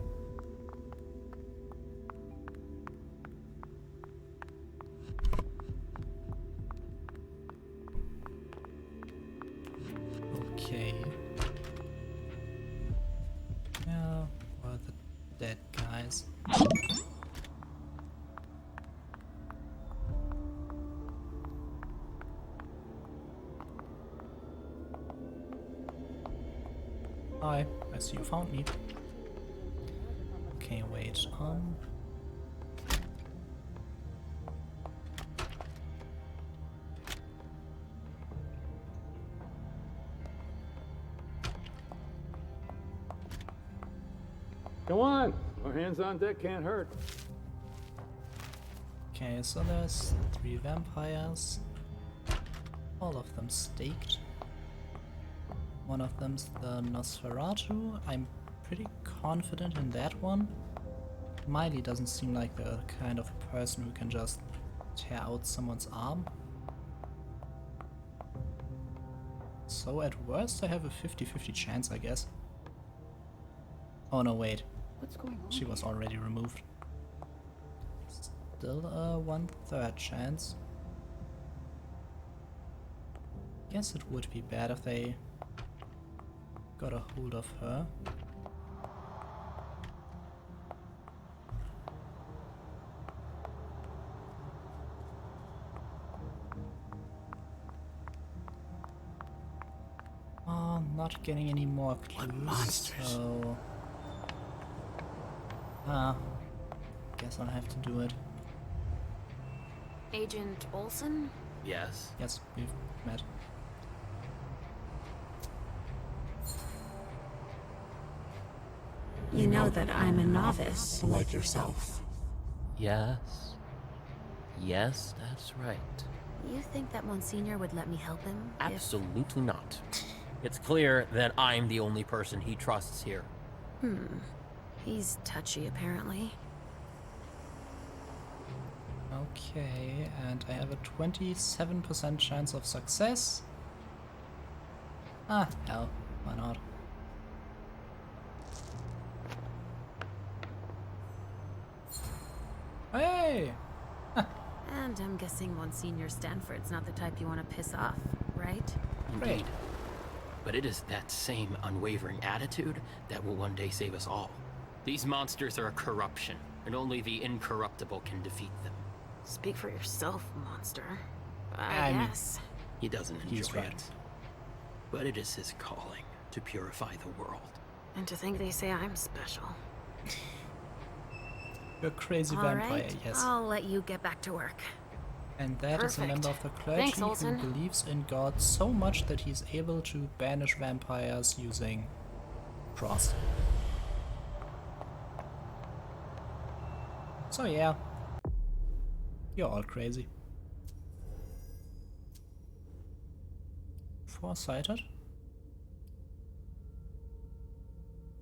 Okay. Yeah, or the dead guys. Hi, I see you found me. Okay, wait, Come on! Our hands on deck can't hurt. okay, so there's 3 vampires. All of them staked. One of them's the Nosferatu. I'm pretty confident in that one. Miley doesn't seem like the kind of person who can just tear out someone's arm. So at worst I have a 50-50 chance, I guess. Oh no, wait. What's going on? She was already removed. Still a 1/3 chance. Guess it would be bad if they got a hold of her. Oh, not getting any more clues. What monsters? So guess I'll have to do it. Agent Olsen? Yes. Yes, we've met. You know that I'm a novice. Like yourself. Yes. Yes, that's right. You think that Monsignor would let me help him? Absolutely not. It's clear that I'm the only person he trusts here. He's touchy, apparently. Okay, and I have a 27% chance of success. Ah, hell, why not? Hey! And I'm guessing Monsignor Stanford's not the type you want to piss off, right? Indeed. But it is that same unwavering attitude that will one day save us all. These monsters are a corruption, and only the incorruptible can defeat them. Speak for yourself, monster. I I mean, guess. He doesn't He's enjoy right. it. But it is his calling to purify the world. And to think they say I'm special. You're a crazy All vampire, right, yes. I'll let you get back to work. And that is a member of the clergy Thanks, who Olsen. believes in God so much that he's able to banish vampires using cross. So yeah, you're all crazy. Foresighted?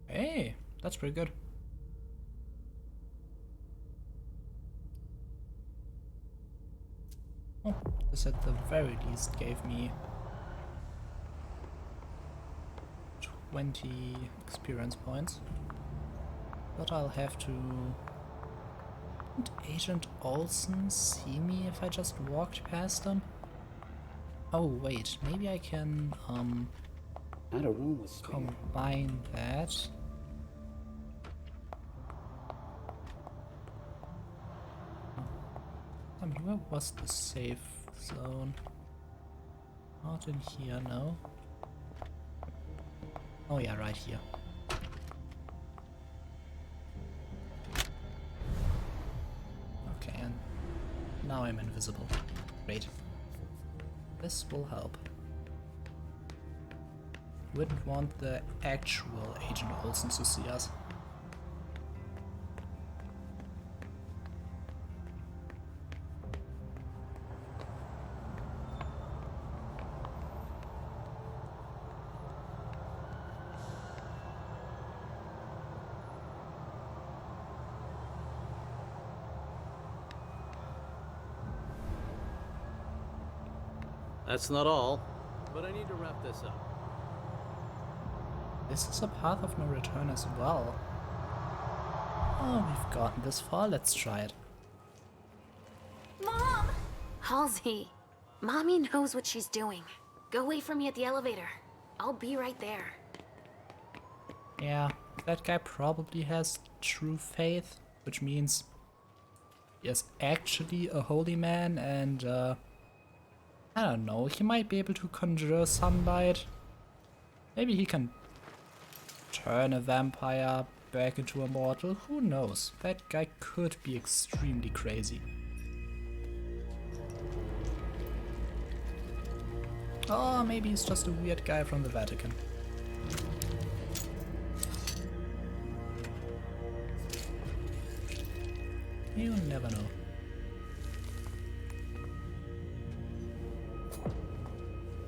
Hey, that's pretty good. Oh, this at the very least gave me 20 experience points. But I'll have to... Did Agent Olsen see me if I just walked past him? Oh wait, maybe I can Not a room with space. combine that. I mean, where was the safe zone? Not in here, no. Oh yeah, right here. Okay, and now I'm invisible. Great. This will help. Wouldn't want the actual Agent Olsen to see us. That's not all, but I need to wrap this up. This is a path of no return as well. Oh, we've gotten this far, let's try it. Mom! Halsey, Mommy knows what she's doing. Go wait for me at the elevator. I'll be right there. Yeah, that guy probably has true faith, which means he is actually a holy man and I don't know, he might be able to conjure sunlight. Maybe he can turn a vampire back into a mortal, who knows? That guy could be extremely crazy. Or maybe he's just a weird guy from the Vatican. You never know.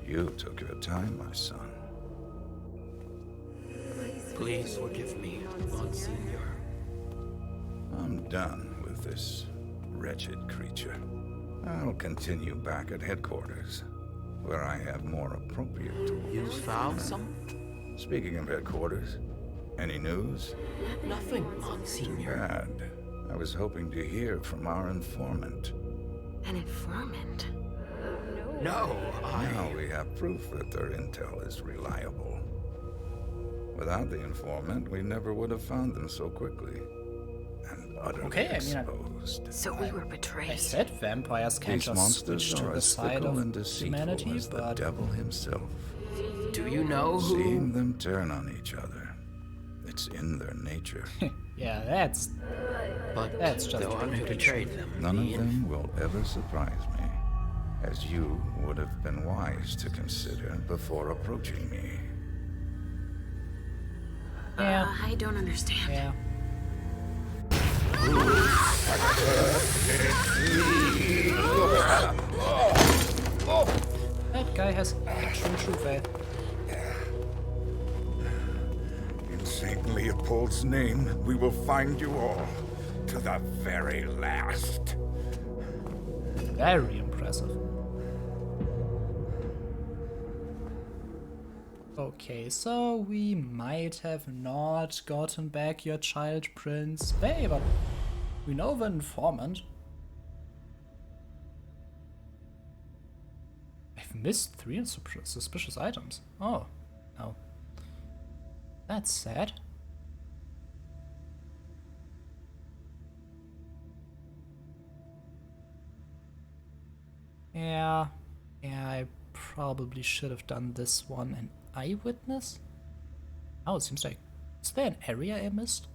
You took your time, my son. Please forgive me, Monsignor. I'm done with this wretched creature. I'll continue back at headquarters, where I have more appropriate tools. You found some? Speaking of headquarters, any news? Nothing, Monsignor. Bad. I was hoping to hear from our informant. An informant? No, Now we have proof that their intel is reliable. Without the informant, we never would have found them so quickly. And utterly exposed. So we were betrayed. I said vampires can't These just monsters switch to are the as side fickle of and deceitful humanity, as the but devil himself. Do you know who? Seeing them turn on each other, it's in their nature. yeah, that's just the one who betrayed them. None of them will ever surprise me, as you would have been wise to consider before approaching me. Yeah. I don't understand. Yeah. That guy has actual true faith. In St. Leopold's name, we will find you all, to the very last. Very impressive. Okay, so we might have not gotten back your child, Prince Bay, but we know the informant. I've missed 3 suspicious items. Oh, no. That's sad. Yeah, I probably should have done this one an eyewitness? Oh, it seems like... Is there an area I missed?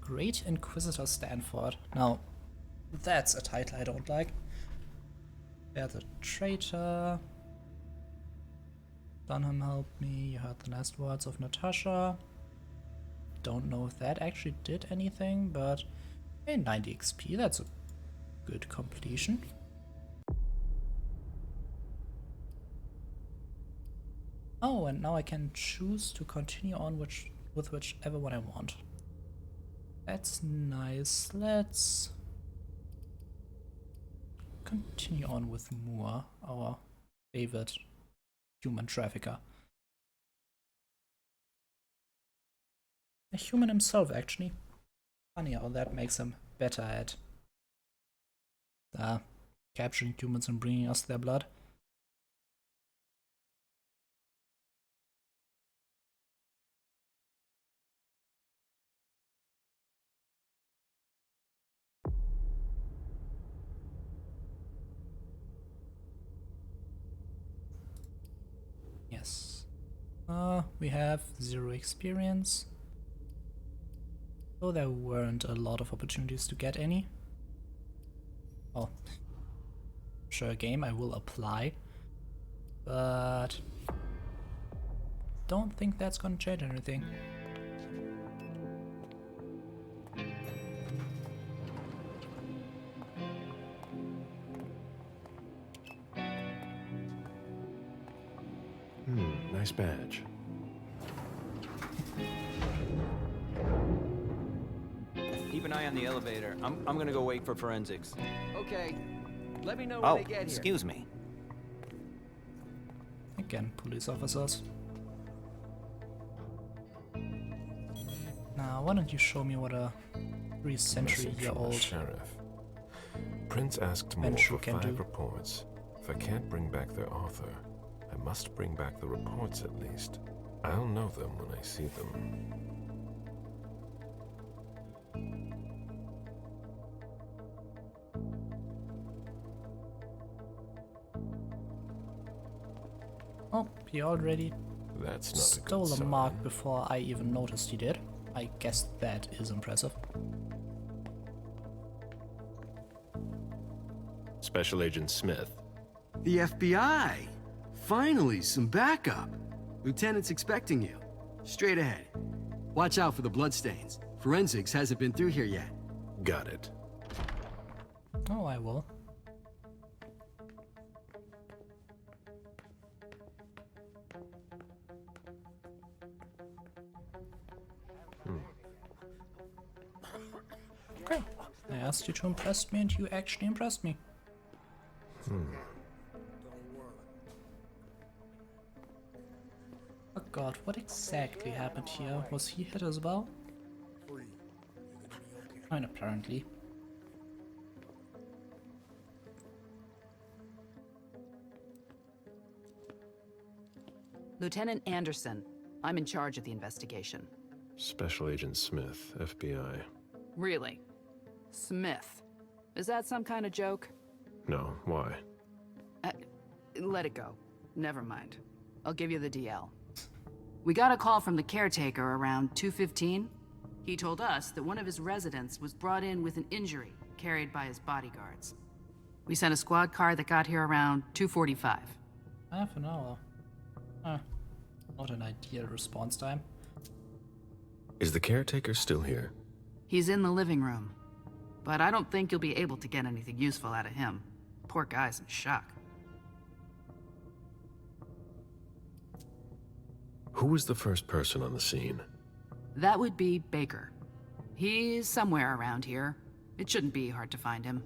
Great Inquisitor Stanford. Now, that's a title I don't like. There's a traitor. Dunham helped me. You heard the last words of Natasha. Don't know if that actually did anything, but... Hey, 90 XP, that's a good completion. Oh, and now I can choose to continue on with whichever one I want. That's nice. Let's continue on with Moore, our favorite human trafficker. A human himself, actually. Funny how that makes him better at capturing humans and bringing us their blood. Yes. We have 0 experience. So there weren't a lot of opportunities to get any. Well, sure, game, I will apply. But don't think that's gonna change anything. Nice badge. Keep an eye on the elevator. I'm gonna go wait for forensics. Okay. Let me know when they get here. Excuse me. Again, police officers. Now, why don't you show me what a 3-century-year-old sheriff. Prince asked more for 5 reports. If I can't bring back their author, I must bring back the reports at least. I'll know them when I see them. Oh, he already That's not stole a mark before I even noticed he did. I guess that is impressive. Special Agent Smith. The FBI! Finally, some backup. Lieutenant's expecting you. Straight ahead. Watch out for the bloodstains. Forensics hasn't been through here yet. Got it. Oh, I will. Okay. I asked you to impress me and you actually impressed me. Oh god, what exactly happened here? Was he hit as well? I mean, apparently. Lieutenant Anderson, I'm in charge of the investigation. Special Agent Smith, FBI. Really? Smith. Is that some kind of joke? No, why? Let it go. Never mind. I'll give you the DL. We got a call from the caretaker around 2:15. He told us that one of his residents was brought in with an injury carried by his bodyguards. We sent a squad car that got here around 2:45. Half an hour. Not an ideal response time. Is the caretaker still here? He's in the living room, but I don't think you'll be able to get anything useful out of him. Poor guy's in shock. Who was the first person on the scene? That would be Baker. He's somewhere around here. It shouldn't be hard to find him.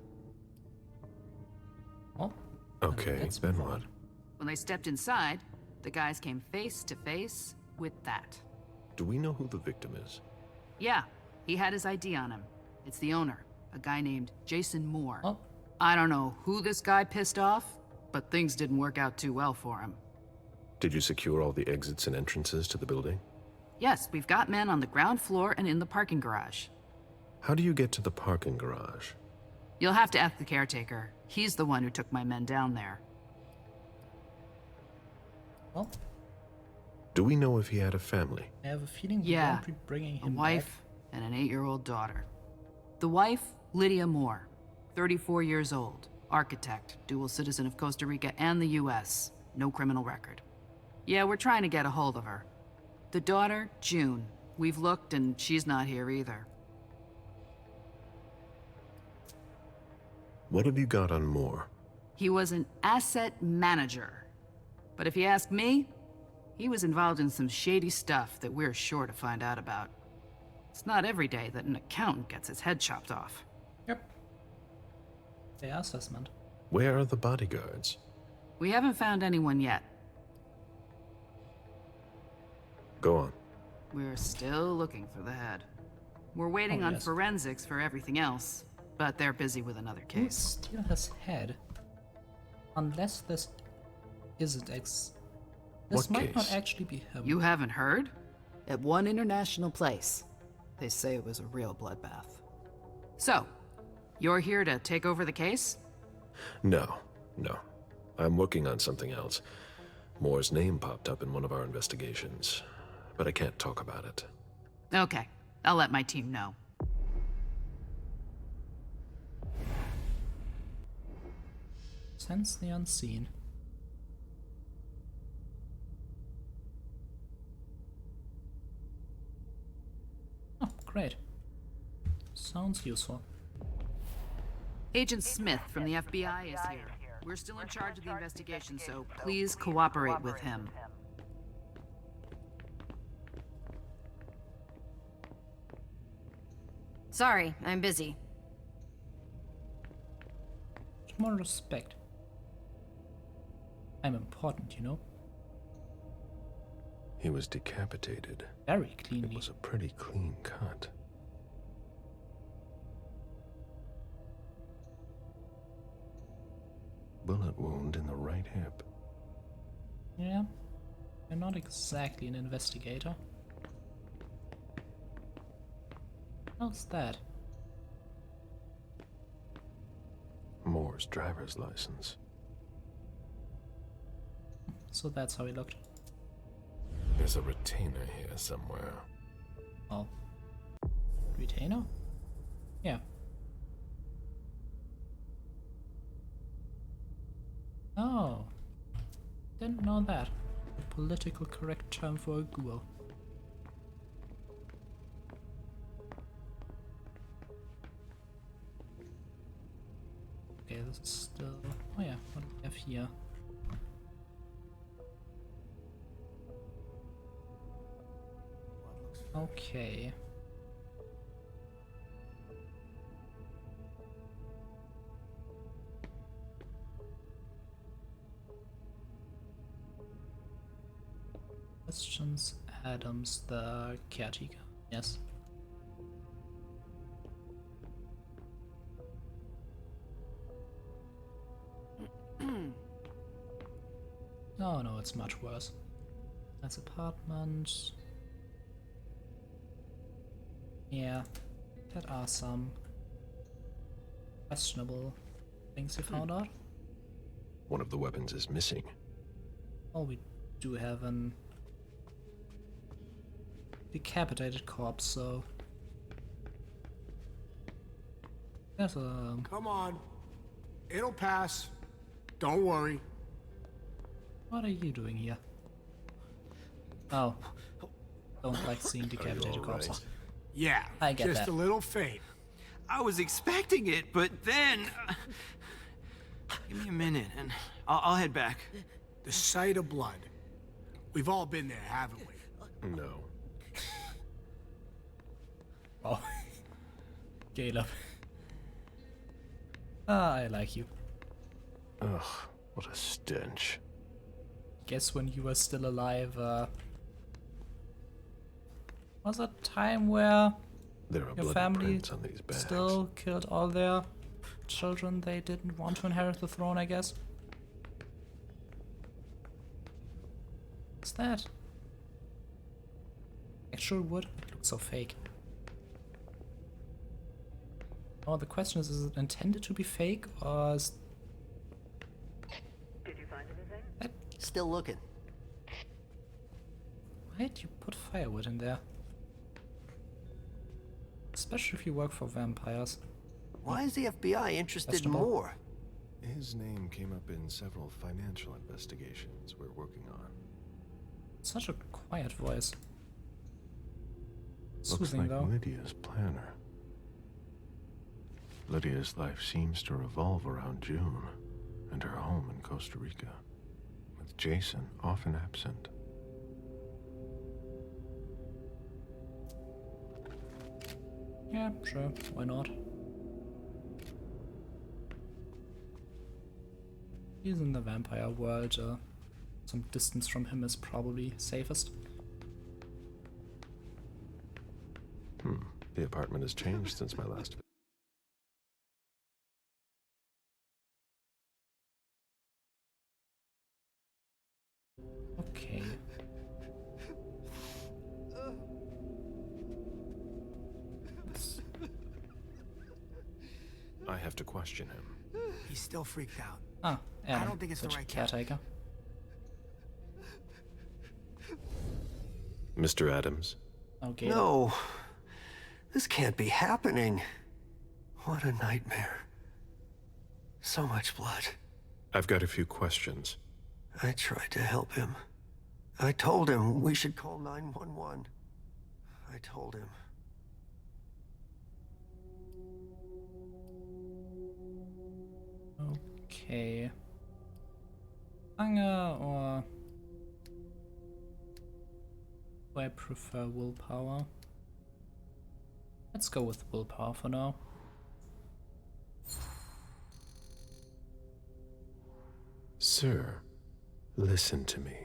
Oh. Okay, then what? When they stepped inside, the guys came face to face with that. Do we know who the victim is? Yeah, he had his ID on him. It's the owner, a guy named Jason Moore. Oh. I don't know who this guy pissed off, but things didn't work out too well for him. Did you secure all the exits and entrances to the building? Yes, we've got men on the ground floor and in the parking garage. How do you get to the parking garage? You'll have to ask the caretaker. He's the one who took my men down there. Well, do we know if he had a family? I have a feeling we Yeah, won't be bringing him a wife and an 8-year-old daughter. The wife, Lydia Moore, 34 years old, architect, dual citizen of Costa Rica and the US, no criminal record. Yeah, we're trying to get a hold of her. The daughter, June. We've looked and she's not here either. What have you got on Moore? He was an asset manager. But if you ask me, he was involved in some shady stuff that we're sure to find out about. It's not every day that an accountant gets his head chopped off. Yep. Fair assessment. Where are the bodyguards? We haven't found anyone yet. Go on. We're still looking for the head. We're waiting on forensics for everything else, but they're busy with another case. Steal his head. Unless this isn't This What might not case? actually be him. You haven't heard? At one international place. They say it was a real bloodbath. So, you're here to take over the case? No. I'm working on something else. Moore's name popped up in one of our investigations, but I can't talk about it. Okay, I'll let my team know. Sense the unseen. Oh, great. Sounds useful. Agent Smith from the FBI is here. We're still in charge of the investigation, so please cooperate with him. Sorry, I'm busy. More respect. I'm important, you know? He was decapitated. Very cleanly. It was a pretty clean cut. Bullet wound in the right hip. Yeah. You're not exactly an investigator. How's that? Moore's driver's license. So that's how he looked. There's a retainer here somewhere. Oh. Retainer? Yeah. Oh. Didn't know that. A political correct term for a ghoul. Okay, this is still... Oh yeah, what do we have here? Okay. Questions, Adams, the caretaker. Yes. Oh no, it's much worse. That's apartment. Yeah, that are some questionable things you found out. One of the weapons is missing. Oh, we do have an decapitated corpse, so there's a... Come on. It'll pass. Don't worry. What are you doing here? Oh. Don't like seeing decapitated corpses. Yeah, I get just that. a little faint. I was expecting it, but then... give me a minute, and I'll head back. The sight of blood. We've all been there, haven't we? No. Oh. Caleb. Ah, I like you. Ugh, what a stench. Guess when you were still alive, was a time where your family on these bags. still killed all their children they didn't want to inherit the throne, I guess? What's that? Actual wood? It looks so fake. Oh, the question is it intended to be fake, or is... Did you find anything? That... Still looking. Why'd you put firewood in there? Especially if you work for vampires. Why is the FBI interested in Questionable. Moore? His name came up in several financial investigations we're working on. Such a quiet voice. Looks Soothing, like though. Lydia's planner. Lydia's life seems to revolve around June and her home in Costa Rica, with Jason often absent. Yeah, sure. Why not? He's in the vampire world. Some distance from him is probably safest. The apartment has changed since my last visit. Okay. I have to question him. He's still freaked out. Ah, Adam, I don't think it's the such a right cat. caretaker. Mr. Adams? Okay. No. This can't be happening. What a nightmare. So much blood. I've got a few questions. I tried to help him. I told him we should call 911. I told him. Okay. Anger or... I prefer willpower. Let's go with willpower for now. Sir, listen to me.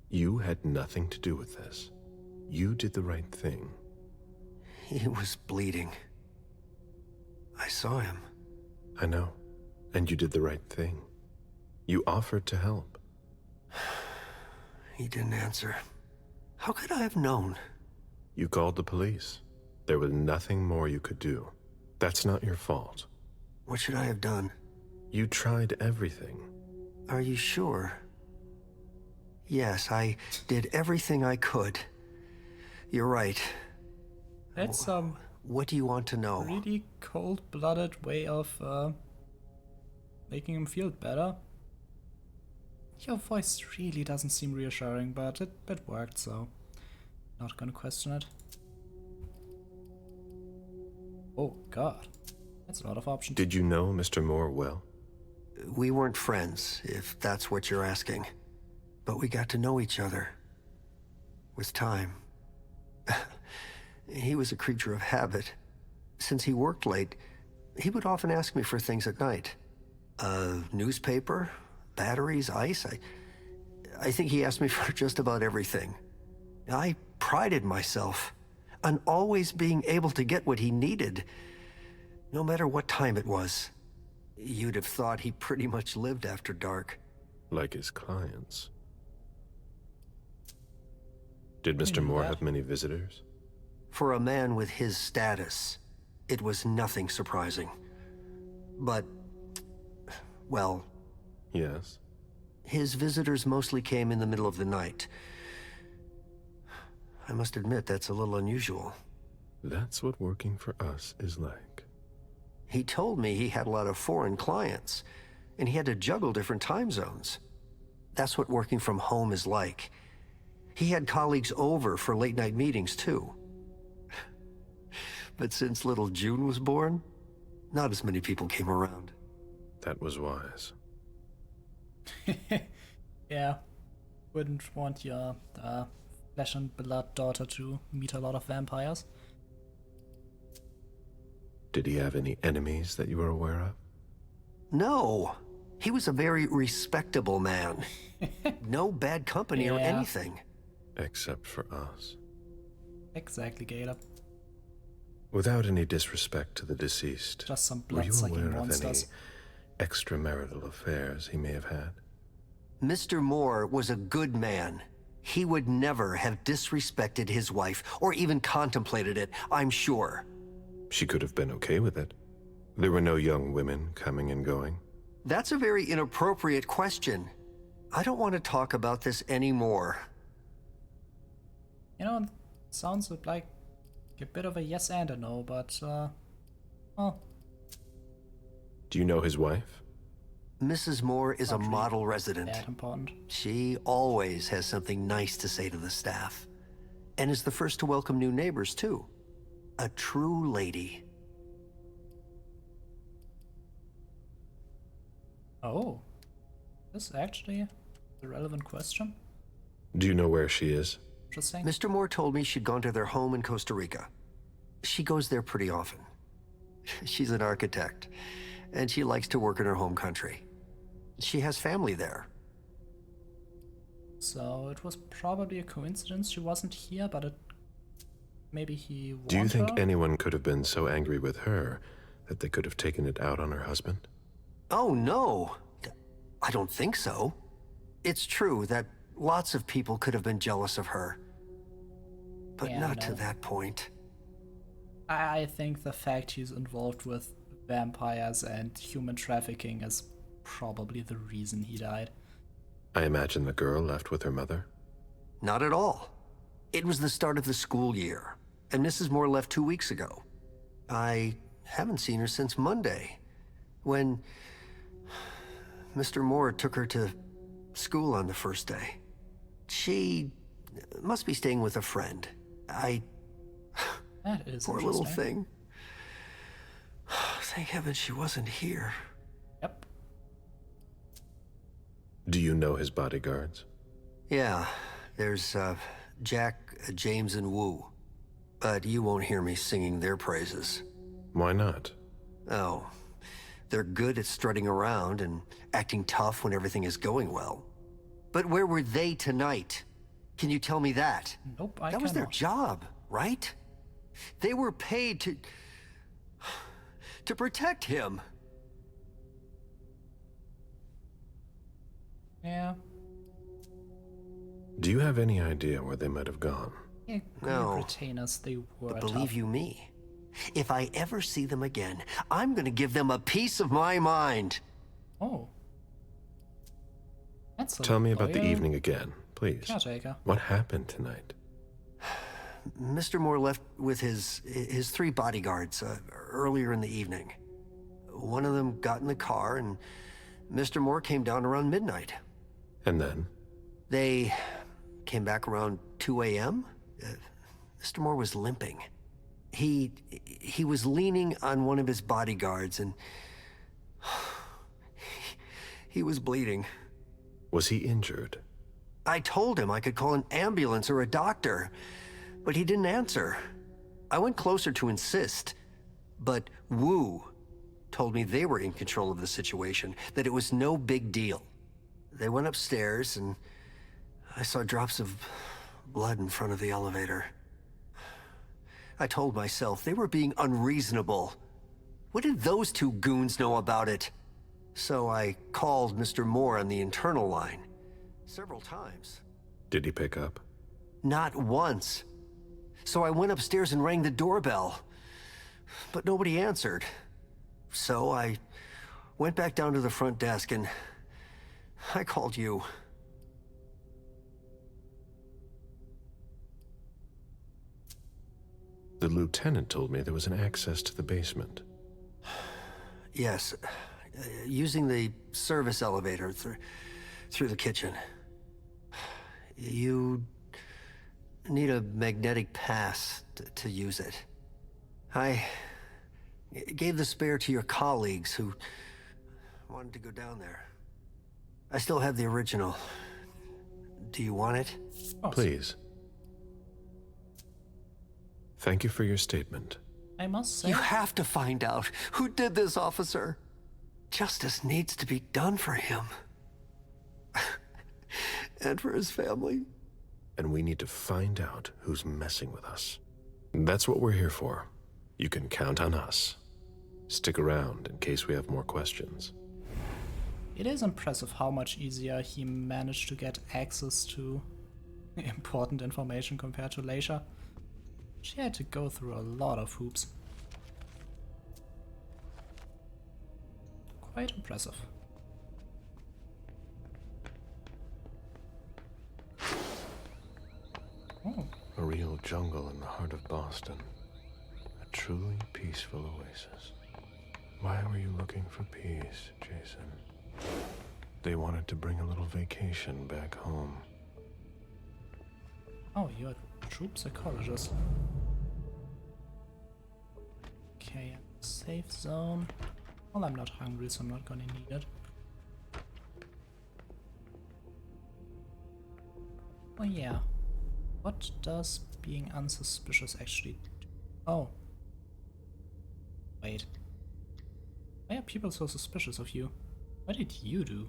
You had nothing to do with this. You did the right thing. He was bleeding. I saw him. I know. And you did the right thing. You offered to help. He didn't answer. How could I have known? You called the police. There was nothing more you could do. That's not your fault. What should I have done? You tried everything. Are you sure? Yes, I did everything I could. You're right. That's what do you want to know? Really cold-blooded way of making him feel better. Your voice really doesn't seem reassuring, but it worked, so not gonna question it. Oh god, that's a lot of options. Did you know Mr. Moore well? We weren't friends, if that's what you're asking. But we got to know each other. With time. He was a creature of habit. Since he worked late, he would often ask me for things at night. A newspaper, batteries, ice. I think he asked me for just about everything. I prided myself on always being able to get what he needed, no matter what time it was. You'd have thought he pretty much lived after dark. Like his clients. Did Mr. Moore have many visitors? For a man with his status, it was nothing surprising. But, well... Yes? His visitors mostly came in the middle of the night. I must admit, that's a little unusual. That's what working for us is like. He told me he had a lot of foreign clients, and he had to juggle different time zones. That's what working from home is like. He had colleagues over for late-night meetings, too. But since little June was born, not as many people came around. That was wise. Yeah, wouldn't want your flesh and blood daughter to meet a lot of vampires. Did he have any enemies that you were aware of? No. He was a very respectable man. No bad company or anything. Except for us. Exactly, Caleb. Without any disrespect to the deceased, just some were you blood-sucking aware monsters. of any extramarital affairs he may have had? Mr. Moore was a good man. He would never have disrespected his wife, or even contemplated it, I'm sure. She could have been okay with it. There were no young women coming and going. That's a very inappropriate question. I don't want to talk about this anymore. You know, it sounds like a bit of a yes and a no, but, well. Do you know his wife? Mrs. Moore is a model resident. That important. She always has something nice to say to the staff. And is the first to welcome new neighbors, too. A true lady. Oh. This is actually a relevant question. Do you know where she is? Interesting. Mr. Moore told me she'd gone to their home in Costa Rica. She goes there pretty often. She's an architect, and she likes to work in her home country. She has family there. So it was probably a coincidence she wasn't here, but maybe he warned Do you think her? anyone could have been so angry with her that they could have taken it out on her husband? Oh, no. I don't think so. It's true that lots of people could have been jealous of her. But Yeah, not no. to that point. I think the fact he's involved with vampires and human trafficking is probably the reason he died. I imagine the girl left with her mother. Not at all. It was the start of the school year, and Mrs. Moore left 2 weeks ago. I haven't seen her since Monday, when Mr. Moore took her to school on the first day. She must be staying with a friend. That is poor little thing. Thank heaven she wasn't here. Yep. Do you know his bodyguards? Yeah, there's Jack, James, and Wu. But you won't hear me singing their praises. Why not? Oh, they're good at strutting around and acting tough when everything is going well. But where were they tonight? Can you tell me that? Nope, That was their job, right? They were paid to protect him. Yeah. Do you have any idea where they might have gone? Yeah, No. retainers, they were But believe tough. you me, if I ever see them again, I'm gonna give them a piece of my mind. Oh. That's a Tell me about the loyal evening again, please. caretaker. What happened tonight? Mr. Moore left with his 3 bodyguards earlier in the evening. One of them got in the car, and Mr. Moore came down around midnight. And then? They came back around 2 a.m. Mr. Moore was limping. He was leaning on one of his bodyguards, and he was bleeding. Was he injured? I told him I could call an ambulance or a doctor, but he didn't answer. I went closer to insist, but Wu told me they were in control of the situation, that it was no big deal. They went upstairs, and I saw drops of blood in front of the elevator. I told myself they were being unreasonable. What did those 2 goons know about it? So I called Mr. Moore on the internal line several times. Did he pick up? Not once. So I went upstairs and rang the doorbell, but nobody answered. So I went back down to the front desk and I called you. The lieutenant told me there was an access to the basement. Yes, using the service elevator through the kitchen. You need a magnetic pass to use it. I gave the spare to your colleagues who wanted to go down there. I still have the original. Do you want it? Please. Thank you for your statement. I must say. You have to find out who did this, officer. Justice needs to be done for him. And for his family. And we need to find out who's messing with us. That's what we're here for. You can count on us. Stick around in case we have more questions. It is impressive how much easier he managed to get access to important information compared to Leisha. She had to go through a lot of hoops. Quite impressive. Oh. A real jungle in the heart of Boston. A truly peaceful oasis. Why were you looking for peace, Jason? They wanted to bring a little vacation back home. Oh, you're a troop psychologist. Okay, safe zone. Well, I'm not hungry, so I'm not gonna need it. Oh yeah. What does being unsuspicious actually do? Oh. Wait. Why are people so suspicious of you? What did you do?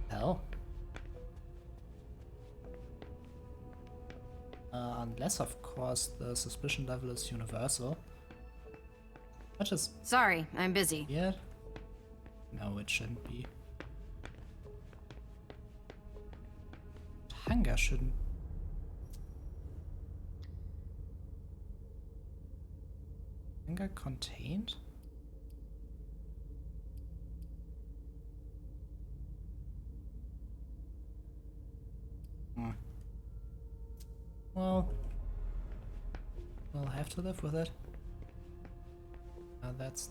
Hell. Unless, of course, the suspicion level is universal. Which is... Sorry, I'm busy. Yeah. No, it shouldn't be. Hunger shouldn't... Hunger contained? Well, we'll have to live with it. That's...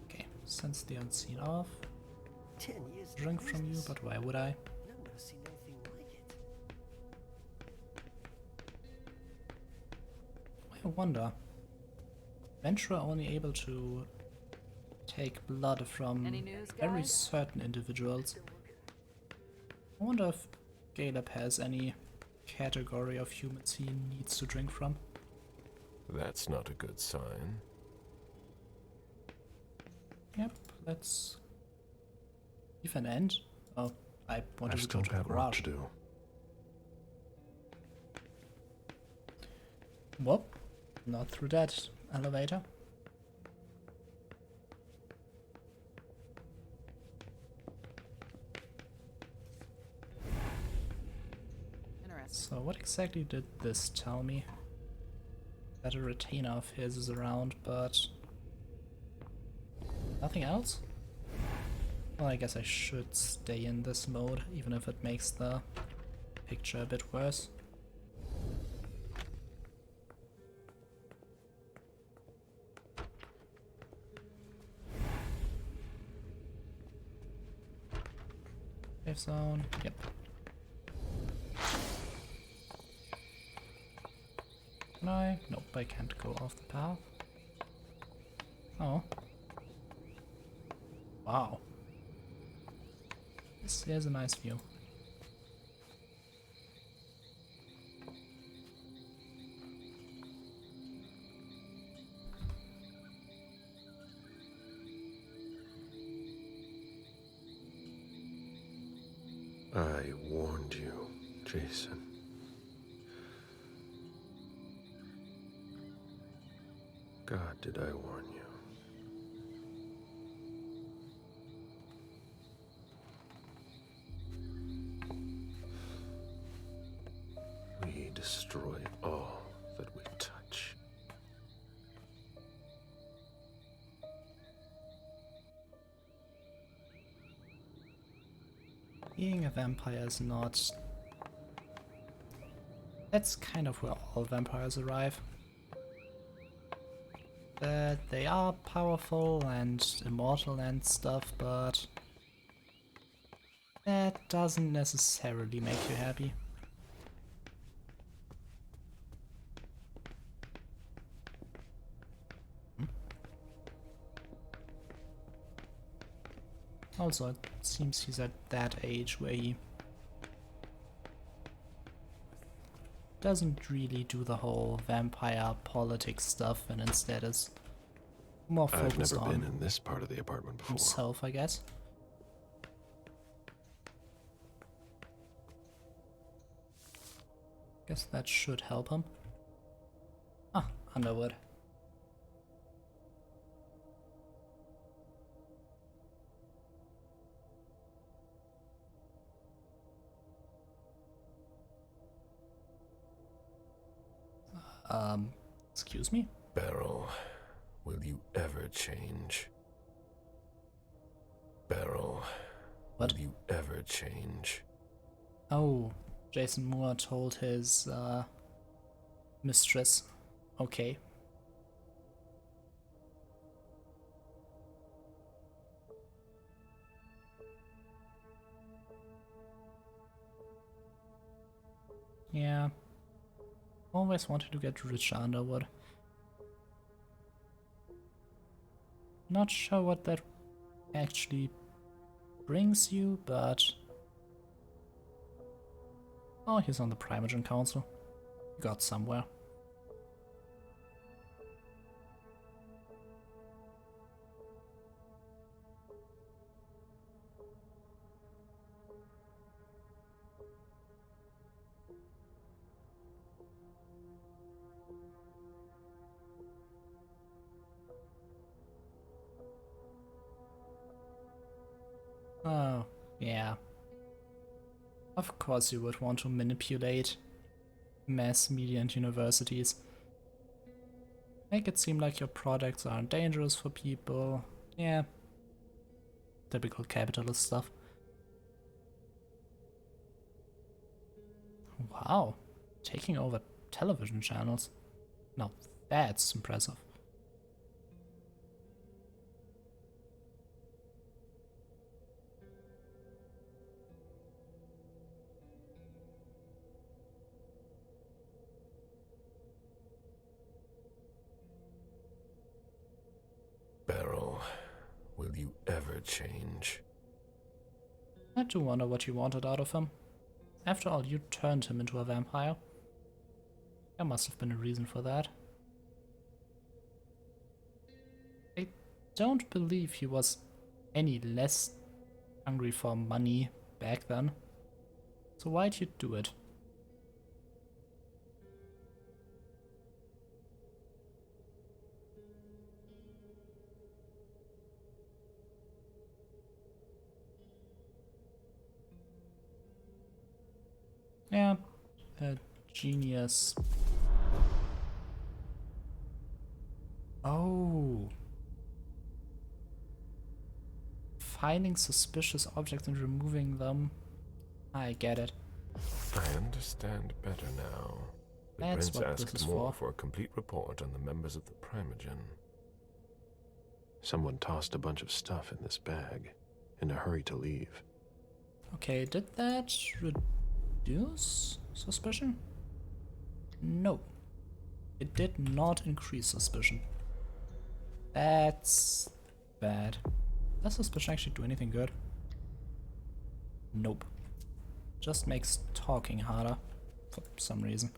Okay, since the unseen off. 10 years Drink from you, but why would I? I've never seen anything like it. I wonder. Venturer only able to take blood from Any news, very guys? certain individuals. I wonder if Caleb has any category of humans he needs to drink from. That's not a good sign. Yep, let's leave an end. Oh, I wanted to go to the have work garage. to do. Well, not through that elevator. So what exactly did this tell me? That a retainer of his is around, but nothing else? Well, I guess I should stay in this mode, even if it makes the picture a bit worse. Safe zone, yep. Can I? Nope, I can't go off the path. Oh. Wow. This is a nice view. I warned you, Jason. God, did I warn you? We destroy all that we touch. Being a vampire is not... That's kind of where all vampires arrive. That they are powerful and immortal and stuff, but that doesn't necessarily make you happy. Also, it seems he's at that age where he doesn't really do the whole vampire politics stuff and instead is more focused I've never on been in this part of the apartment before. himself, I guess. Guess that should help him. Ah, Underwood. Excuse me? Beryl, will you ever change? Beryl, what? Will you ever change? Oh, Jason Moore told his mistress. Okay. Yeah. Always wanted to get rich, Underwood. Not sure what that actually brings you, but... Oh, he's on the Primogen Council. Got somewhere. Oh, yeah. Of course you would want to manipulate mass media and universities. Make it seem like your products aren't dangerous for people. Yeah. Typical capitalist stuff. Wow. Taking over television channels. Now that's impressive. Beryl, will you ever change? I do wonder what you wanted out of him. After all, you turned him into a vampire. There must have been a reason for that. I don't believe he was any less hungry for money back then. So why'd you do it? Yeah, a genius. Oh. Finding suspicious objects and removing them. I get it. I understand better now. The That's prince what this asked is more for. a complete report on the members of the Primogen. Someone tossed a bunch of stuff in this bag, in a hurry to leave. Okay, did that reduce suspicion? No. It did not increase suspicion. That's bad. Does suspicion actually do anything good? Nope. Just makes talking harder for some reason.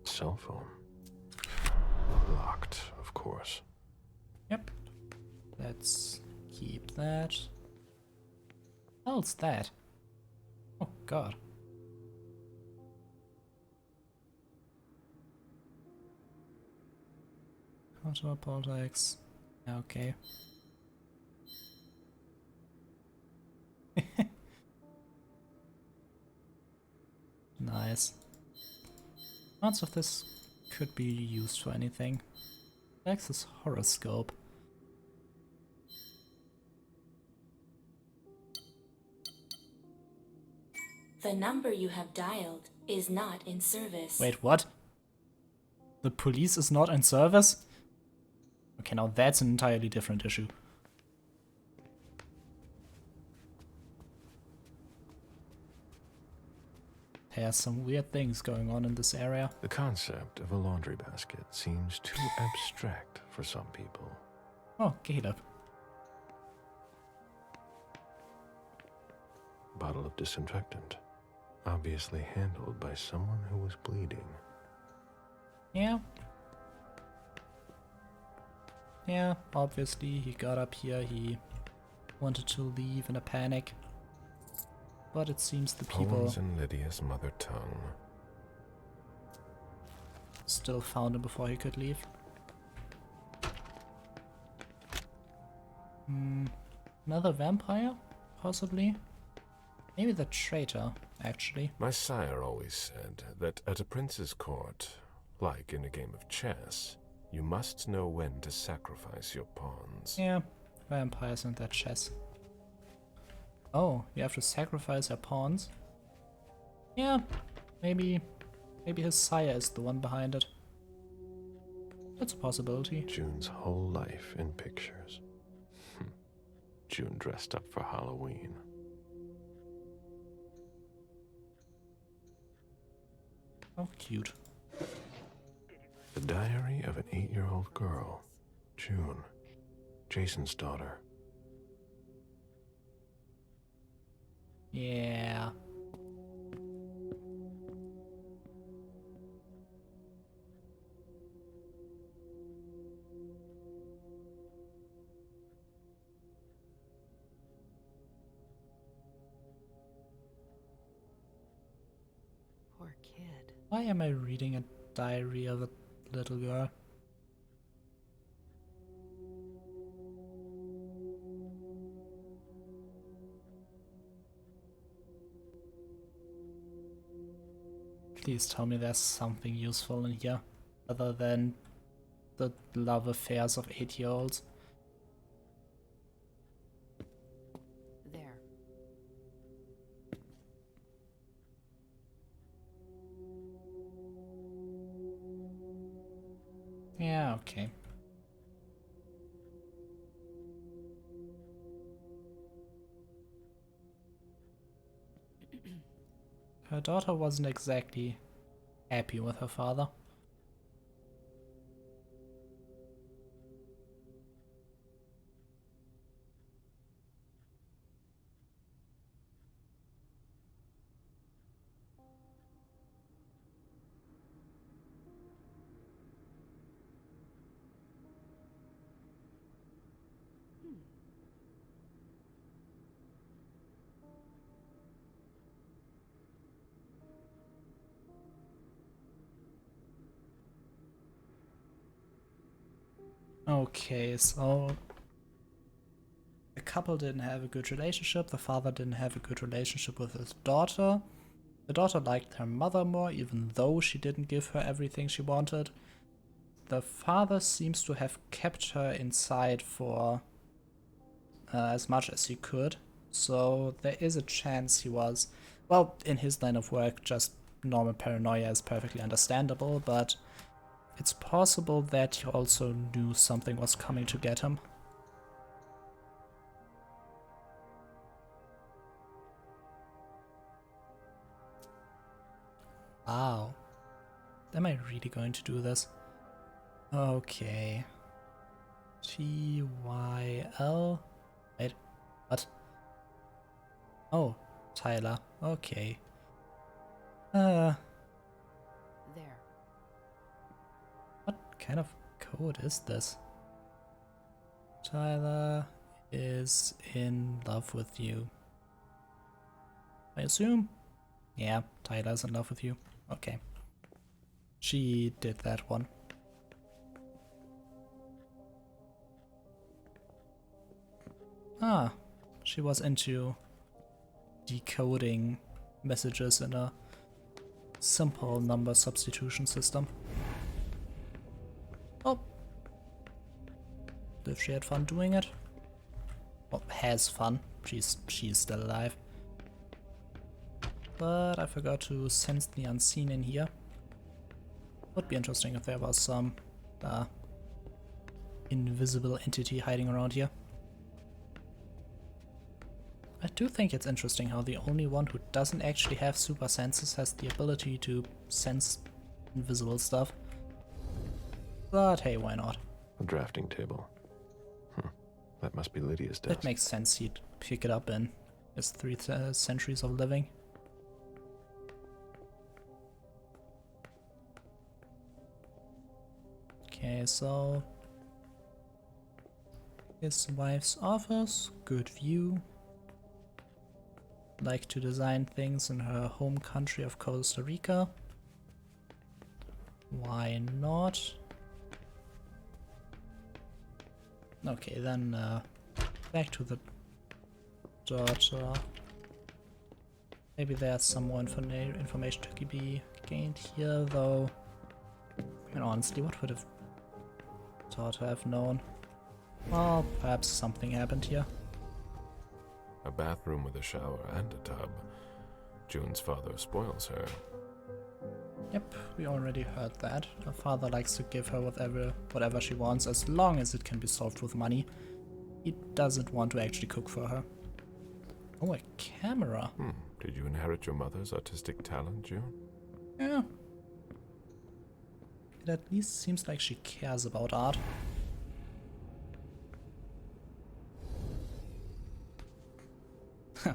Cell phone. Locked, of course. Yep. Let's keep that. What else that? Oh god. Counter politics. Okay. Nice. Lots of this could be used for anything. Access horoscope. The number you have dialed is not in service. Wait, what? The police is not in service? Okay, now that's an entirely different issue. There's some weird things going on in this area. The concept of a laundry basket seems too abstract for some people. Oh, Caleb. Bottle of disinfectant. Obviously handled by someone who was bleeding. Yeah. Yeah, obviously he got up here, he wanted to leave in a panic. But it seems the people Poems in Lydia's mother tongue. still found him before he could leave. Another vampire? Possibly? Maybe the traitor, actually. My sire always said that at a prince's court, like in a game of chess, you must know when to sacrifice your pawns. Yeah, vampires and their chess. Oh, you have to sacrifice your pawns? Yeah, maybe his sire is the one behind it. That's a possibility. June's whole life in pictures. June dressed up for Halloween. How cute. The diary of an 8-year-old girl, June, Jason's daughter. Yeah. Poor kid. Why am I reading a diary of a little girl? Please tell me there's something useful in here, other than the love affairs of 8-year-olds. There. Yeah, okay. Her daughter wasn't exactly happy with her father. Okay, so the couple didn't have a good relationship. The father didn't have a good relationship with his daughter. The daughter liked her mother more, even though she didn't give her everything she wanted. The father seems to have kept her inside for as much as he could. So there is a chance he was, well, in his line of work, just normal paranoia is perfectly understandable, but it's possible that he also knew something was coming to get him. Wow. Am I really going to do this? Okay. T-Y-L? Wait, what? Oh, Tyler. Okay. There. What kind of code is this? Tyler is in love with you. I assume? Yeah, Tyler's in love with you. Okay. She did that one. Ah, she was into decoding messages in a simple number substitution system. Oh. If she had fun doing it. Well, has fun. She's still alive. But I forgot to sense the unseen in here. Would be interesting if there was some invisible entity hiding around here. I do think it's interesting how the only one who doesn't actually have super senses has the ability to sense invisible stuff. But hey, why not? A drafting table. That must be Lydia's desk. It makes sense he'd pick it up in his 3 centuries of living. Okay, so his wife's office, good view. Like to design things in her home country of Costa Rica. Why not? Okay, then back to the daughter. Maybe there's some more information to be gained here, though. I mean, honestly, what would have daughter have known? Well, perhaps something happened here. A bathroom with a shower and a tub. June's father spoils her. Yep, we already heard that. Her father likes to give her whatever she wants, as long as it can be solved with money. He doesn't want to actually cook for her. Oh, a camera. Did you inherit your mother's artistic talent, June? Yeah. It at least seems like she cares about art.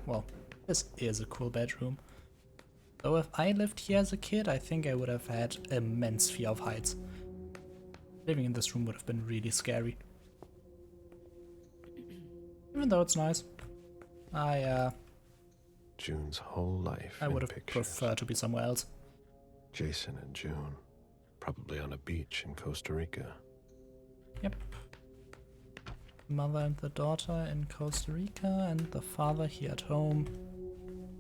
Well, this is a cool bedroom. Though if I lived here as a kid, I think I would have had immense fear of heights. Living in this room would have been really scary. Even though it's nice. June's whole life I would have preferred to be somewhere else. Jason and June, probably on a beach in Costa Rica. Yep. Mother and the daughter in Costa Rica, and the father here at home,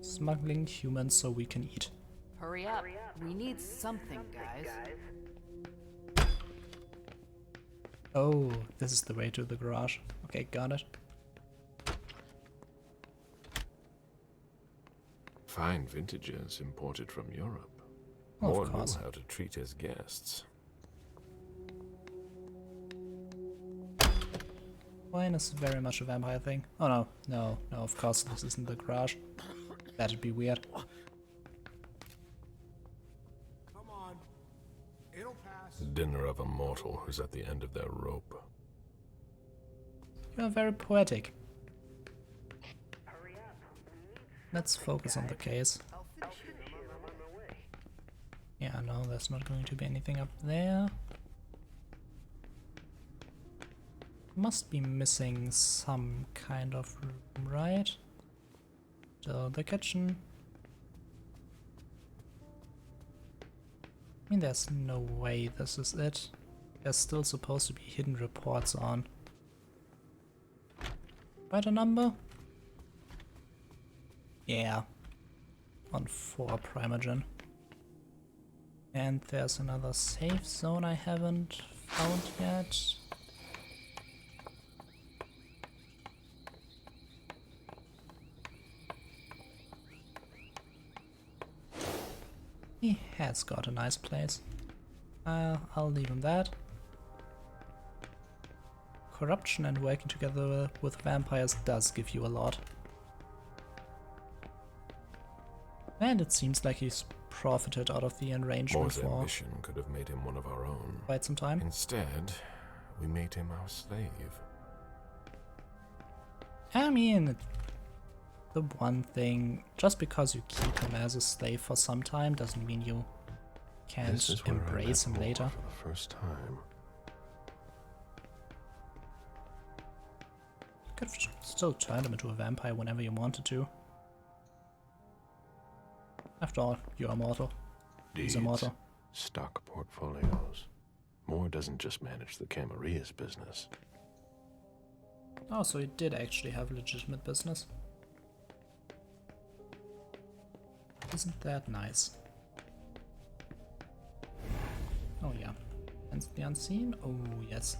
smuggling humans so we can eat. Hurry up. We need something, guys. Oh, this is the way to the garage. Okay, got it. Fine vintages imported from Europe. Well, More of course. know how to treat his guests. Wine is very much a vampire thing. Oh no, no, no, of course this isn't the garage. That'd be weird. Come on. It'll pass. The dinner of a mortal who's at the end of their rope. You are very poetic. Let's focus on the case. Yeah, no, there's not going to be anything up there. Must be missing some kind of room, right? Still the kitchen. I mean, there's no way this is it. There's still supposed to be hidden reports on. Right, a number? Yeah. On 4 Primogen. And there's another safe zone I haven't found yet. He has got a nice place. I'll leave him that. Corruption and working together with vampires does give you a lot. And it seems like he's profited out of the arrangement Moore's for ambition could have made him one of our own. quite some time. Instead, we made him our slave. I mean, the one thing, just because you keep him as a slave for some time doesn't mean you can't embrace him later. For the first time. You could still turn him into a vampire whenever you wanted to. After all, you're immortal. He's immortal. Stock portfolios. Moore doesn't just manage the Camaria's business. Oh, so he did actually have legitimate business. Isn't that nice? Oh yeah. Hence the unseen? Oh yes.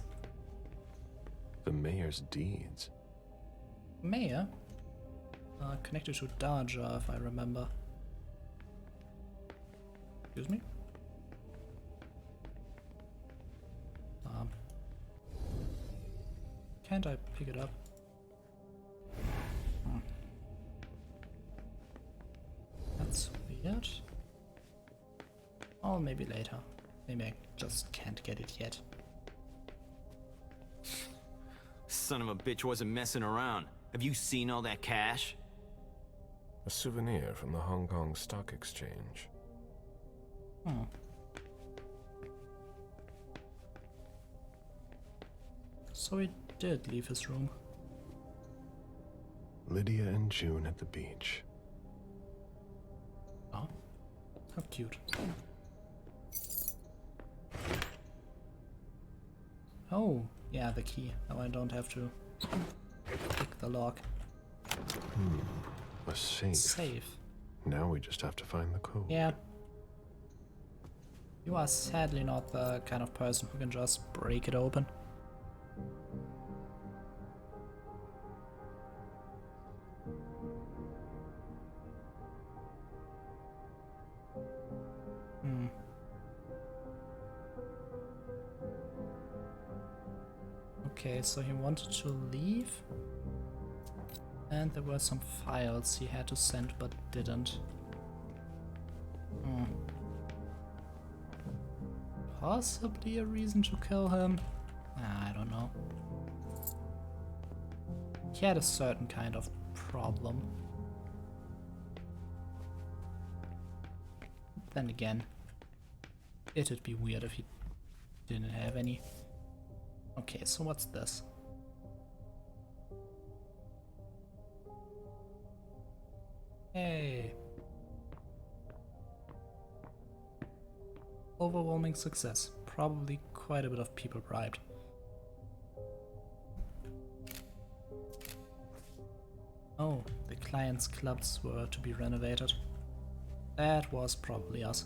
The mayor's deeds. Mayor? Connected to Darja, if I remember. Excuse me? Can't I pick it up? That's weird. Or maybe later. Maybe I just can't get it yet. Son of a bitch wasn't messing around. Have you seen all that cash? A souvenir from the Hong Kong Stock Exchange. Hmm. So he did leave his room. Lydia and June at the beach. Oh, how cute. Oh, yeah, the key. Now I don't have to pick the lock. A safe. Safe. Now we just have to find the code. Yeah. You are sadly not the kind of person who can just break it open. Okay, so he wanted to leave, and there were some files he had to send but didn't. Possibly a reason to kill him? I don't know. He had a certain kind of problem. Then again, it'd be weird if he didn't have any. Okay, so what's this? Hey. Overwhelming success. Probably quite a bit of people bribed. Oh, the clients' clubs were to be renovated. That was probably us.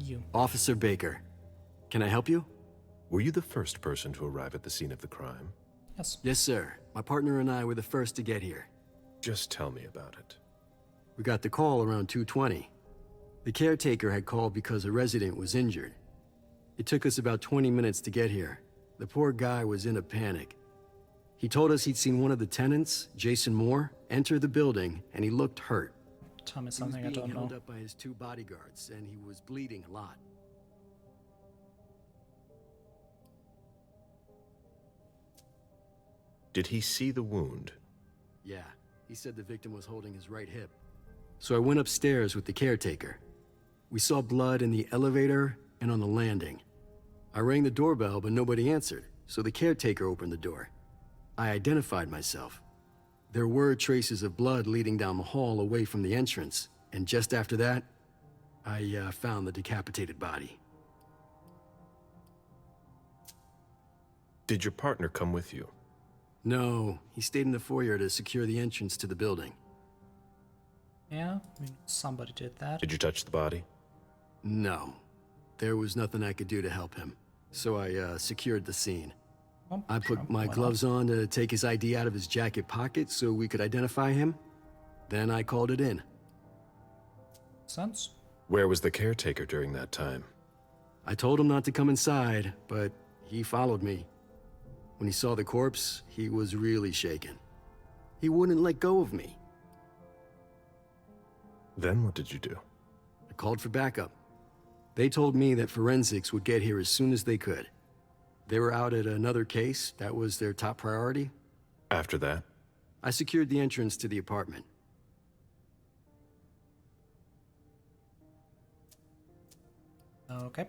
You. Officer Baker, can I help you? Were you the first person to arrive at the scene of the crime? Yes. Yes, sir. My partner and I were the first to get here. Just tell me about it. We got the call around 2:20. The caretaker had called because a resident was injured. It took us about 20 minutes to get here. The poor guy was in a panic. He told us he'd seen one of the tenants, Jason Moore, enter the building, and he looked hurt. Tell me something I don't know. He was being held up by his 2 bodyguards, and he was bleeding a lot. Did he see the wound? Yeah, he said the victim was holding his right hip. So I went upstairs with the caretaker. We saw blood in the elevator and on the landing. I rang the doorbell, but nobody answered, so the caretaker opened the door. I identified myself. There were traces of blood leading down the hall away from the entrance, and just after that, I found the decapitated body. Did your partner come with you? No, he stayed in the foyer to secure the entrance to the building. Yeah, I mean, somebody did that. Did you touch the body? No. There was nothing I could do to help him, so I secured the scene. Well, I put my gloves on to take his ID out of his jacket pocket so we could identify him. Then I called it in. Sense? Where was the caretaker during that time? I told him not to come inside, but he followed me. When he saw the corpse, he was really shaken. He wouldn't let go of me. Then what did you do? I called for backup. They told me that forensics would get here as soon as they could. They were out at another case. That was their top priority. After that? I secured the entrance to the apartment. Okay.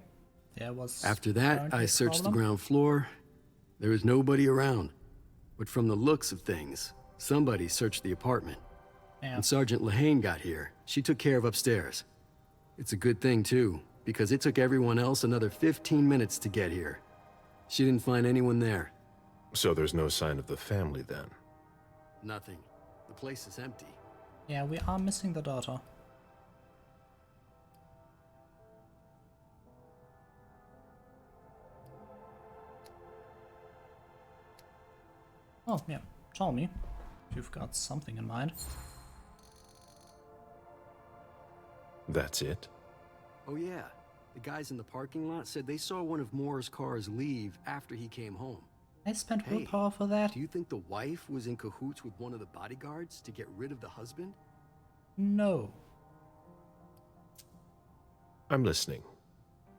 There was... After that, I searched the ground floor. There was nobody around. But from the looks of things, somebody searched the apartment. Yeah. When Sergeant Lehane got here, she took care of upstairs. It's a good thing, too, because it took everyone else another 15 minutes to get here. She didn't find anyone there. So there's no sign of the family then? Nothing. The place is empty. Yeah, we are missing the daughter. Oh, yeah. Tell me if you've got something in mind. That's it? Oh yeah, the guys in the parking lot said they saw one of Moore's cars leave after he came home. I spent willpower for that. Do you think the wife was in cahoots with one of the bodyguards to get rid of the husband? No. I'm listening.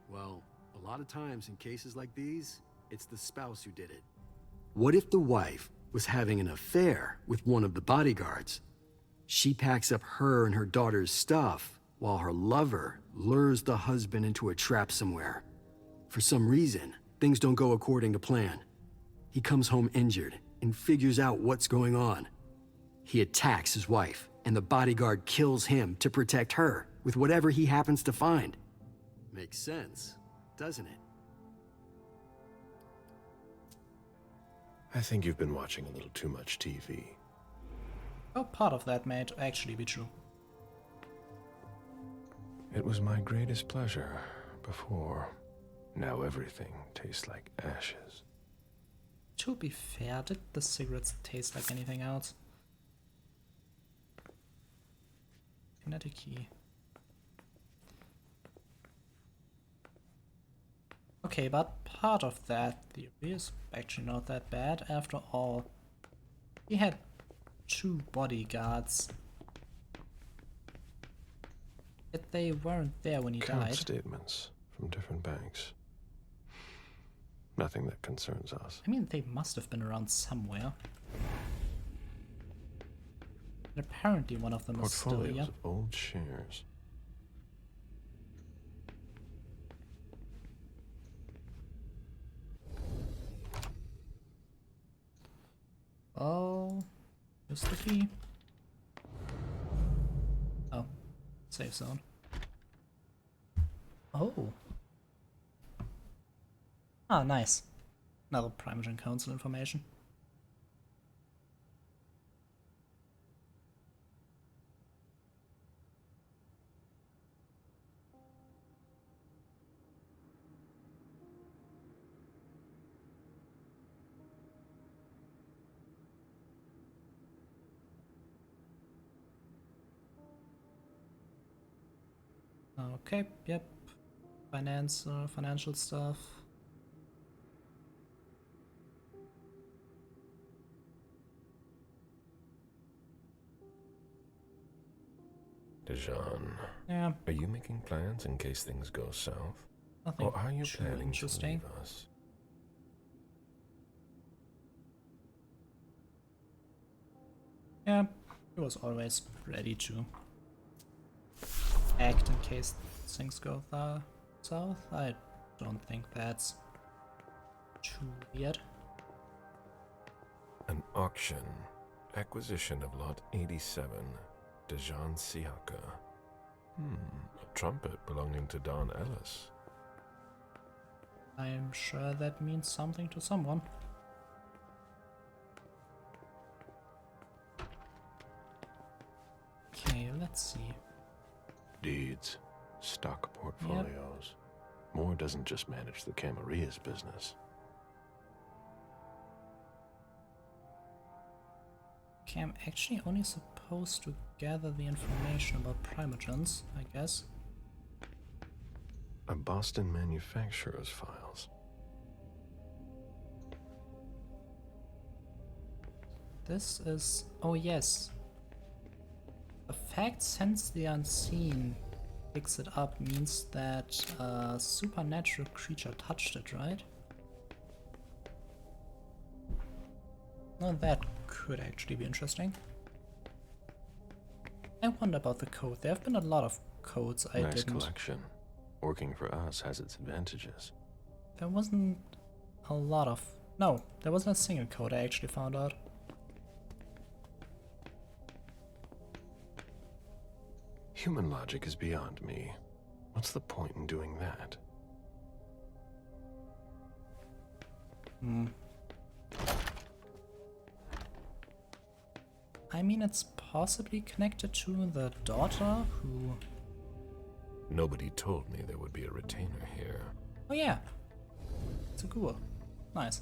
Well, a lot of times in cases like these, it's the spouse who did it. What if the wife was having an affair with one of the bodyguards? She packs up her and her daughter's stuff while her lover lures the husband into a trap somewhere. For some reason, things don't go according to plan. He comes home injured and figures out what's going on. He attacks his wife, and the bodyguard kills him to protect her with whatever he happens to find. Makes sense, doesn't it? I think you've been watching a little too much TV. Oh, part of that may actually be true. It was my greatest pleasure before. Now everything tastes like ashes. To be fair, did the cigarettes taste like anything else? Kinetic key. Okay, but part of that theory is actually not that bad after all. He had 2 bodyguards. Yet they weren't there when he Account died. statements from different banks. Nothing that concerns us. I mean, they must have been around somewhere. And apparently one of them is still Portfolios here. of old shares. Oh, here's the key. Oh, safe zone. Oh. Ah, nice. Another Primogen Council information. Okay, yep. Financial stuff. Dijon, yeah. Are you making plans in case things go south? Nothing or are you too planning interesting. to leave us? Yeah, he was always ready to act in case things go south. I don't think that's too weird. An auction. Acquisition of Lot 87. Dijon Siaka. A trumpet belonging to Don Ellis. I'm sure that means something to someone. Okay, let's see. Deeds. Stock portfolios. Moore doesn't just manage the Camarilla's business. Okay, I'm actually only supposed to gather the information about primogens, I guess. A Boston manufacturer's files. This is... oh yes. The fact Sense the Unseen picks it up means that a supernatural creature touched it, right? Well, that could actually be interesting. I wonder about the code. There have been a lot of codes I Nice didn't... collection. Working for us has its advantages. There wasn't a lot of... no, there wasn't a single code I actually found out. Human logic is beyond me. What's the point in doing that? I mean, it's possibly connected to the daughter who... Nobody told me there would be a retainer here. oh yeah, it's a ghoul. Nice.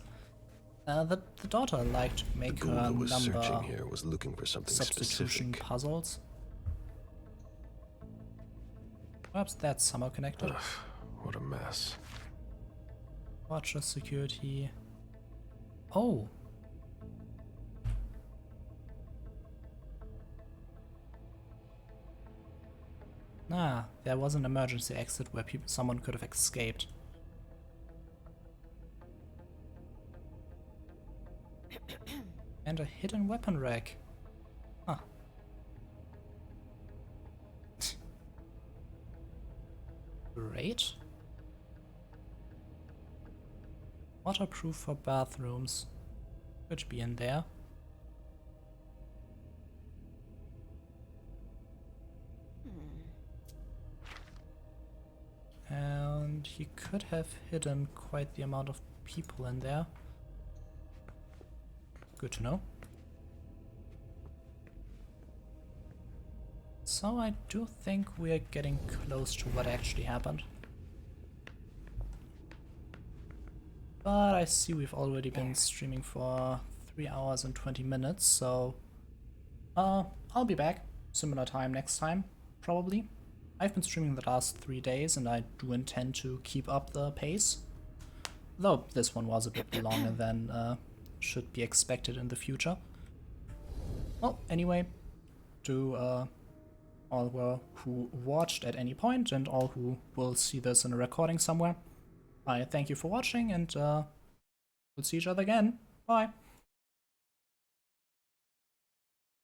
The daughter liked to make The ghoul her who was number searching here was looking for something substitution specific. puzzles. Perhaps that's somehow connected. Ugh, what a mess. Watcher security. Oh. Ah, there was an emergency exit where someone could have escaped. And a hidden weapon rack. Huh. Great. Waterproof for bathrooms. Could be in there. And he could have hidden quite the amount of people in there. Good to know. So I do think we are getting close to what actually happened. But I see we've already been streaming for 3 hours and 20 minutes, so I'll be back similar time next time, probably. I've been streaming the last 3 days and I do intend to keep up the pace. Though this one was a bit longer than should be expected in the future. Well, anyway, to all who watched at any point and all who will see this in a recording somewhere, I thank you for watching and we'll see each other again. Bye!